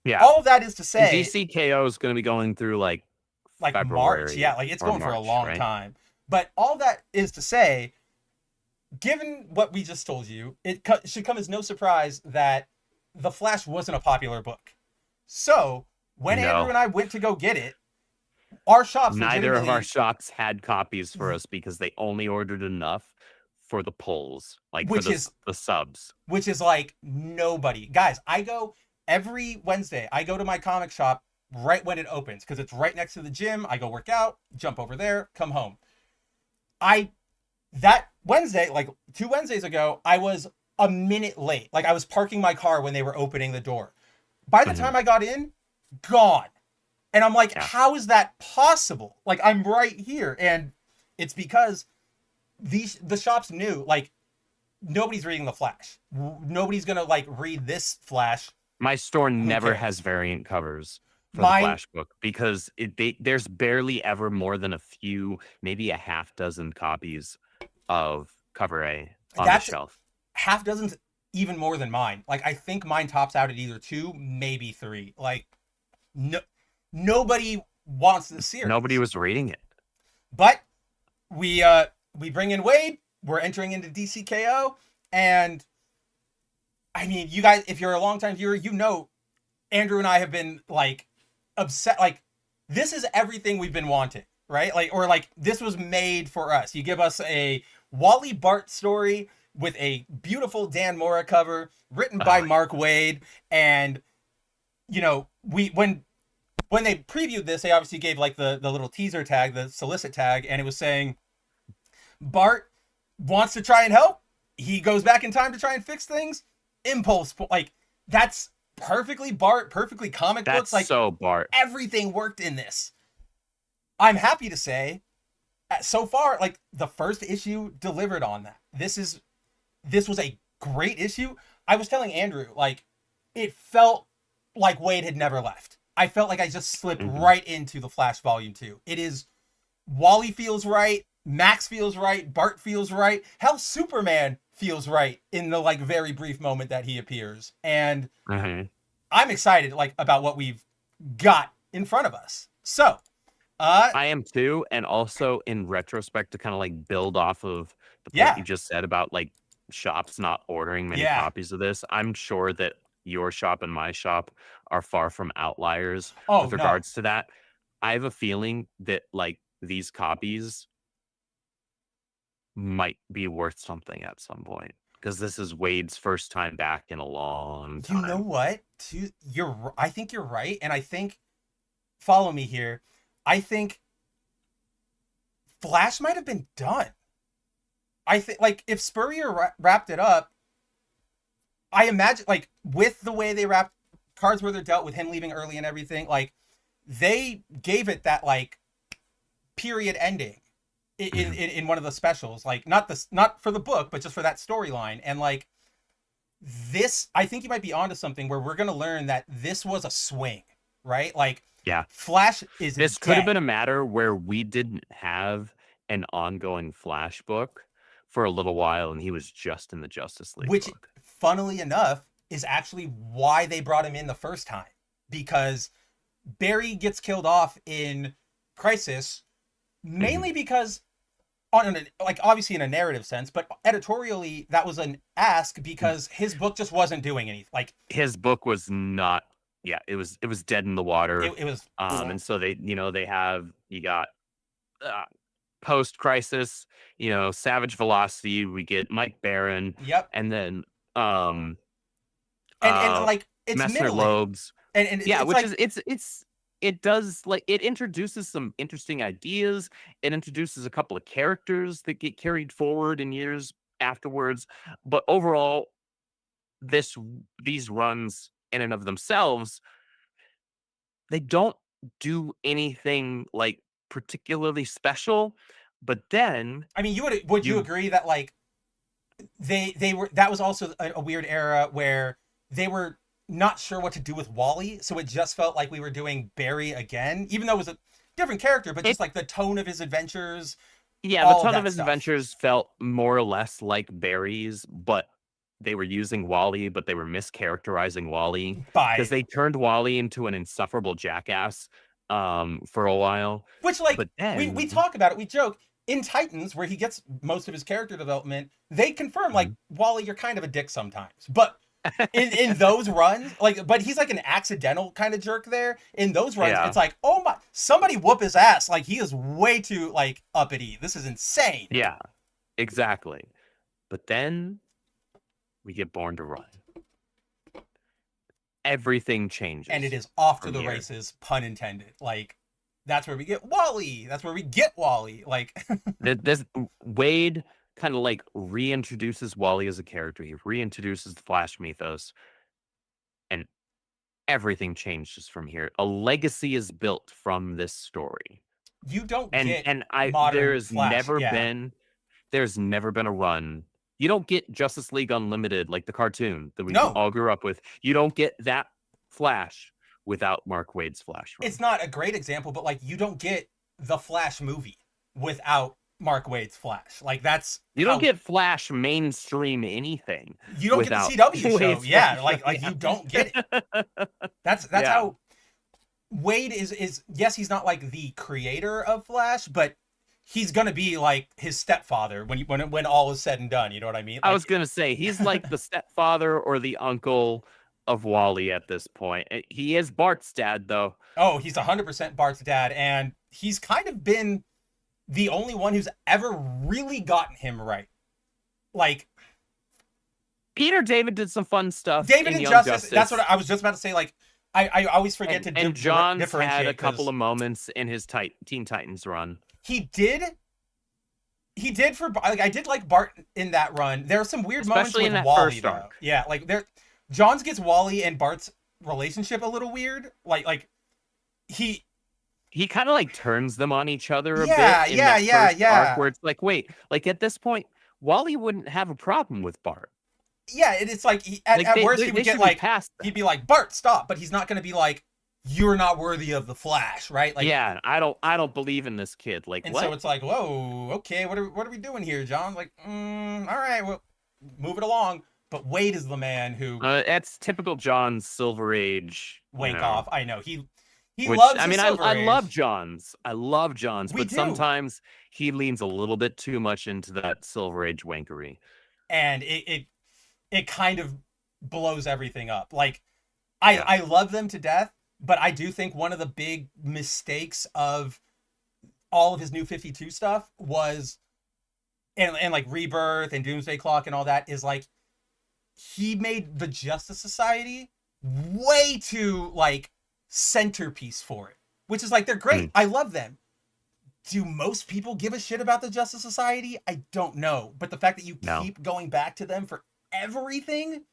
Yeah. All of that is to say, DCKO is going to be going through like February, March. Yeah, like it's going March, for a long right? time. But all that is to say, given what we just told you, it should come as no surprise that The Flash wasn't a popular book. So when Andrew and I went to go get it, our shops, neither of our shops had copies for us because they only ordered enough for the polls, like for the subs. Which is like nobody. Guys, I go every Wednesday. I go to my comic shop right when it opens because it's right next to the gym. I go work out, jump over there, come home. That Wednesday, like 2 Wednesdays ago, I was a minute late. Like I was parking my car when they were opening the door. By the time I got in, gone. And I'm like, how is that possible? Like I'm right here. And it's because the shops knew, like, nobody's reading The Flash. Nobody's gonna like read this Flash. My store never has variant covers for the Flash book because there's barely ever more than a few, maybe a half dozen copies of cover A on the shelf. Half dozen's even more than mine. Like I think mine tops out at either 2, maybe 3. Like nobody wants this series. Nobody was reading it. But we bring in Waid. We're entering into DCKO, and I mean, you guys, if you're a longtime viewer, you know, Andrew and I have been like upset. Like this is everything we've been wanting, right? Like, or like this was made for us. You give us a Wally Bart story with a beautiful Dan Mora cover written by Mark Waid, and you know, when they previewed this, they obviously gave like the little teaser tag, the solicit tag, and it was saying Bart wants to try and help. He goes back in time to try and fix things. Impulse, like that's perfectly Bart, perfectly comic books. Like so Bart. Everything worked in this. I'm happy to say, so far, like the first issue delivered on that. This was a great issue. I was telling Andrew, like, it felt like Waid had never left. I felt like I just slipped right into The Flash Volume 2. It is, Wally feels right, Max feels right, Bart feels right, hell, Superman feels right in the like very brief moment that he appears. And I'm excited like about what we've got in front of us. So I am too, and also in retrospect to kind of like build off of the point you just said about like shops not ordering many copies of this. I'm sure that your shop and my shop are far from outliers with regards to that. I have a feeling that like these copies might be worth something at some point because this is Wade's first time back in a long time. You know what? I think you're right, and I think, follow me here, I think Flash might have been done. I think like if Spurrier wrapped it up, I imagine like with the way they wrapped Cards Where They're Dealt with him leaving early and everything, like they gave it that like period ending. in one of the specials, like not for the book, but just for that storyline. And like this, I think you might be onto something where we're gonna learn that this was a swing, right? Like Yeah. Flash is This could have dead. been a matter where we didn't have an ongoing Flash book for a little while, and he was just in the Justice League Which, book. funnily enough, is actually why they brought him in the first time, because Barry gets killed off in Crisis, mainly because like obviously in a narrative sense, but editorially that was an ask because his book just wasn't doing anything. Like his book was not. Yeah, it was dead in the water. It was. And so they got post Crisis, Savage Velocity. We get Mike Barron. Yep. And then and like it's Messner middling. Lobes. And yeah, it's which like, is it does, like, it introduces some interesting ideas. It introduces a couple of characters that get carried forward in years afterwards. But overall, these runs in and of themselves, they don't do anything like particularly special. But then, I mean, would you agree that like they were, that was also a weird era where they were not sure what to do with Wally, so it just felt like we were doing Barry again, even though it was a different character, but just like the tone of his adventures. Yeah, the tone of his adventures felt more or less like Barry's, but they were using Wally, but they were mischaracterizing Wally because they turned Wally into an insufferable jackass for a while. Which, like, but then, we talk about it, we joke. In Titans, where he gets most of his character development, they confirm, like, Wally, you're kind of a dick sometimes. But in those runs, like, but he's like an accidental kind of jerk there. In those runs, it's like, oh my, somebody whoop his ass. Like, he is way too, like, uppity. This is insane. Yeah, exactly. But then we get Born to Run. Everything changes. And it is off to the races, pun intended. Like, that's where we get Wally. That's where we get Wally. Like, this Waid kind of like reintroduces Wally as a character. He reintroduces the Flash mythos, and everything changes from here. A legacy is built from this story. You don't get there's never been a run. You don't get Justice League Unlimited, like the cartoon that we all grew up with. You don't get that Flash without Mark Waid's Flash run. It's not a great example, but like you don't get the Flash movie without Mark Waid's Flash. Like that's you don't get Flash mainstream anything. You don't get the CW show. Yeah, like you don't get it. That's how Waid is. Yes, he's not like the creator of Flash, but he's gonna be like his stepfather when all is said and done. You know what I mean? Like, I was gonna say he's like the stepfather or the uncle of Wally at this point. He is Bart's dad, though. Oh, he's 100% Bart's dad, and he's kind of been the only one who's ever really gotten him right. Like, Peter David did some fun stuff. David and Justice. That's what I was just about to say. Like, I always forget to and John's differentiate. Had a couple of moments in his Teen Titans run. He did for like I did like Bart in that run. There are some weird moments with Wally though. Yeah, like Johns gets Wally and Bart's relationship a little weird. Like he kind of like turns them on each other a bit. Yeah. Arc where it's like, wait, like at this point, Wally wouldn't have a problem with Bart. Yeah, it's like at worst he would get like he'd be like, Bart, stop, but he's not going to be like, you're not worthy of the Flash, right? Like, yeah, I don't believe in this kid. Like, and what? So it's like, whoa, okay, what are we doing here, John? Like, all right, well, move it along. But Waid is the man who. That's typical John's Silver Age. Wake off. I know he loves. I mean, I love John's. But sometimes he leans a little bit too much into that Silver Age wankery, and it kind of blows everything up. Like, I love them to death. But I do think one of the big mistakes of all of his New 52 stuff was, and like Rebirth and Doomsday Clock and all that, is like, he made the Justice Society way too, like, centerpiece for it. Which is like, they're great. I love them. Do most people give a shit about the Justice Society? I don't know. But the fact that you keep going back to them for everything,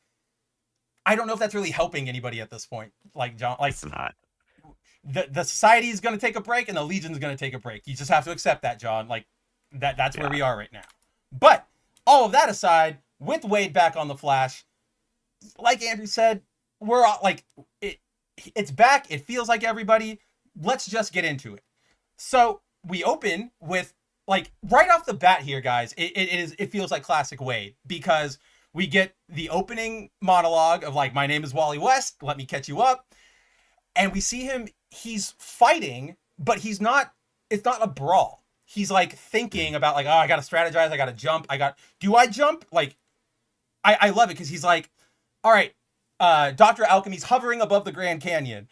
I don't know if that's really helping anybody at this point. Like, John, like, it's not. The society is going to take a break and the Legion's going to take a break. You just have to accept that, John. Like, That's where we are right now. But all of that aside, with Waid back on the Flash, like Andrew said, we're all, like, it's back. It feels like everybody. Let's just get into it. So we open with, like, right off the bat here, guys, it feels like classic Waid, because we get the opening monologue of, like, my name is Wally West, let me catch you up. And we see him, he's fighting, but it's not a brawl. He's, like, thinking about, like, oh, I gotta strategize, I gotta jump, do I jump? Like, I love it, because he's like, all right, Dr. Alchemy's hovering above the Grand Canyon.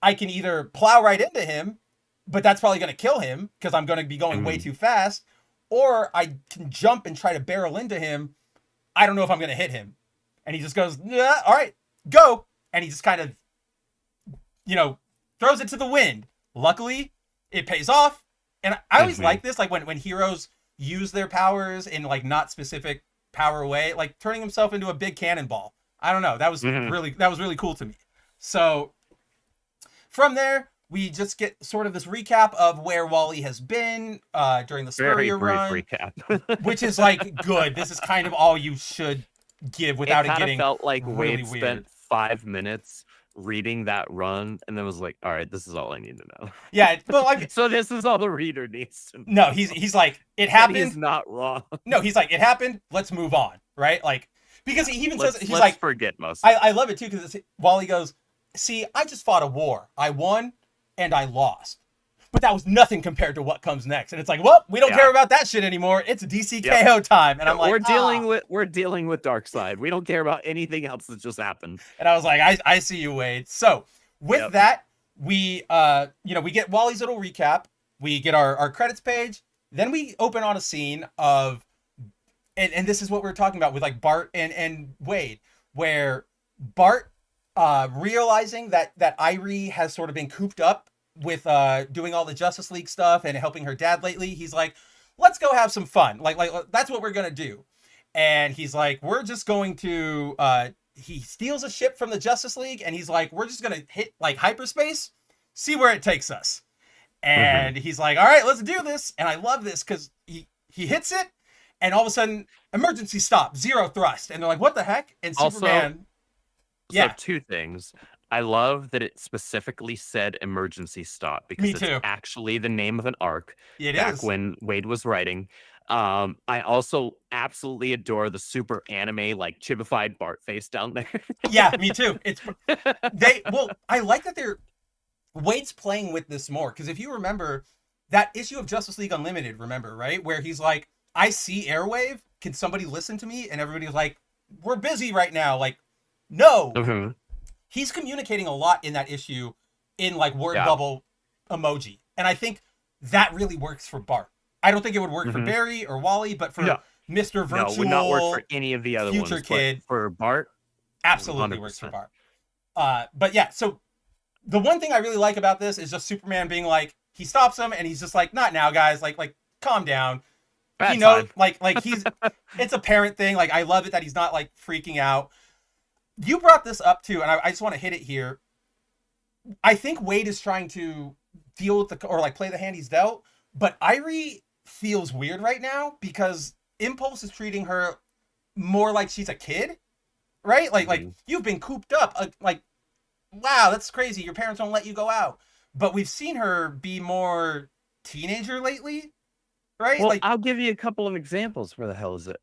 I can either plow right into him, but that's probably going to kill him because I'm going to be going way too fast, or I can jump and try to barrel into him. I don't know if I'm going to hit him. And he just goes, yeah, all right, go. And he just kind of, throws it to the wind. Luckily, it pays off. And I always like this, like when heroes use their powers in, like, not specific power way, like turning himself into a big cannonball. I don't know. That was really cool to me. So from there, we just get sort of this recap of where Wally has been during the Spurrier run. Recap. Which is, like, good. This is kind of all you should give without it getting felt like really Waid weird. Spent 5 minutes reading that run and then was like, all right, this is all I need to know. Yeah, well, so this is all the reader needs to know. No, he's like, it happened. He's not wrong. No, he's like, it happened, let's move on, right? Like, because he even says, he's let's like, forget most. I love it too, because Wally goes, see, I just fought a war. I won and I lost. But that was nothing compared to what comes next. And it's like, well, we don't care about that shit anymore. It's DCKO time. And I'm like, we're dealing with Darkseid. We don't care about anything else that just happened. And I was like, I see you, Waid. So with that, we we get Wally's little recap. We get our credits page. Then we open on a scene of, and this is what we're talking about with, like, Bart and Waid, where Bart realizing that Irie has sort of been cooped up with doing all the Justice League stuff and helping her dad lately. He's like, let's go have some fun. Like that's what we're gonna do. And he's like, we're just going to he steals a ship from the Justice League, and he's like, we're just gonna hit, like, hyperspace, see where it takes us. And he's like, all right, let's do this. And I love this because he hits it, and all of a sudden, emergency stop, 0 thrust. And they're like, what the heck? And Superman. So 2 things. I love that it specifically said emergency stop, because it's actually the name of an arc back when Waid was writing. I also absolutely adore the super anime, like, chibified Bart face down there. Yeah, me too. I like that Waid's playing with this more, because if you remember that issue of Justice League Unlimited, right? Where he's like, I see Airwave, can somebody listen to me? And everybody's like, we're busy right now. Like, no. He's communicating a lot in that issue in, like, word bubble emoji. And I think that really works for Bart. I don't think it would work for Barry or Wally, but for Mr. Virtual, no, it would not work for any of the other future ones. Kid, for Bart, absolutely 100%. Works for Bart. But yeah, so the one thing I really like about this is just Superman being like, he stops him and he's just like, not now, guys. Like calm down. That's he knows, like he's, it's a parent thing. Like, I love it that he's not, like, freaking out. You brought this up too, and I just want to hit it here. I think Waid is trying to deal with play the hand he's dealt, but Irie feels weird right now because Impulse is treating her more like she's a kid, right? Like you've been cooped up. Like, wow, that's crazy. Your parents don't let you go out. But we've seen her be more teenager lately, right? Well, I'll give you a couple of examples. Where the hell is it?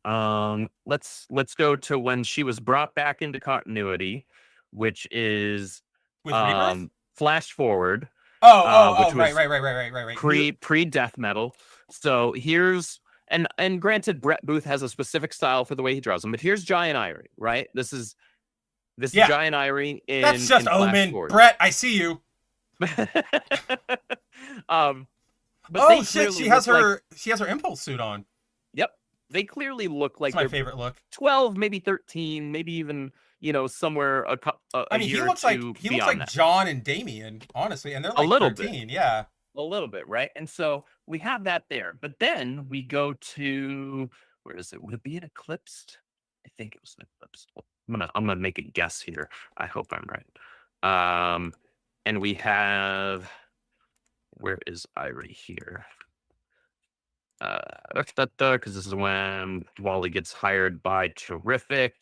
Let's go to when she was brought back into continuity, which is with Rebirth? Flash Forward. Right. Pre Death Metal. So here's and granted, Brett Booth has a specific style for the way he draws them, but here's Giant Irie, right? This is Giant Irie in that's just in Omen. Brett, I see you. But shit, she has her Impulse suit on. Yep. They clearly look like that's my favorite look. 12, maybe 13, maybe even, somewhere a he year looks or like two he looks like that. John and Damian, honestly, and they're like a little 13, bit. yeah. A little bit, right? And so we have that there. But then we go to, where is it? Would it be an Eclipsed? I think it was an Eclipsed. I'm gonna make a guess here. I hope I'm right. And we have, where is Irie here? Because this is when Wally gets hired by Terrific.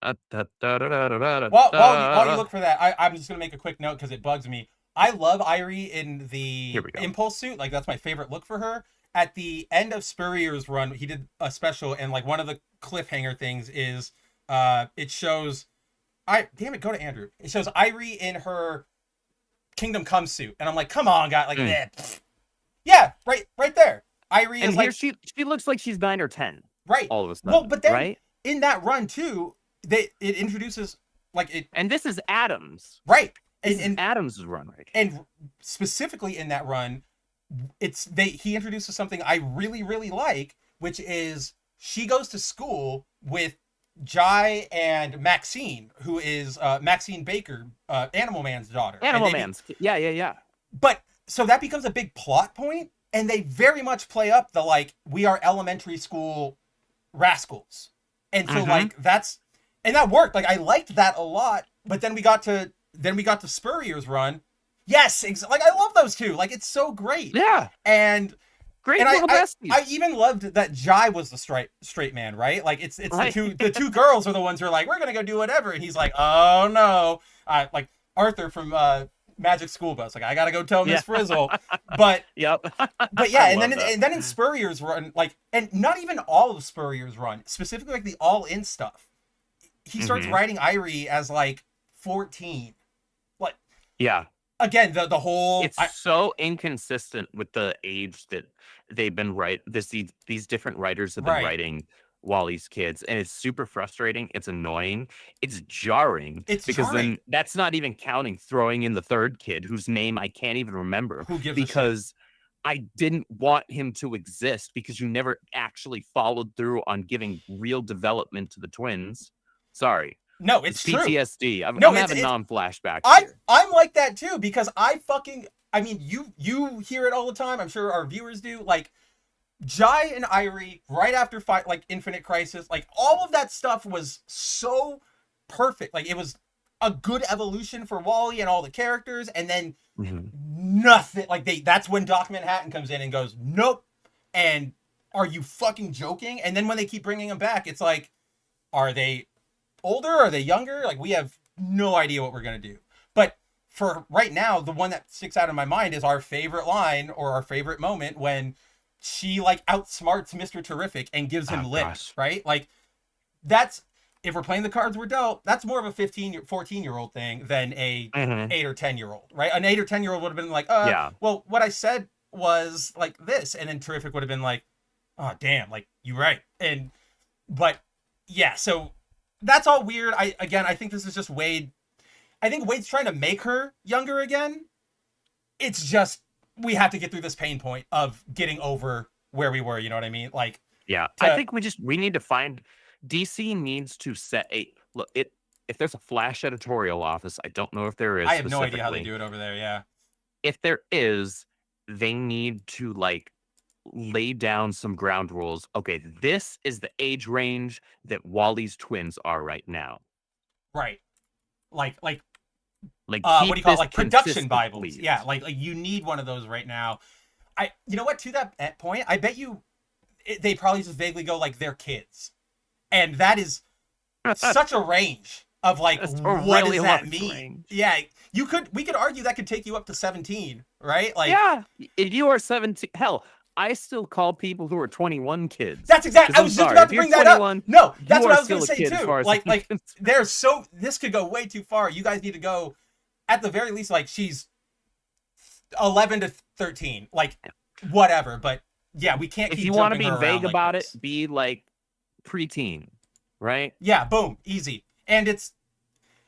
While you look for that, I'm just gonna make a quick note because it bugs me. I love Irie in Here the we go. Impulse suit. Like that's my favorite look for her. At the end of Spurrier's run, he did a special, and like one of the cliffhanger things is, it shows, damn it, go to Andrew. It shows Irie in her Kingdom Come suit, and I'm like, come on, guy, like, yeah, right there. Irie And is here like, she looks like she's 9 or 10. right. All of a sudden. Well, but then right? in that run too, it introduces like it. And this is Adams. Right. This is Adams' run right here. And specifically in that run, he introduces something I really, really like, which is she goes to school with Jai and Maxine, who is Maxine Baker, Animal Man's daughter. Animal Man's. Yeah. But so that becomes a big plot point, and they very much play up the like, we are elementary school rascals. And so like and that worked. Like I liked that a lot. But then we got to Spurrier's run. Yes, like I love those two. Like it's so great. Yeah. And great little besties. I even loved that Jai was the straight man, right? Like it's right. the two girls are the ones who are like, we're gonna go do whatever, and he's like, oh no, like Arthur from Magic School Bus, like I gotta go tell Miss Frizzle, but but yeah, and then in Spurrier's run, like, and not even all of Spurrier's run, specifically like the all in stuff, he starts writing Irie as like 14, like again, the whole... It's so inconsistent with the age that they've been these different writers have been writing Wally's kids, and it's super frustrating. It's annoying. It's jarring. Then that's not even counting throwing in the third kid whose name I can't even remember. Who gives because I didn't want him to exist because you never actually followed through on giving real development to the twins. Sorry. No, it's true. PTSD. I'm having non-flashbacks. I'm like that too, because I mean, you hear it all the time. I'm sure our viewers do. Like, Jai and Irie, right after like Infinite Crisis, like all of that stuff was so perfect. Like it was a good evolution for Wally and all the characters, and then nothing. Like that's when Doc Manhattan comes in and goes, nope. And are you fucking joking? And then when they keep bringing him back, it's like, are they older? Are they younger? Like we have no idea what we're gonna do. But for right now, the one that sticks out in my mind is our favorite line or our favorite moment when she like outsmarts Mr. Terrific and gives him lips, right? Like that's, if we're playing the cards we're dealt, that's more of a 14-year-old thing than a 8 or 10-year-old, right? An 8 or 10-year-old would have been like, well, what I said was like this, and then Terrific would have been like, oh damn, like you're right. But yeah, so that's all weird. I think this is just Waid. I think Waid's trying to make her younger again. It's just, we have to get through this pain point of getting over where we were, you know what I mean? Like, I think we need to find, DC needs to set if there's a Flash editorial office, I don't know if there is. I have no idea how they do it over there, yeah. If there is, they need to like lay down some ground rules. Okay, this is the age range that Wally's twins are right now. Right. Like what do you call it? Like production Bibles. Please. Yeah, like you need one of those right now. You know what, to that point, I bet you they probably just vaguely go like they're kids. And that is such a range of like, what does that mean? Range. Yeah, we could argue that could take you up to 17, right? Like, yeah, if you are 17, hell, I still call people who are 21 kids. That's exactly. I was just about to bring that up. No, that's what I was going to say too. Like this could go way too far. You guys need to go, at the very least, like she's 11 to 13, like whatever. But yeah, we can't. If you want to be vague about it, be like preteen, right? Yeah, boom, easy. And it's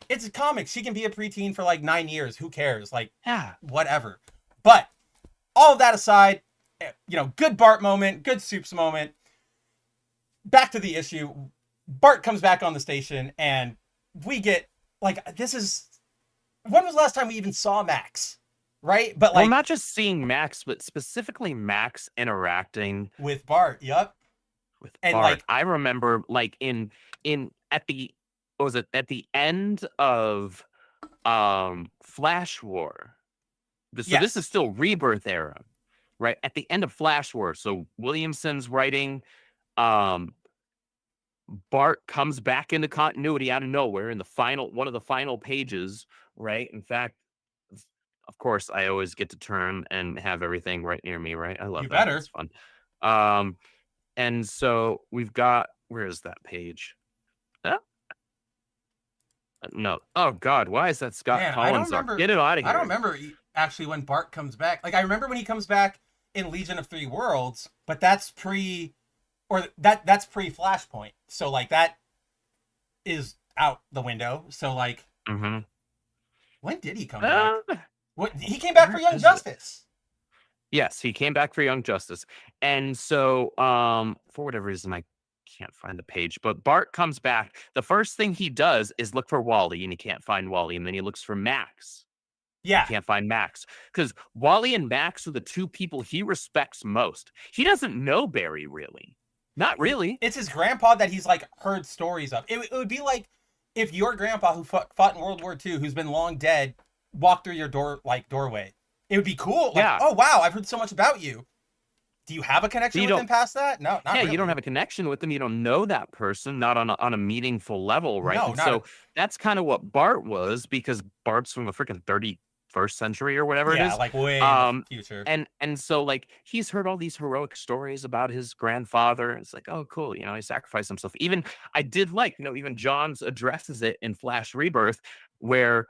a comic. She can be a preteen for like 9 years. Who cares? Like, whatever. But all of that aside, you know, good Bart moment, good Soups moment. Back to the issue. Bart comes back on the station, and we get like, this is, when was the last time we even saw Max? Right? But like, well, not just seeing Max, but specifically Max interacting with Bart. Yep. With Bart. Like, I remember like at the end of Flash War. So this is still Rebirth era. right at the end of Flash War. So Williamson's writing, Bart comes back into continuity out of nowhere in one of the final pages, right? In fact, of course, I always get to turn and have everything right near me, right? I love You that. better. It's fun. And so we've got, where is that page? No. Oh God, why is that Scott Man, Collins art? Get it out of here. I don't remember actually when Bart comes back. Like I remember when he comes back in Legion of Three Worlds, but that's pre Flashpoint. So like that is out the window. So like when did he come back? What he came back for Young Justice. Yes, he came back for Young Justice. And so for whatever reason I can't find the page, but Bart comes back. The first thing he does is look for Wally, and he can't find Wally, and then he looks for Max. Yeah. He can't find Max because Wally and Max are the two people he respects most. He doesn't know Barry really. Not really. It's his grandpa that he's like heard stories of. It would be like if your grandpa who fought in World War II, who's been long dead, walked through your doorway. It would be cool. Like, yeah. Oh wow, I've heard so much about you. Do you have a connection with him past that? No, not really. You don't have a connection with them. You don't know that person, not on a meaningful level, right? No, so that's kind of what Bart was, because Bart's from the freaking 31st century or whatever it is. Yeah, like way in the future. And so like he's heard all these heroic stories about his grandfather. It's like, oh cool, he sacrificed himself. Even I did like, even Johns addresses it in Flash Rebirth, where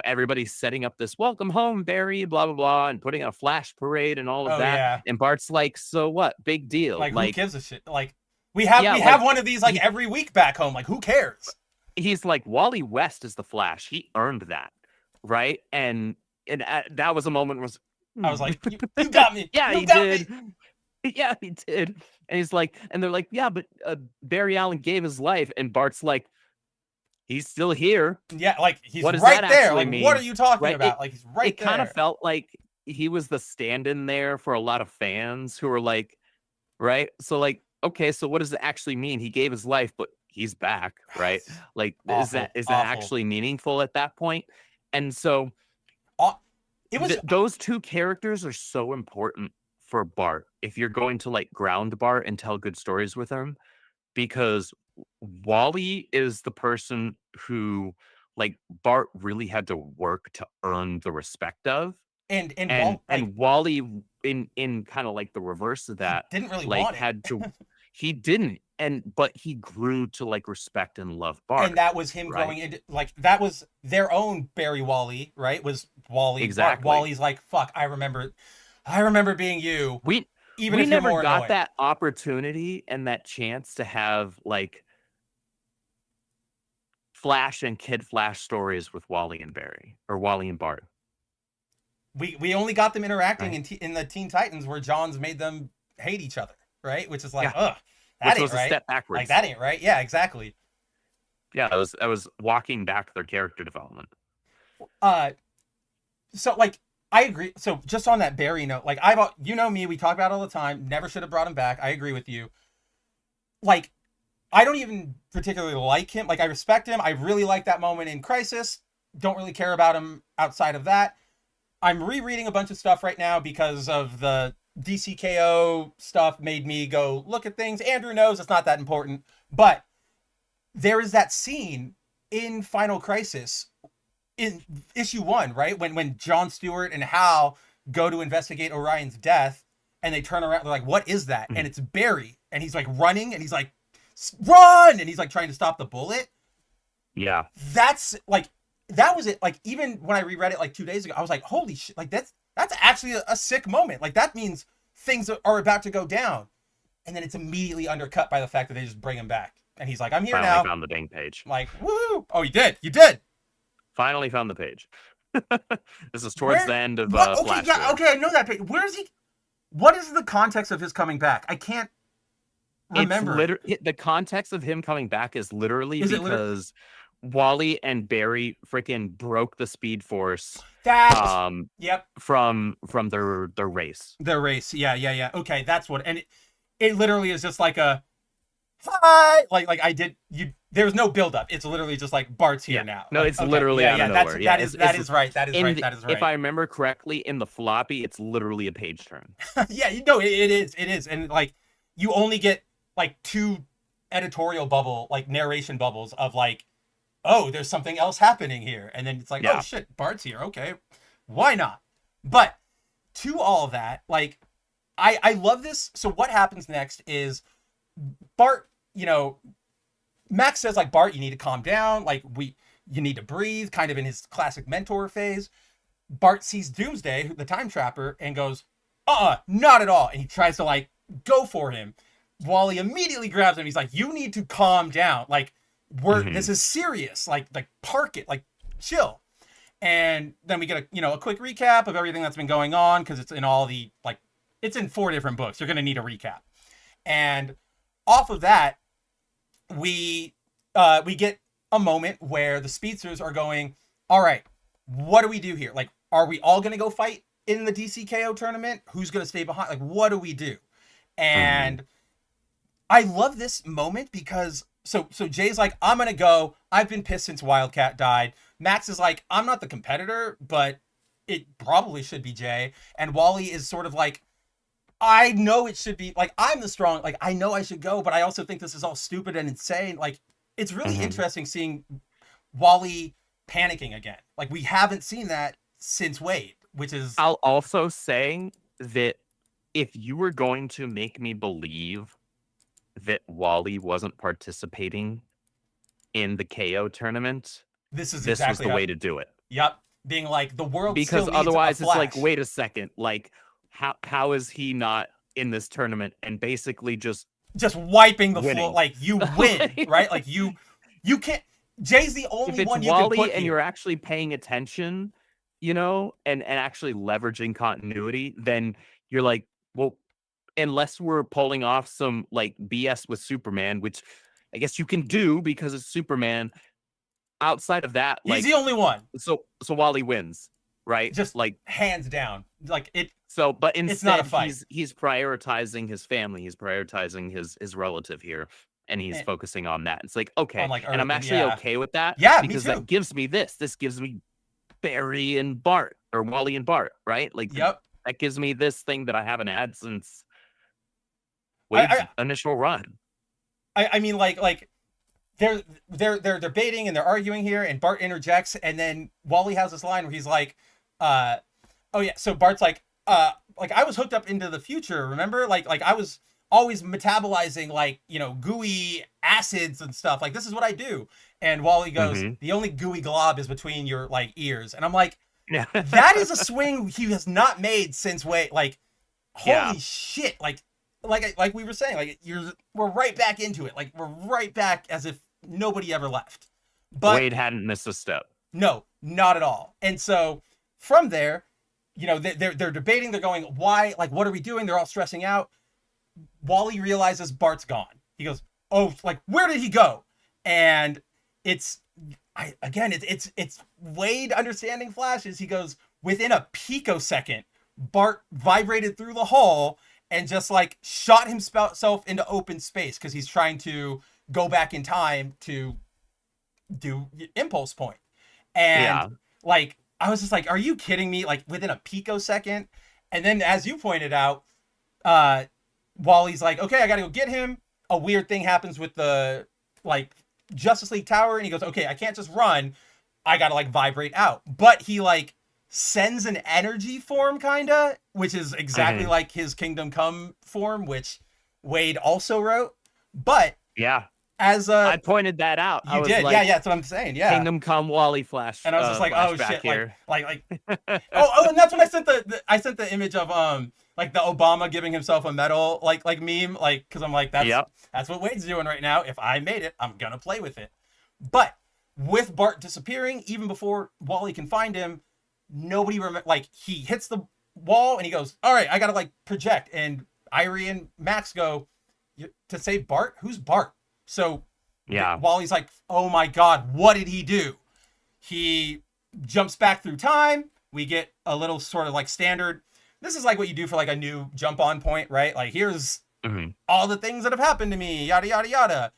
everybody's setting up this welcome home, Barry, blah, blah, blah, and putting a Flash parade and all of that. Yeah. And Bart's like, so what? Big deal. Like who gives a shit? Like we have one of these like every week back home. Like who cares? He's like, Wally West is the Flash. He earned that. Right. And that was a moment where I was like, you got me. Yeah, he did. Yeah, he did. And he's like, and they're like, yeah, but Barry Allen gave his life. And Bart's like, he's still here. Yeah, like he's what does right that there. Like, mean? what are you talking about? Like he's right there. It kind of felt like he was the stand-in there for a lot of fans who were like, right? So like, okay, so what does it actually mean? He gave his life, but he's back, right? Like, is that actually meaningful at that point? And so it was those two characters are so important for Bart if you're going to like ground Bart and tell good stories with him, because Wally is the person who like Bart really had to work to earn the respect of, and Wally in kind of like the reverse of that didn't really like want it. had to he didn't, but he grew to like respect and love Bart, and that was him growing into like that was their own Barry Wally, right? Was Wally exactly Bart. Wally's like, fuck, I remember being you. We never got that opportunity and that chance to have like Flash and Kid Flash stories with Wally and Barry, or Wally and Bart. We only got them interacting in the Teen Titans, where Johns made them hate each other, right? Which is like, that ain't was right. A step backwards. Like that ain't right. Yeah, exactly. Yeah, I was walking back their character development. So like I agree. So just on that Barry note, like me, we talk about it all the time. Never should have brought him back. I agree with you. Like, I don't even particularly like him. Like, I respect him. I really like that moment in Crisis. Don't really care about him outside of that. I'm rereading a bunch of stuff right now because of the DCKO stuff made me go look at things. Andrew knows it's not that important. But there is that scene in Final Crisis in issue 1, right? When Jon Stewart and Hal go to investigate Orion's death, and they turn around, they're like, what is that? And it's Barry. And he's like running, and he's like, run! And he's like trying to stop the bullet. Yeah. That's like, that was it. Like, even when I reread it like 2 days ago, I was like, holy shit, like that's actually a sick moment. Like, that means things are about to go down. And then it's immediately undercut by the fact that they just bring him back. And he's like, I'm here now. Finally found the dang page. I'm like, woo! Oh, you did. Finally found the page. This is towards the end of Flash. Okay, I know that page. Where is he? What is the context of his coming back? I can't remember. The context of him coming back is literally because Wally and Barry freaking broke the Speed Force. Yep. From their race. Their race. Yeah. Okay, that's what. And it literally is just like a, hi, like I did. There's no build up. It's literally just like Bart's here now. No, Like, it's literally out of nowhere. That is right. That is right. That is right. If I remember correctly, in the floppy, it's literally a page turn. Yeah, you know, it is, and like you only get like 2 editorial narration bubbles of like, oh, there's something else happening here, and then it's like, oh shit, Bart's here. Okay, why not? But to all of that, like, I love this. So what happens next is Bart, Max says, like, Bart, you need to calm down. Like, you need to breathe, kind of in his classic mentor phase. Bart sees Doomsday, the time trapper, and goes, not at all. And he tries to, like, go for him. Wally immediately grabs him. He's like, you need to calm down. Like, this is serious. Like, park it. Like, chill. And then we get a quick recap of everything that's been going on, because it's in all the, like, it's in 4 different books. You're going to need a recap. And off of that, we get a moment where the speedsters are going, all right, what do we do here? Like, are we all going to go fight in the DCKO tournament? Who's going to stay behind? Like, what do we do? And I love this moment because so Jay's like, I'm going to go. I've been pissed since Wildcat died. Max is like, I'm not the competitor, but it probably should be Jay. And Wally is sort of like, I know it should be, like, I'm the strong, like, I know I should go, but I also think this is all stupid and insane. Like, it's really interesting seeing Wally panicking again. Like, we haven't seen that since Waid, which is... I'll also say that if you were going to make me believe that Wally wasn't participating in the KO tournament, this was the way to do it. Yep. Being like, the world because still needs otherwise a it's Flash. like, wait a second, like, how is he not in this tournament and basically just wiping the winning. floor? Like, you win, right? Like, you can't. Jay's the only one you Wally can put and here. you're actually paying attention, and actually leveraging continuity, then you're like, well, unless we're pulling off some like BS with Superman, which I guess you can do because it's Superman. Outside of that, he's the only one. So Wally wins, right? Just like hands down. Like it. So, but instead, it's not a fight. He's prioritizing his family. He's prioritizing his relative here, and he's focusing on that. It's like, okay, and I'm actually okay with that. Yeah, because me too. that gives me this. This gives me Barry and Bart, or Wally and Bart, right? Like, yep. That gives me this thing that I haven't had since Wade's initial run. I mean, like they're debating and they're arguing here, and Bart interjects, and then Wally has this line where he's like, oh yeah. So Bart's like I was hooked up into the future, remember? Like I was always metabolizing like, gooey acids and stuff. Like, this is what I do. And Wally goes, the only gooey glob is between your like ears. And I'm like, that is a swing he has not made since Waid. Like, holy shit. Like we were saying, like we're right back into it. Like, we're right back as if nobody ever left. But Waid hadn't missed a step. No, not at all. And so from there, they're debating, they're going, why, like, what are we doing? They're all stressing out. Wally realizes Bart's gone. He goes, oh, like, where did he go? And it's Waid understanding flashes. He goes, within a picosecond, Bart vibrated through the hall and just like shot himself into open space because he's trying to go back in time to do impulse point. And like, I was just like, are you kidding me? Like, within a picosecond. And then, as you pointed out, Wally's like, okay, I gotta go get him. A weird thing happens with the like Justice League Tower, and he goes, okay, I can't just run. I gotta like vibrate out. But he like sends an energy form, kinda, which is exactly like his Kingdom Come form, which Waid also wrote. But as I pointed that out. You did, like, that's what I'm saying. Yeah, Kingdom Come Wally Flash. And I was just like, oh shit, here. like oh, and that's when I sent the image of like the Obama giving himself a medal like meme, like, because I'm like, that's what Wade's doing right now. If I made it, I'm gonna play with it. But with Bart disappearing, even before Wally can find him, nobody like, he hits the wall and he goes, all right, I gotta like project, and Irie and Max go, to save Bart? Who's Bart? So Wally's like, oh my god, what did he do? He jumps back through time. We get a little sort of like standard, this is like what you do for like a new jump on point, right? Like, here's all the things that have happened to me, yada, yada, yada.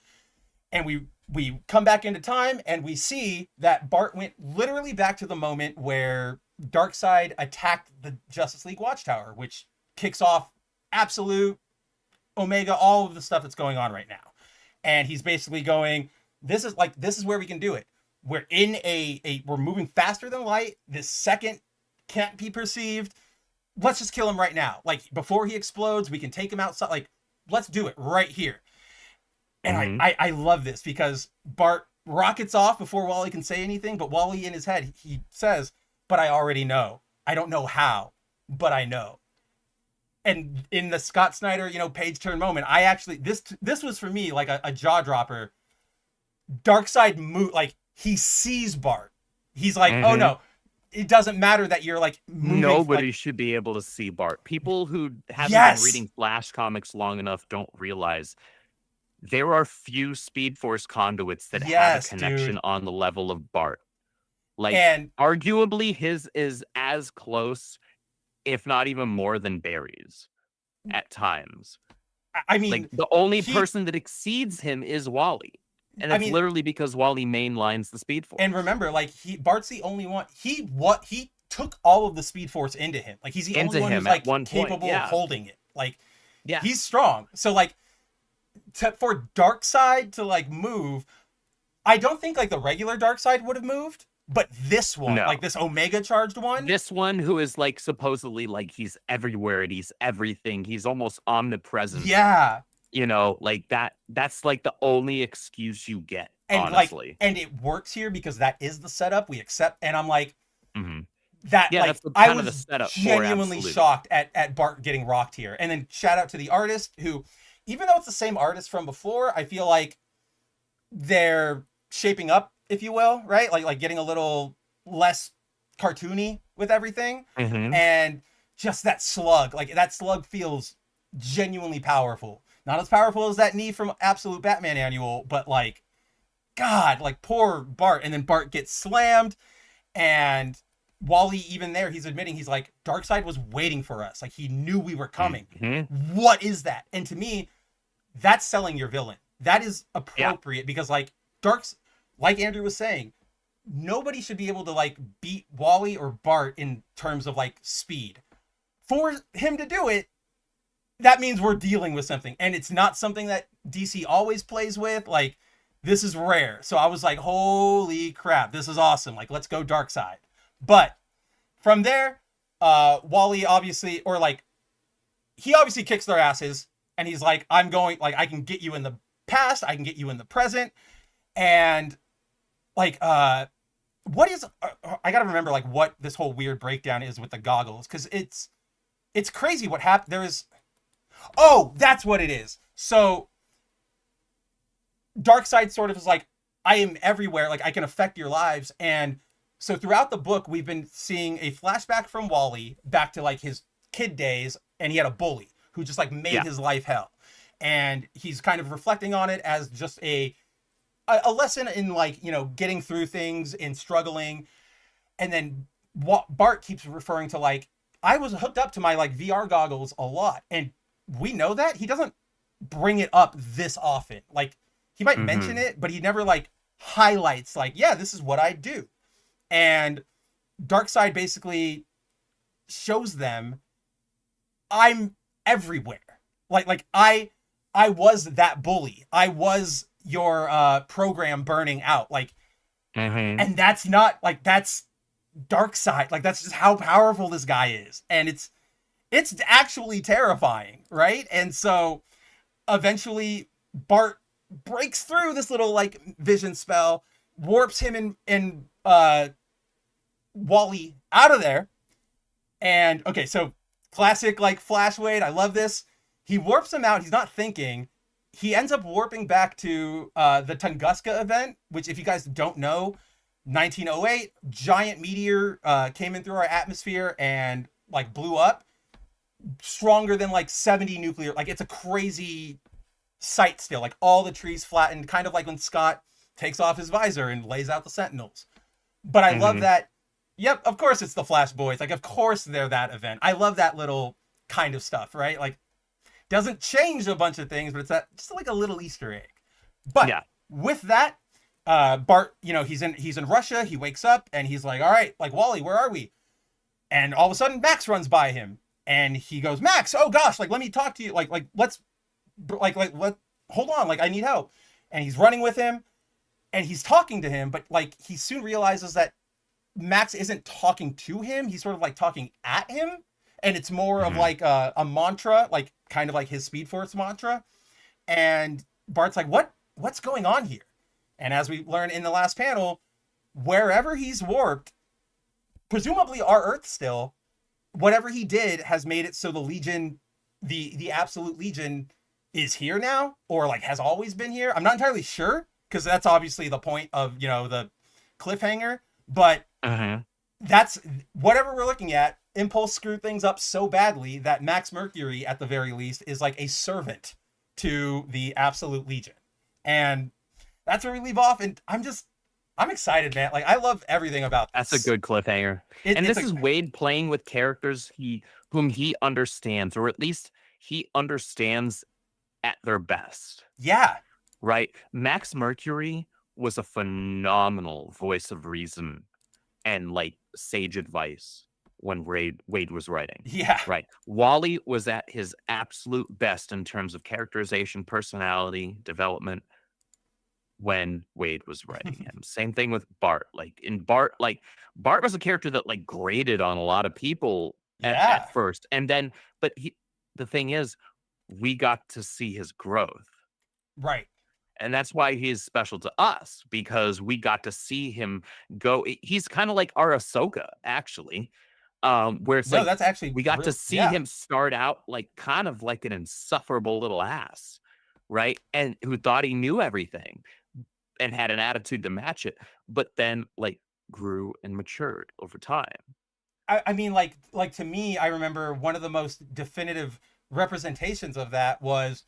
And we come back into time and we see that Bart went literally back to the moment where Darkseid attacked the Justice League Watchtower, which kicks off Absolute, Omega, all of the stuff that's going on right now. And he's basically going, this is where we can do it. We're in we're moving faster than light. This second can't be perceived. Let's just kill him right now. Like, before he explodes, we can take him outside. Like, let's do it right here. And I love this because Bart rockets off before Wally can say anything, but Wally in his head, he says, but I already know. I don't know how, but I know. And in the Scott Snyder, page turn moment, I actually, this was for me like a jaw dropper. Darkseid like, he sees Bart. He's like, oh no, it doesn't matter that you're like moving. Nobody should be able to see Bart. People who haven't been reading Flash comics long enough don't realize there are few Speed Force conduits that have a connection on the level of Bart. Like, and arguably his is as close, if not even more, than Barry's at times. I mean, like, the only person that exceeds him is Wally. And that's literally because Wally mainlines the Speed Force. And remember, like, Bart's the only one. He took all of the Speed Force into him. Like, he's the only one who's like capable of holding it. Like, he's strong. So like, for Darkseid to like move, I don't think like the regular Darkseid would have moved, but this one, like this Omega charged one, this one who is like supposedly like he's everywhere and he's everything. He's almost omnipresent. Yeah. Like that's like the only excuse you get, and honestly. Like, and it works here because that is the setup we accept. And I'm like, that, like, that's I was the setup genuinely shocked at Bart getting rocked here. And then shout out to the artist who, even though it's the same artist from before, I feel like they're shaping up, if you will, right? Like getting a little less cartoony with everything. And just that slug, like that slug feels genuinely powerful. Not as powerful as that knee from Absolute Batman Annual, but like, God, like poor Bart. And then Bart gets slammed, and Wally, even there, he's admitting, he's like, Darkseid was waiting for us. Like, he knew we were coming. What is that? And to me, that's selling your villain. That is appropriate because like like Andrew was saying, nobody should be able to like beat Wally or Bart in terms of like speed. For him to do it, that means we're dealing with something, and it's not something that DC always plays with. Like, this is rare. So I was like, holy crap, this is awesome. Like, let's go Darkseid. But from there, Wally obviously, or like, he obviously kicks their asses, and he's like, I can get you in the past, I can get you in the present. And like, what is, I gotta remember like what this whole weird breakdown is with the goggles, because it's crazy what happened. There is, oh, that's what it is. So Darkseid sort of is like, I am everywhere, like I can affect your lives. And so throughout the book, we've been seeing a flashback from Wally back to like his kid days, and he had a bully who just like made his life hell. And he's kind of reflecting on it as just a lesson in like, getting through things and struggling. And then Bart keeps referring to like, I was hooked up to my like VR goggles a lot. And we know that he doesn't bring it up this often. Like, he might mention it, but he never like highlights like, yeah, this is what I do. And Darkseid basically shows them, I'm everywhere. Like I was that bully. I was your program burning out. Like, and that's not like, that's Darkseid. Like, that's just how powerful this guy is. And it's actually terrifying, right? And so eventually Bart breaks through this little like vision spell, warps him and Wally out of there. And okay, so classic like Flash Waid, I love this. He warps him out, he's not thinking. He ends up warping back to the Tunguska event, which, if you guys don't know, 1908, giant meteor came in through our atmosphere and like blew up. Stronger than like 70 nuclear, like it's a crazy sight still, like all the trees flattened, kind of like when Scott takes off his visor and lays out the Sentinels. But I love that, yep, of course it's the Flash Boys, like of course they're that event. I love that little kind of stuff, right? Like, Doesn't change a bunch of things, but it's that just like a little Easter egg. But with that, Bart, he's in Russia. He wakes up and he's like, all right, like, Wally, where are we? And all of a sudden Max runs by him and he goes, Max, oh gosh, like, let me talk to you. Let's hold on. Like, I need help. And he's running with him and he's talking to him, but like, he soon realizes that Max isn't talking to him. He's sort of like talking at him. And it's more of like a mantra, like kind of like his Speed Force mantra. And Bart's like, what's going on here? And as we learn in the last panel, wherever he's warped, presumably our Earth still, whatever he did has made it so the Legion, the Absolute Legion is here now, or like has always been here. I'm not entirely sure, because that's obviously the point of, the cliffhanger, but that's whatever we're looking at. Impulse screwed things up so badly that Max Mercury, at the very least, is like a servant to the Absolute Legion. And that's where we leave off. And I'm excited, man. Like, I love everything about this. That's a good cliffhanger. This is Waid playing with characters whom he understands, or at least he understands at their best. Yeah. Right? Max Mercury was a phenomenal voice of reason and like sage advice when Waid was writing. Yeah. Right. Wally was at his absolute best in terms of characterization, personality, development when Waid was writing him. Same thing with Bart. Bart was a character that like grated on a lot of people at first. And then, but the thing is, we got to see his growth. Right. And that's why he is special to us, because we got to see him go. He's kind of like our Ahsoka, actually. Where it's like, that's actually we got to see him start out like kind of like an insufferable little ass, right? And who thought he knew everything and had an attitude to match it, but then like grew and matured over time. I mean, like to me, I remember one of the most definitive representations of that was,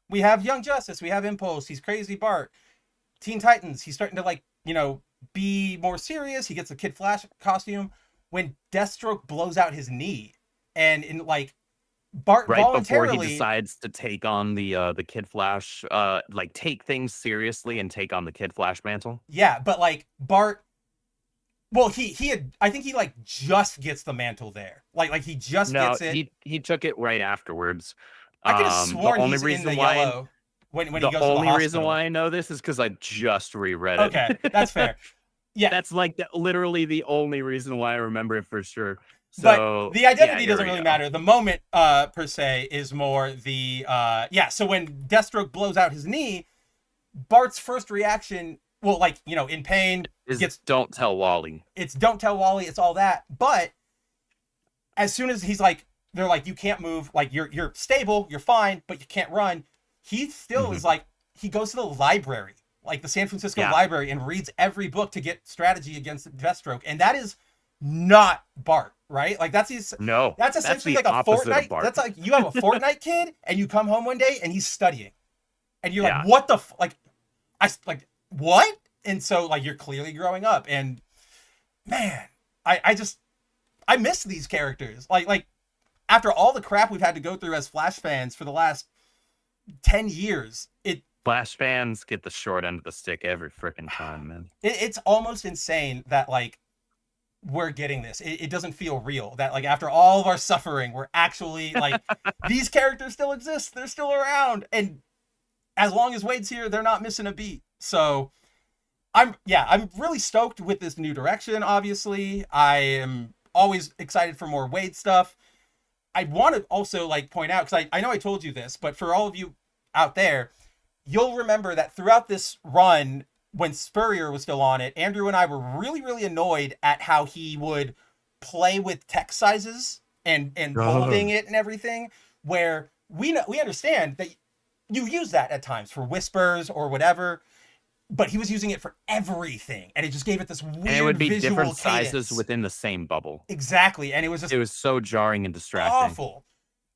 we have Young Justice, we have Impulse, he's crazy Bart. Teen Titans, he's starting to like, be more serious. He gets a Kid Flash costume. When Deathstroke blows out his knee, and in like Bart voluntarily, before he decides to take on the Kid Flash, like take things seriously and take on the Kid Flash mantle. Yeah, but like Bart, well, I think he like just gets the mantle there. Like he just gets it. He took it right afterwards. I could have sworn he's in the yellow when he goes to the hospital. The only reason why I know this is because I just reread it. Okay, that's fair. Yeah, that's like literally the only reason why I remember it for sure. So, but the identity doesn't really matter. The moment, per se, is more the So when Deathstroke blows out his knee, Bart's first reaction, well, like in pain, is don't tell Wally. It's don't tell Wally. It's all that. But as soon as they're like, you can't move. Like you're stable, you're fine, but you can't run. He still is like, he goes to the library, like the San Francisco library, and reads every book to get strategy against Deathstroke. And that is not Bart, right? Like that's essentially like a Fortnite. That's like, you have a Fortnite kid and you come home one day and he's studying. And you're like, what the what? And so like, you're clearly growing up. And man, I miss these characters. Like after all the crap we've had to go through as Flash fans for the last 10 years, Flash fans get the short end of the stick every freaking time, man. It's almost insane that like we're getting this. It doesn't feel real that like after all of our suffering, we're actually like these characters still exist. They're still around, and as long as Waid's here, they're not missing a beat. So I'm really stoked with this new direction. Obviously, I am always excited for more Waid stuff. I want to also like point out, because I know I told you this, but for all of you out there, you'll remember that throughout this run, when Spurrier was still on it, Andrew and I were really, really annoyed at how he would play with text sizes and bolding it and everything, where we understand that you use that at times for whispers or whatever, but he was using it for everything, and it just gave it this weird, and it would be different sizes within the same bubble. Exactly, and it was so jarring and distracting. Awful.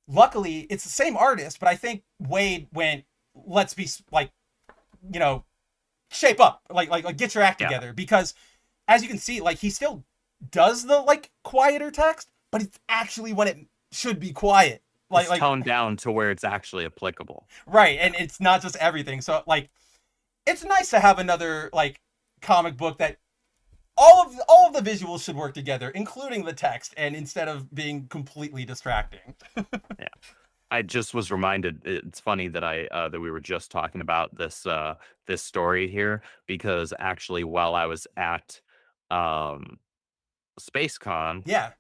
Luckily, it's the same artist, but I think Waid went, let's be like, shape up, like get your act together, because as you can see, like he still does the like quieter text, but it's actually when it should be quiet. like toned down to where it's actually applicable. Right, and it's not just everything. So like, it's nice to have another like comic book that all of the visuals should work together, including the text, and instead of being completely distracting. Yeah. I just was reminded. It's funny that that we were just talking about this story here, because actually while I was at SpaceCon, Yeah.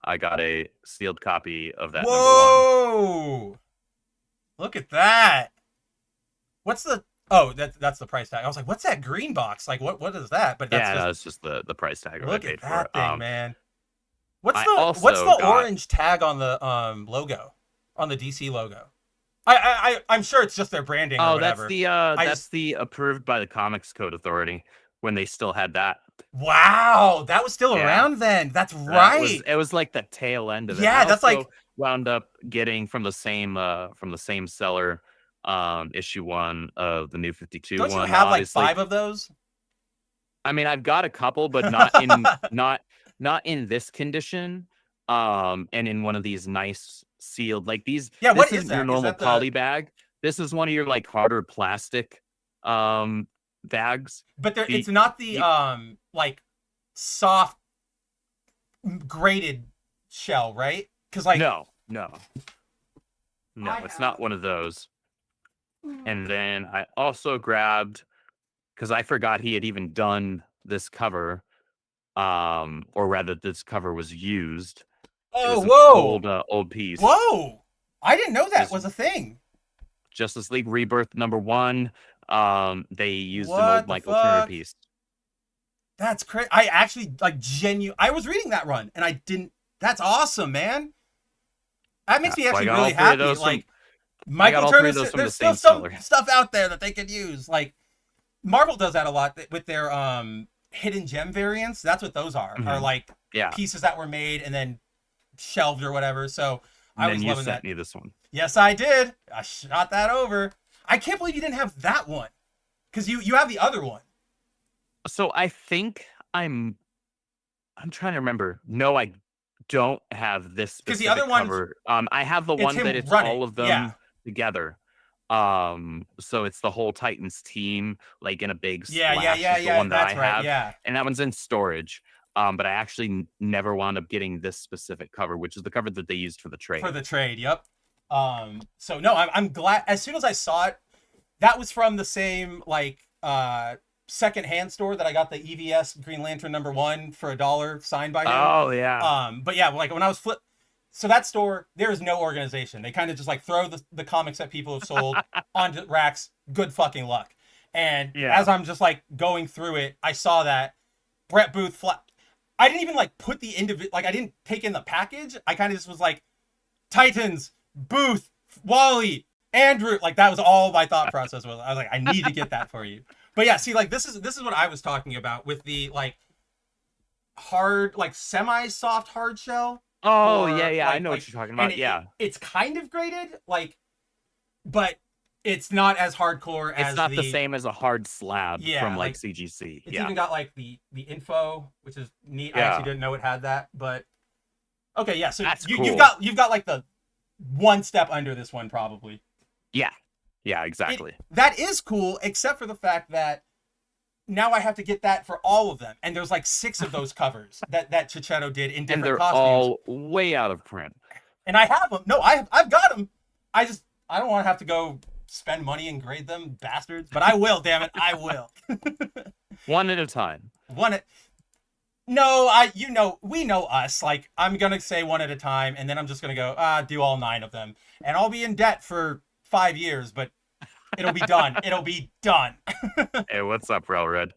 I got a sealed copy of that Whoa! Look at that. What's the? Oh, that's the price tag. I was like, what's that green box? Like, what is that? But that's no, it's just the price tag. Look I paid at that for it. thing, man. What's I the got- orange tag on the logo, on the DC logo? I'm sure it's just their branding. Or whatever. That's the approved by the Comics Code Authority, when they still had that. Wow, that was still Yeah. around then. That's right. It was like the tail end of it. Yeah, I that's also like wound up getting from the same seller issue 1 of the New 52 Don't one. you have like Obviously. 5 of those? I mean, I've got a couple, but not in not in this condition. And in one of these nice sealed, like these. Yeah, this what is isn't that? your Is normal that the- poly bag. This is one of your like harder plastic bags. But it's not the like soft graded shell, right? Because like No, I it's have- not one of those. And then I also grabbed, because I forgot he had even done this cover, or rather this cover was used. Oh, It was whoa, an old piece. whoa! I didn't know that This- was a thing. Justice League Rebirth #1. They used an What old the Michael Turner fuck? piece. That's crazy. I actually like I was reading that run and I didn't. That's awesome, man. That makes me So I actually got really all three of happy. those from- Like Michael all three Turner, of those from there's the still same some seller. stuff out there that they could use. Like Marvel does that a lot with their hidden gem variants. That's what those are. Are like Yeah. pieces that were made and then shelved or whatever. So I And was then you loving sent that. me this one. Yes, I did. I shot that over. I can't believe you didn't have that one, because you have the other one. So I think I'm trying to remember. No, I don't have this 'Cause the specific other one's- cover. I have the it's one him that it's running, all of them yeah. together. So it's the whole Titans team, like in a big splash. Yeah. is the one that That's I right. have, Yeah. and that one's in storage. But I actually never wound up getting this specific cover, which is the cover that they used for the trade. For the trade, yep. So no, I'm glad. As soon as I saw it, that was from the same like secondhand store that I got the EVS Green Lantern #1 for $1 signed by him. Oh yeah. But yeah, like when I was so that store, there is no organization. They kind of just like throw the comics that people have sold onto racks. Good fucking luck. And Yeah. as I'm just like going through it, I saw that Brett Booth I didn't even like put the individual, like I didn't take in the package. I kind of just was like, Titans, Booth, Wally, Andrew. Like that was all my thought process was. I was like, I need to get that for you. But yeah, see, like this is what I was talking about with the like hard, like semi-soft hard shell. Oh or, yeah. I like- know like- what you're talking and about. Yeah. it's kind of graded, like, but it's not as hardcore as It's not the same as a hard slab Yeah, from like like, CGC. It's Yeah. even got like the info, which is neat. I Yeah. actually didn't know it had that, but okay, yeah. So That's you've cool. got like the one step under this one probably. Yeah. Yeah. Exactly. That is cool, except for the fact that now I have to get that for all of them, and there's like 6 of those covers that Chichetto did in And different they're costumes, all way out of print. and I have them. No, I've got them. I don't want to have to go spend money and grade them, bastards. But I will, damn it, I will. One at a time. No, we know us. Like, I'm gonna say one at a time, and then I'm just gonna go, do all 9 of them, and I'll be in debt for 5 years, but it'll be done. It'll be done. Hey, what's up, Railroad?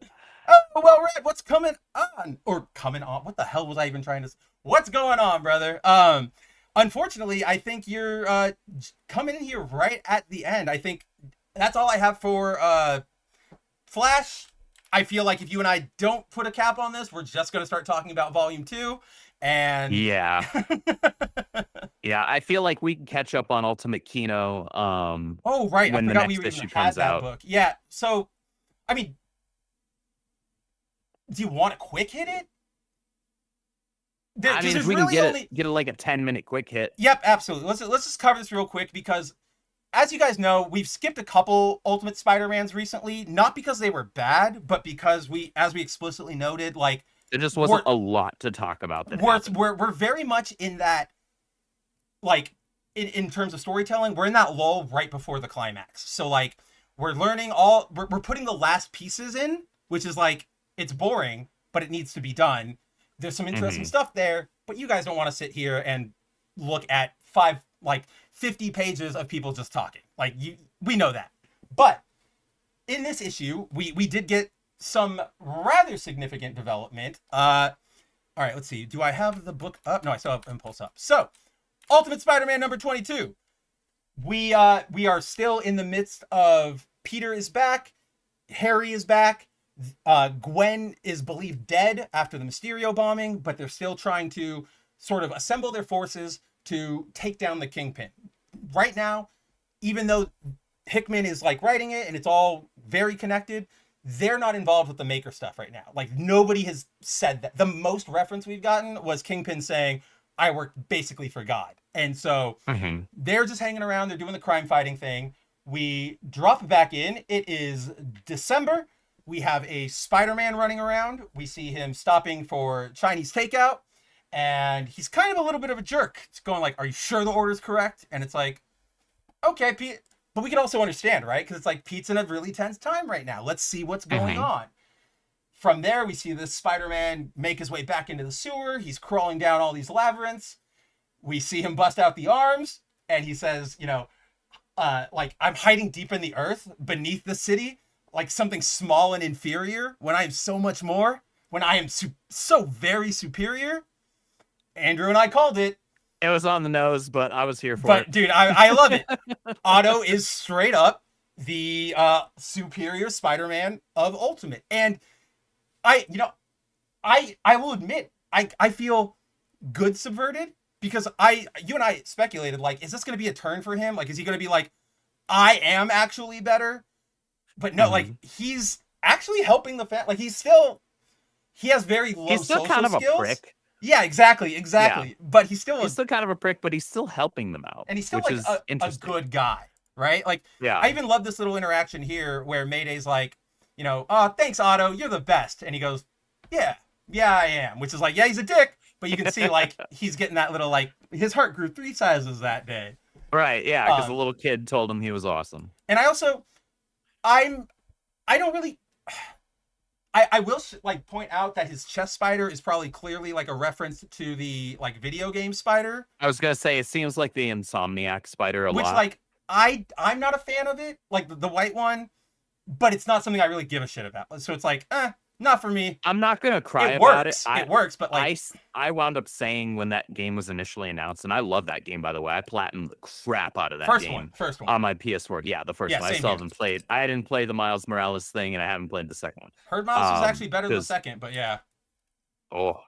Oh, well, Red, what's coming on? Or coming on? What the hell was I even trying to? What's going on, brother? Unfortunately, I think you're coming in here right at the end. I think that's all I have for Flash. I feel like if you and I don't put a cap on this, we're just going to start talking about Volume 2. And Yeah. Yeah, I feel like we can catch up on Ultimate Kino. oh, right. when I the forgot we next even issue had comes that out. book. Yeah. So, I mean, do you want to quick hit it? I mean, if we can get it like a 10-minute quick hit. Yep, absolutely. Let's just cover this real quick because, as you guys know, we've skipped a couple Ultimate Spider-Mans recently, not because they were bad, but because as we explicitly noted, like there just wasn't a lot to talk about. We're very much in that, like, in terms of storytelling, we're in that lull right before the climax. So like, we're learning we're putting the last pieces in, which is like, it's boring, but it needs to be done. There's some interesting stuff there, but you guys don't want to sit here and look at 50 pages of people just talking. Like, we know that. But in this issue, we did get some rather significant development. All right, let's see. Do I have the book up? No, I still have Impulse up. So, Ultimate Spider-Man number 22. We are still in the midst of Peter is back, Harry is back. Gwen is believed dead after the Mysterio bombing, but they're still trying to sort of assemble their forces to take down the Kingpin. Right now, even though Hickman is like writing it and it's all very connected, they're not involved with the Maker stuff right now. Like, nobody has said that. The most reference we've gotten was Kingpin saying, I work basically for God. And so they're just hanging around. They're doing the crime fighting thing. We drop back in. It is December. We have a Spider-Man running around. We see him stopping for Chinese takeout, and he's kind of a little bit of a jerk. It's going like, are you sure the order's correct? And it's like, okay, Pete. But we can also understand, right? Because it's like, Pete's in a really tense time right now. Let's see what's going on. From there, we see this Spider-Man make his way back into the sewer. He's crawling down all these labyrinths. We see him bust out the arms, and he says, like, I'm hiding deep in the earth beneath the city, like something small and inferior, when I am so much more, when I am so very superior. Andrew and I called it. It was on the nose, but I was here for it. But dude, I love it. Otto is straight up the superior Spider-Man of Ultimate. And I will admit, I feel good subverted, because you and I speculated, like, is this going to be a turn for him? Like, is he going to be like, I am actually better? But no, like, he's actually helping the like, he has very low he's still social kind of skills. A prick. Yeah, exactly. Yeah. But he's still kind of a prick, but he's still helping them out. And he's still like a good guy, right? Like, yeah. I even love this little interaction here where Mayday's like, oh, thanks, Otto, you're the best. And he goes, yeah, I am. Which is like, yeah, he's a dick, but you can see, like, he's getting that little, like, his heart grew 3 sizes that day. Right, yeah, because the little kid told him he was awesome. And I also, I don't really, I will like point out that his chest spider is probably clearly like a reference to the like video game spider. I was gonna say, it seems like the Insomniac spider a lot. Which, like, I'm not a fan of it, like the white one, but it's not something I really give a shit about. So it's like, not for me. I'm not gonna cry about it. It works, but like, I wound up saying when that game was initially announced, and I love that game, by the way. I platinumed the crap out of that game. First one on my PS4. Yeah, the first one. I still haven't played. I didn't play the Miles Morales thing, and I haven't played the second one. Heard Miles was actually better than the second, but yeah. Oh,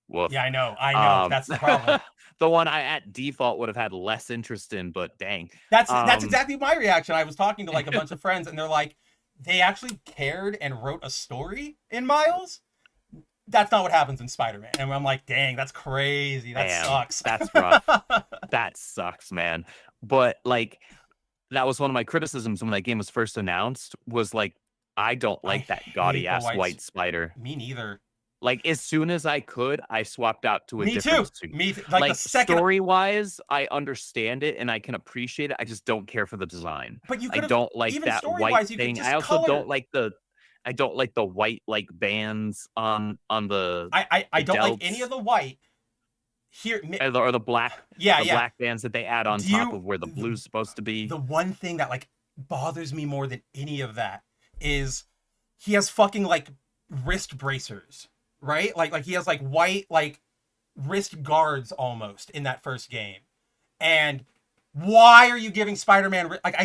woof. Yeah, I know. That's the problem. The one I at default would have had less interest in, but dang. That's exactly my reaction. I was talking to like a bunch of friends, and they're like, they actually cared and wrote a story in Miles. That's not what happens in Spider-Man. And I'm like, dang, that's crazy. That sucks. That's rough. That sucks, man. But like, that was one of my criticisms when that game was first announced, was like, I don't like that gaudy ass white spider. Me neither. Like, as soon as I could, I swapped out to a different suit. Me too. Like, the second... story-wise, I understand it and I can appreciate it. I just don't care for the design. But you I don't like that white thing. I also don't like the white like bands on the. I don't like any of the white. Here or the black. Yeah, black bands that they add on top of where the blue's supposed to be. The one thing that like bothers me more than any of that is he has fucking like wrist bracers. Right? Like he has like white like wrist guards almost in that first game. And why are you giving Spider-Man like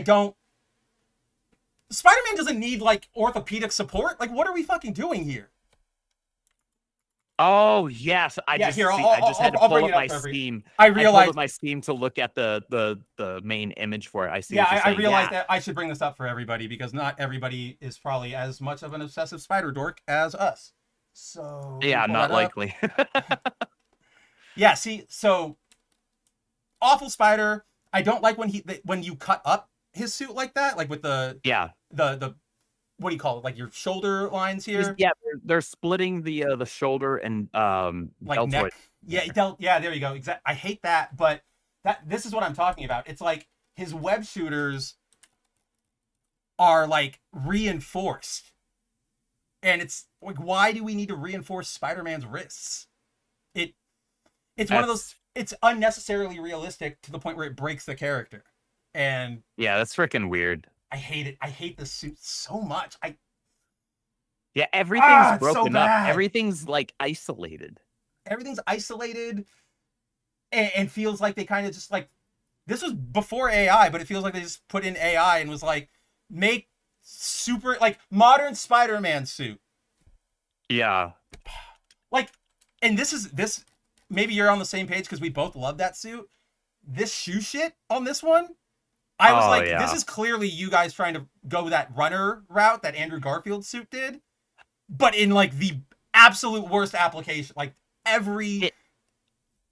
Spider-Man doesn't need like orthopedic support? Like, what are we fucking doing here? Oh yes, I just had to pull up my Steam. I realized pulled up my Steam to look at the main image for it. I see. Yeah, I realized that I should bring this up for everybody because not everybody is probably as much of an obsessive spider dork as us. So yeah, not likely. Yeah, see, so Awful Spider, I don't like when you cut up his suit like that, like with the Yeah. the what do you call it? Like your shoulder lines here? Yeah, they're splitting the shoulder and Like deltoid. neck. Yeah, there you go. Exactly. I hate that, but this is what I'm talking about. It's like his web shooters are like reinforced. And it's like, why do we need to reinforce Spider-Man's wrists? It's one of those, it's unnecessarily realistic to the point where it breaks the character. And yeah, that's freaking weird. I hate it. I hate the suit so much. Yeah, everything's it's so broken up. bad. Everything's like isolated. Everything's isolated and feels like they kind of just like, this was before AI, but it feels like they just put in AI and was like, make super, like, modern Spider-Man suit. Yeah. Like, and this, maybe you're on the same page because we both love that suit. This shoe shit on this one, I was this is clearly you guys trying to go that runner route that Andrew Garfield suit did, but in like the absolute worst application. Like at every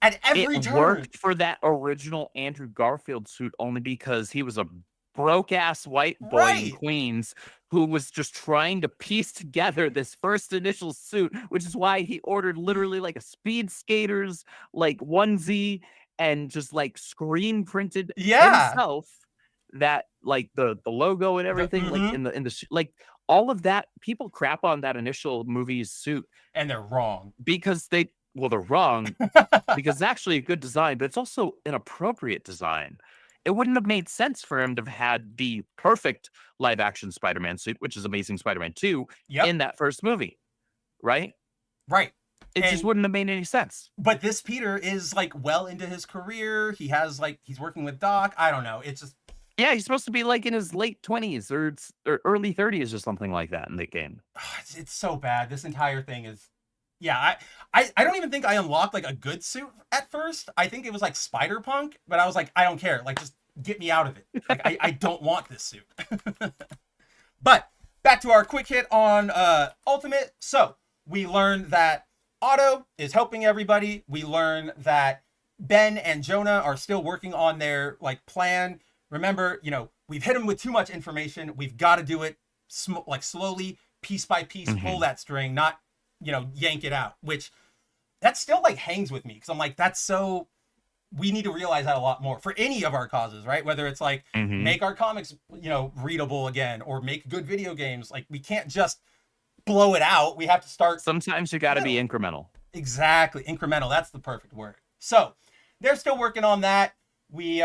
it turn. Worked for that original Andrew Garfield suit only because he was a broke-ass white boy in Queens who was just trying to piece together this first initial suit, which is why he ordered literally like a speed skater's like onesie and just like screen printed himself that like the logo and everything like in the like all of that. People crap on that initial movie's suit and they're wrong because they're wrong because it's actually a good design, but it's also an appropriate design. It wouldn't have made sense for him to have had the perfect live action Spider-Man suit, which is Amazing Spider-Man 2, in that first movie. Right? Right. It just wouldn't have made any sense. But this Peter is like well into his career. He has like, he's working with Doc. I don't know. It's just. Yeah, he's supposed to be like in his late 20s or early 30s or something like that in the game. It's so bad. This entire thing is. Yeah, I don't even think I unlocked like a good suit at first. I think it was like Spider-Punk, but I was like, I don't care. Like, just get me out of it. Like, I don't want this suit. But back to our quick hit on Ultimate. So we learned that Otto is helping everybody. We learn that Ben and Jonah are still working on their like plan. Remember, we've hit them with too much information. We've got to do it like slowly, piece by piece, pull that string, not yank it out, which that still like hangs with me because I'm like, that's so, we need to realize that a lot more for any of our causes, right? Whether it's like make our comics, readable again or make good video games. Like we can't just blow it out. We have to start. Sometimes you got to be incremental. Exactly. Incremental. That's the perfect word. So they're still working on that. We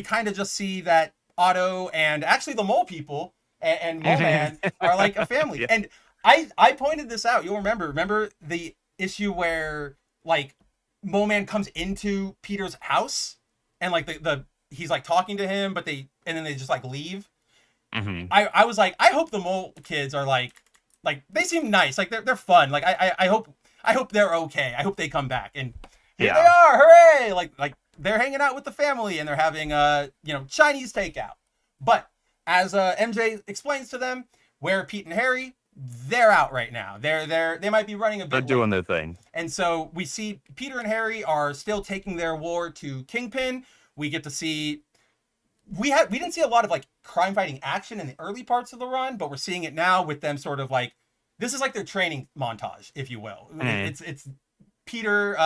kind of just see that Otto and actually the Mole people and Mole Man are like a family. And I pointed this out. You'll remember the issue where like Mole Man comes into Peter's house and like he's like talking to him, but then they just like leave. I was like, I hope the Mole kids are like they seem nice. Like they're fun. Like I hope they're okay. I hope they come back. And here they are. Hooray. Like they're hanging out with the family and they're having Chinese takeout. But as MJ explains to them, where Pete and Harry, they're out right now. They might be running a bit. They're doing their thing. And so we see Peter and Harry are still taking their war to Kingpin. We get to see we didn't see a lot of like crime fighting action in the early parts of the run, but we're seeing it now with them sort of like, this is like their training montage, if you will. It's Peter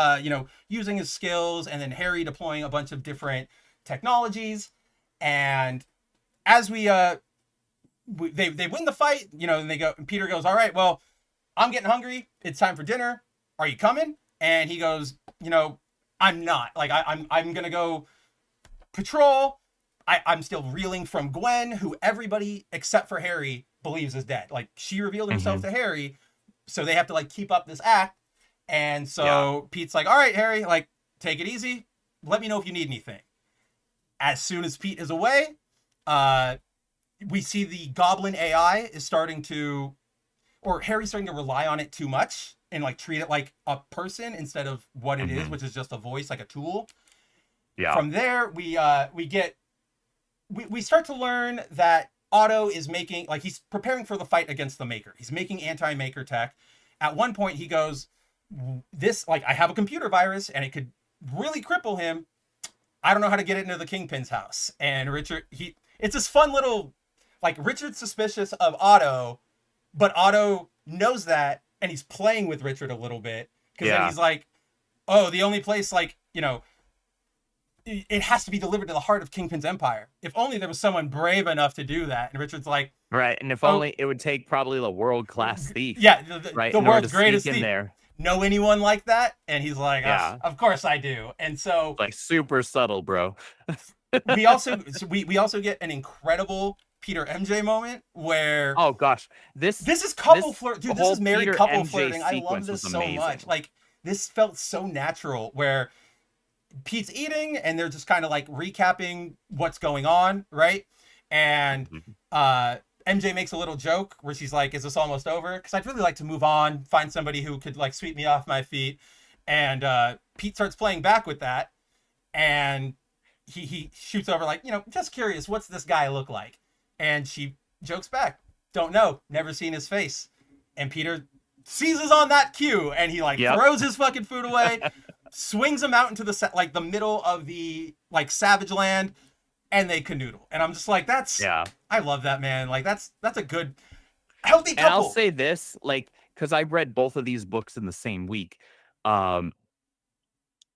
using his skills and then Harry deploying a bunch of different technologies. And as they win the fight, and Peter goes, all right, well, I'm getting hungry. It's time for dinner. Are you coming? And he goes, I'm not. Like, I'm going to go patrol. I'm still reeling from Gwen, who everybody except for Harry believes is dead. Like, she revealed herself to Harry, so they have to, like, keep up this act. And so Pete's like, all right, Harry, like, take it easy. Let me know if you need anything. As soon as Pete is away, we see the Goblin AI is Harry's starting to rely on it too much and like treat it like a person instead of what it is, which is just a voice, like a tool. Yeah. From there, we start to learn that Otto is making, like, he's preparing for the fight against the Maker. He's making anti-Maker tech. At one point, he goes, I have a computer virus and it could really cripple him. I don't know how to get into the Kingpin's house. And Richard, it's this fun little, like, Richard's suspicious of Otto, but Otto knows that, and he's playing with Richard a little bit. Because then he's like, oh, the only place, like, you know, it has to be delivered to the heart of Kingpin's empire. If only there was someone brave enough to do that. And Richard's like, right, and if only it would take probably a world-class thief. Yeah, right, the world's greatest thief. In there. Know anyone like that? And he's like, of course I do. And so, like, super subtle, bro. we also get an incredible Peter MJ moment where, oh gosh, this is couple flirt, dude. This is married Peter couple MJ flirting. I love this so much. Like, this felt so natural where Pete's eating and they're just kind of like recapping what's going on, right? And MJ makes a little joke where she's like, is this almost over? Because I'd really like to move on, find somebody who could like sweep me off my feet. And Pete starts playing back with that. And he shoots over like, you know, just curious, what's this guy look like? And she jokes back, don't know, never seen his face. And Peter seizes on that cue and he like throws his fucking food away, swings him out into the middle of the like savage land, and they canoodle. And I'm just like, I love that, man. Like that's a good, healthy couple. And I'll say this, like, because I read both of these books in the same week.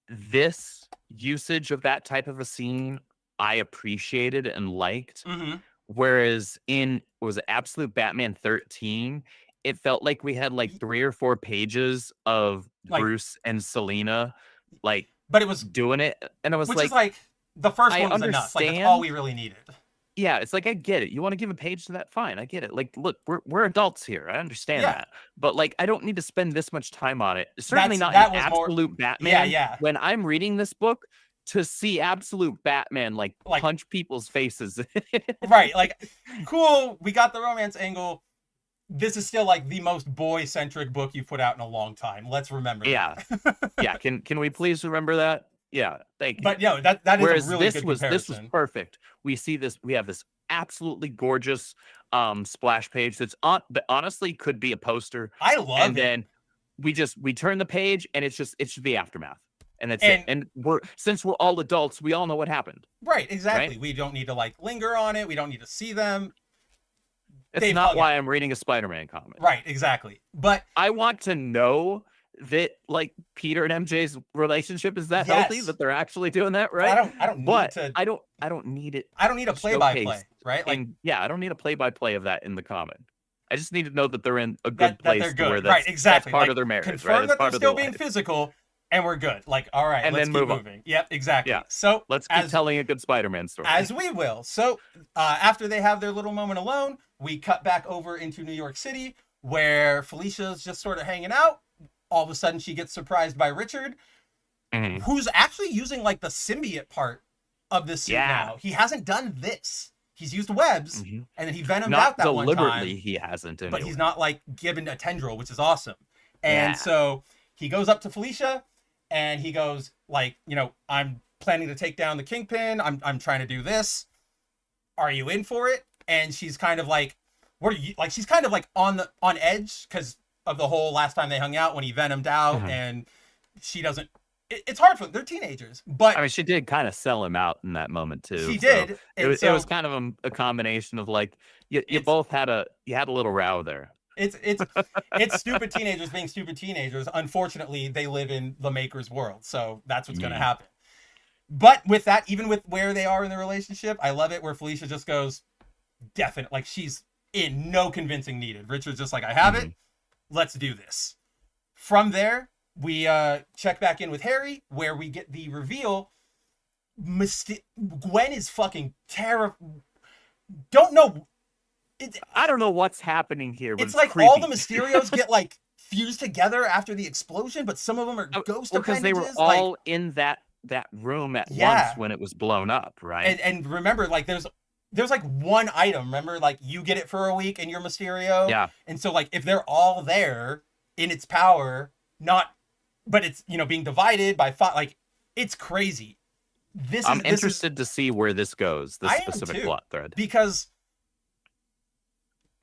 This usage of that type of a scene, I appreciated and liked. Whereas in, was it Absolute Batman 13, it felt like we had like 3 or 4 pages of like, Bruce and Selena, like, but it was doing it, and I was which like, is like the first one was enough. Like that's all we really needed. Yeah, it's like I get it. You want to give a page to that? Fine, I get it. Like, look, we're adults here. I understand that, but like, I don't need to spend this much time on it. Certainly not in Absolute Batman. Yeah. When I'm reading this book, to see Absolute Batman like punch people's faces. Right, like, cool, we got the romance angle. This is still like the most boy-centric book you've put out in a long time. Let's remember that. Yeah, can we please remember that? Yeah, thank you. But no, that is whereas a really good this comparison. was perfect. We have this absolutely gorgeous splash page that honestly could be a poster. I love and then we turn the page and it's just the aftermath. And that's it. And since we're all adults, we all know what happened. Right, exactly. Right? We don't need to like linger on it. We don't need to see them. That's not why I'm reading a Spider-Man comic. Right, exactly. But I want to know that like Peter and MJ's relationship is that healthy, that they're actually doing that right. I don't need to. I don't need it. I don't need a play-by-play, right? Like, I don't need a play-by-play of that in the comic. I just need to know that they're in a good place. They're good. Where that's, right, exactly. That's part of their marriage. Confirm that they're still being physical. And we're good. Like, all right, and let's then keep moving. Yep, exactly. Yeah. So let's keep telling a good Spider-Man story. As we will. So after they have their little moment alone, we cut back over into New York City where Felicia's just sort of hanging out. All of a sudden, she gets surprised by Richard, who's actually using like the symbiote part of this suit now. He hasn't done this. He's used webs, and then he venomed out that one time. Not deliberately, he hasn't. Anyway. But he's not like given a tendril, which is awesome. And so he goes up to Felicia. And he goes like, you know, I'm planning to take down the Kingpin. I'm trying to do this. Are you in for it? And she's kind of like, what are you like? She's kind of like on edge because of the whole last time they hung out when he venomed out, and she doesn't. It's hard for them. They're teenagers, but I mean, she did kind of sell him out in that moment too. She did. It was kind of a combination of like you both had a little row there. It's stupid teenagers being stupid teenagers. Unfortunately, they live in the Maker's world, so that's what's going to happen. But with that, even with where they are in the relationship, I love it where Felicia just goes, definite, like she's in no convincing needed. Richard's just like, I have it. Let's do this. From there, we check back in with Harry, where we get the reveal. Gwen is fucking terrible. Don't know. I don't know what's happening here. But it's like creepy. all the Mysterios get like fused together after the explosion, but some of them are ghost because they were all in that room at once when it was blown up, right? And remember, like there's like one item. Remember, like you get it for a week and you're Mysterio. Yeah. And so like if they're all there in its power, but it's being divided by like it's crazy. I'm interested to see where this goes. This specific plot thread because.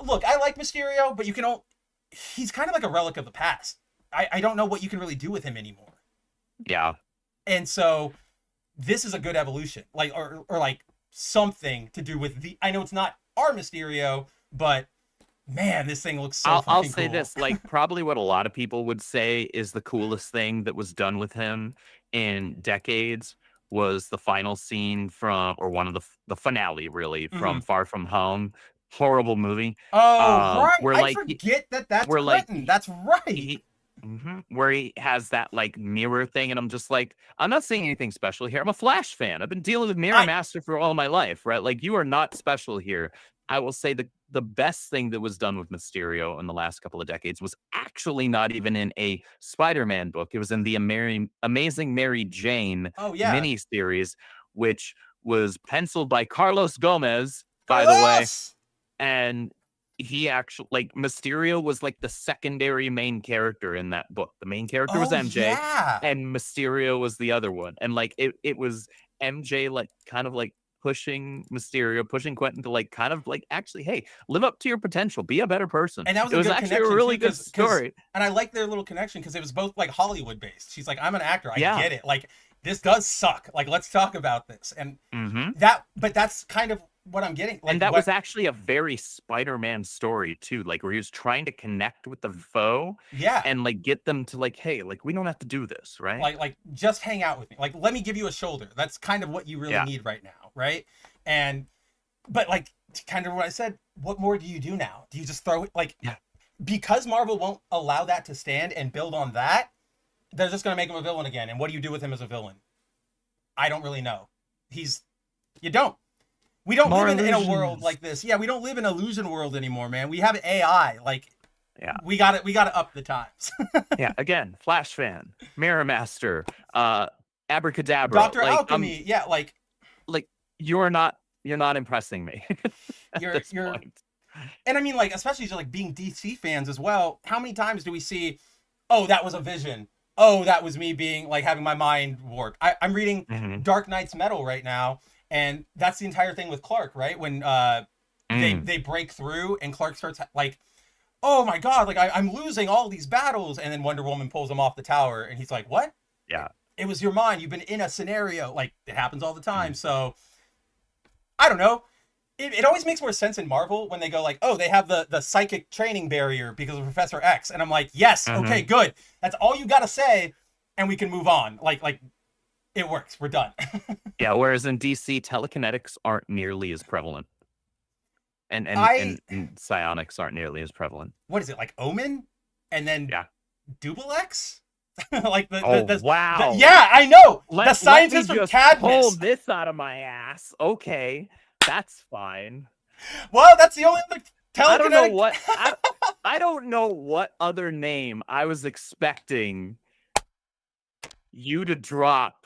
Look, I like Mysterio, but he's kind of like a relic of the past. I don't know what you can really do with him anymore. Yeah. And so this is a good evolution, like, or like something to do with I know it's not our Mysterio, but man, this thing looks so I'll fucking say cool. this, like, probably what a lot of people would say is the coolest thing that was done with him in decades was the final scene from, or one of the finale, really, from Far From Home. Horrible movie. Oh, right. Where, I like, forget that's where, like, Quentin. That's right. where he has that, like, mirror thing, and I'm just like, I'm not saying anything special here. I'm a Flash fan. I've been dealing with Mirror Master for all my life, right? Like, you are not special here. I will say the best thing that was done with Mysterio in the last couple of decades was actually not even in a Spider-Man book. It was in the Amazing Mary Jane miniseries, which was penciled by Carlos Gomez, by the way. And he actually, like, Mysterio was like the secondary main character in that book. The main character was MJ, and Mysterio was the other one. And like it was MJ, like, kind of like pushing Mysterio, pushing Quentin to, like, kind of like, actually, hey, live up to your potential, be a better person. And that was it was actually a really good story. And I like their little connection because it was both like Hollywood based. She's like, I'm an actor, I get it. Like, this does suck. Like, let's talk about this. And but that's kind of what I'm getting. Like, and that was actually a very Spider-Man story too, like, where he was trying to connect with the foe, and like get them to, like, hey, like, we don't have to do this, right? Like just hang out with me. Like, let me give you a shoulder. That's kind of what you really need right now, right? And but like, kind of what I said, what more do you do now? Do you just throw it, like, because Marvel won't allow that to stand and build on that, they're just gonna make him a villain again. And what do you do with him as a villain? I don't really know. You don't. We don't live in a world like this. Yeah, we don't live in an illusion world anymore, man. We have AI. Like, we got to up the times. Again, Flash fan, Mirror Master, Abracadabra, Dr. Alchemy. Like you're not impressing me. you're And I mean, like, especially just like being DC fans as well. How many times do we see, oh, that was a vision. Oh, that was me being, like, having my mind warped. I'm reading Dark Knight's Metal right now. And that's the entire thing with Clark, right? When they break through and Clark starts like, oh my God, like, I'm losing all these battles. And then Wonder Woman pulls him off the tower and he's like, what? Yeah. It was your mind. You've been in a scenario. Like, it happens all the time. So I don't know. It always makes more sense in Marvel when they go like, oh, they have the psychic training barrier because of Professor X. And I'm like, yes, okay, good. That's all you got to say. And we can move on. Like, it works. We're done. Whereas in DC, telekinetics aren't nearly as prevalent. And psionics aren't nearly as prevalent. What is it, like Omen? And then Double X? Like wow. I know. The scientist from Cadmus. Pull this out of my ass. Okay, that's fine. Well, that's the only other telekinetic. I don't know what I don't know what other name I was expecting you to drop.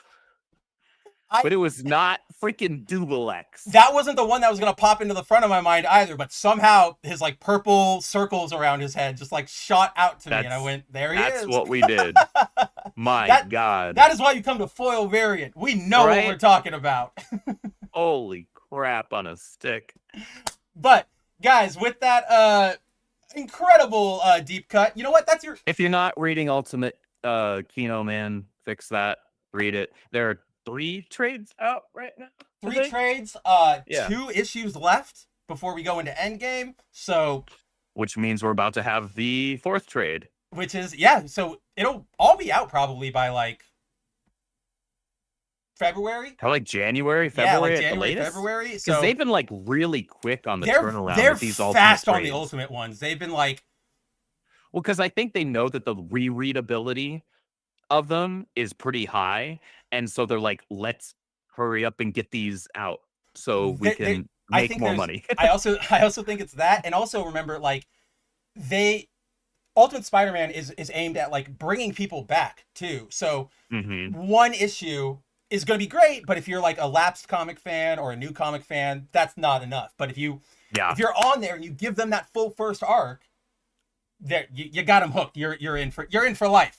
But it was not freaking Double X. That wasn't the one that was going to pop into the front of my mind either, but somehow his, like, purple circles around his head just, like, shot out to me, and I went, there he is. That's what we did. My God. That is why you come to Foil Variant. We know what we're talking about. Holy crap on a stick. But, guys, with that incredible deep cut, you know what? That's your... If you're not reading Ultimate Kino, man, fix that. Read it. There are 3 trades out right now. 3 trades, 2 issues left before we go into Endgame. So, which means we're about to have the 4th trade. Which is so it'll all be out probably by like February. How, like January, February, at the latest? February. Because So they've been like really quick on the turnaround. They're with these fast ultimate on the ultimate ones. They've been like, well, because I think they know that the rereadability of them is pretty high, and so they're like, let's hurry up and get these out so we can make more money. I also think it's that, and also remember, like, Ultimate Spider-Man is aimed at, like, bringing people back too. So one issue is going to be great, but if you're like a lapsed comic fan or a new comic fan, that's not enough. But if you're on there and you give them that full first arc, there you got them hooked. You're in for life.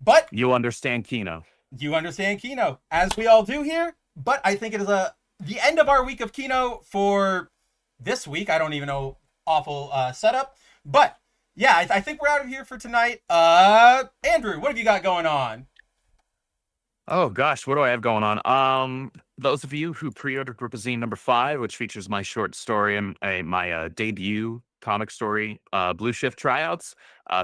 But you understand Kino. You understand Kino, as we all do here. But I think it is the end of our week of Kino for this week. I don't even know, awful setup. But yeah, I think we're out of here for tonight. Andrew, what have you got going on? Oh gosh, what do I have going on? Those of you who pre-ordered Rippazine number 5, which features my short story and my debut comic story, Blue Shift tryouts,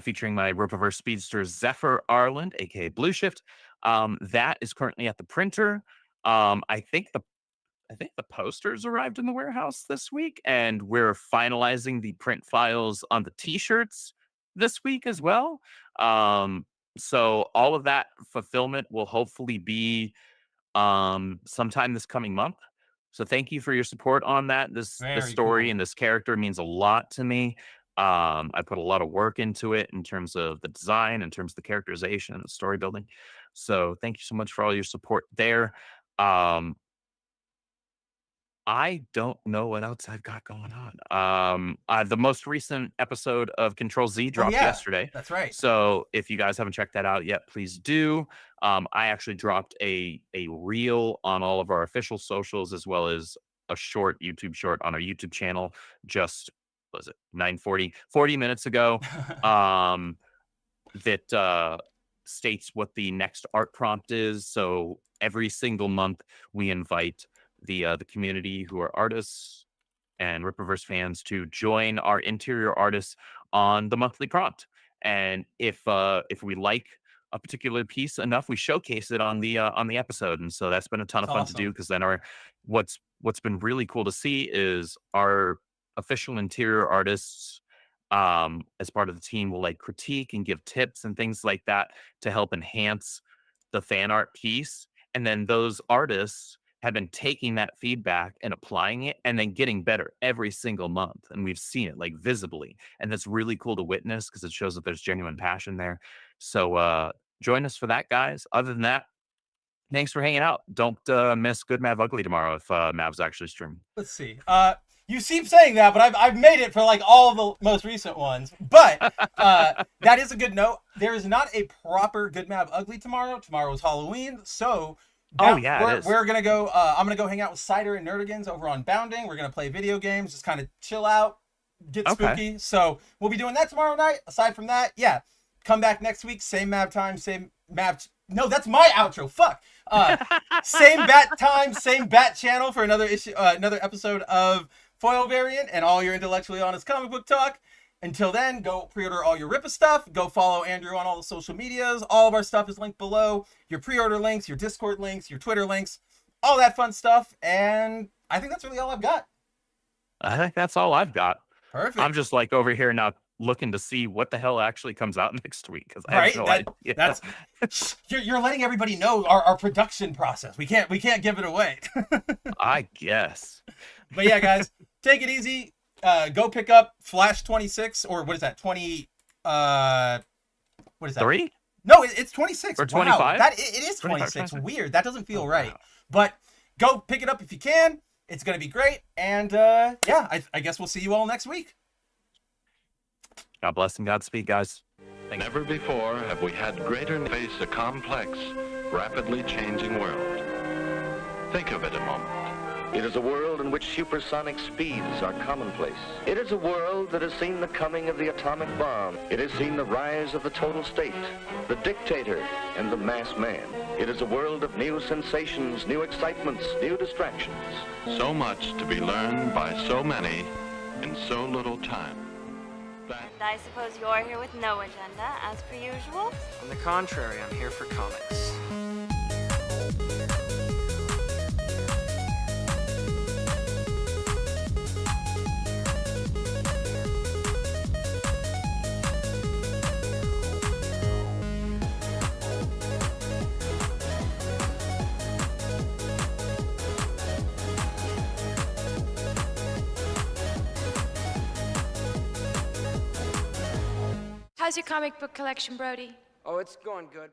featuring my Rippaverse speedster Zephyr Arland, aka Blue Shift. That is currently at the printer. I think the posters arrived in the warehouse this week, and we're finalizing the print files on the t-shirts this week as well. So all of that fulfillment will hopefully be sometime this coming month. So thank you for your support on that. This Very story cool. and this character means a lot to me. I put a lot of work into it in terms of the design, in terms of the characterization and the story building. So thank you so much for all your support there. I don't know what else I've got going on. The most recent episode of Control Z Oh dropped yeah, yesterday. that's right. So if you guys haven't checked that out yet, please do. I actually dropped a reel on all of our official socials, as well as a short YouTube short on our YouTube channel. Just was it 40 minutes ago. That states what the next art prompt is. So every single month we invite the community who are artists and Rippaverse fans to join our interior artists on the monthly prompt. And if we like a particular piece enough, we showcase it on the episode. And so that's been a ton of That's fun to do, awesome. because then what's been really cool to see is our official interior artists, as part of the team, will like critique and give tips and things like that to help enhance the fan art piece. And then those artists have been taking that feedback and applying it and then getting better every single month. And we've seen it like visibly. And that's really cool to witness, because it shows that there's genuine passion there. So join us for that, guys. Other than that, thanks for hanging out. Don't miss Good Mav Ugly tomorrow if Mav's actually streaming. Let's see. You keep saying that, but I've made it for like all of the most recent ones. But that is a good note. There is not a proper Good Mav Ugly tomorrow. Tomorrow is Halloween, so we're gonna go. I'm gonna go hang out with Cider and Nerdigans over on Bounding. We're gonna play video games, just kind of chill out, get spooky. So we'll be doing that tomorrow night. Aside from that, yeah, come back next week. Same Mav time, same Mav. No, that's my outro. Fuck. Same bat time, same bat channel for another issue, another episode of Foil Variant and all your intellectually honest comic book talk. Until then, go pre-order all your Rippa stuff. Go follow Andrew on all the social medias. All of our stuff is linked below. Your pre-order links, your Discord links, your Twitter links, all that fun stuff. And I think that's really all I've got. I think that's all I've got. Perfect. I'm just like over here now looking to see what the hell actually comes out next week, because I have no idea. That's you're letting everybody know our production process. We can't give it away. I guess. But yeah, guys, take it easy. Go pick up Flash 26, or what is that? 20 what is that? 3? No, it's 26. Or 25? Wow, that it is 26. Weird. That doesn't feel right. Wow. But go pick it up if you can. It's going to be great. And yeah, I guess we'll see you all next week. God bless and Godspeed, guys. Never before have we had greater face a complex, rapidly changing world. Think of it a moment. It is a world in which supersonic speeds are commonplace. It is a world that has seen the coming of the atomic bomb. It has seen the rise of the total state, the dictator, and the mass man. It is a world of new sensations, new excitements, new distractions. So much to be learned by so many in so little time. I suppose you're here with no agenda, as per usual? On the contrary, I'm here for comics. How's your comic book collection, Brody? Oh, it's going good.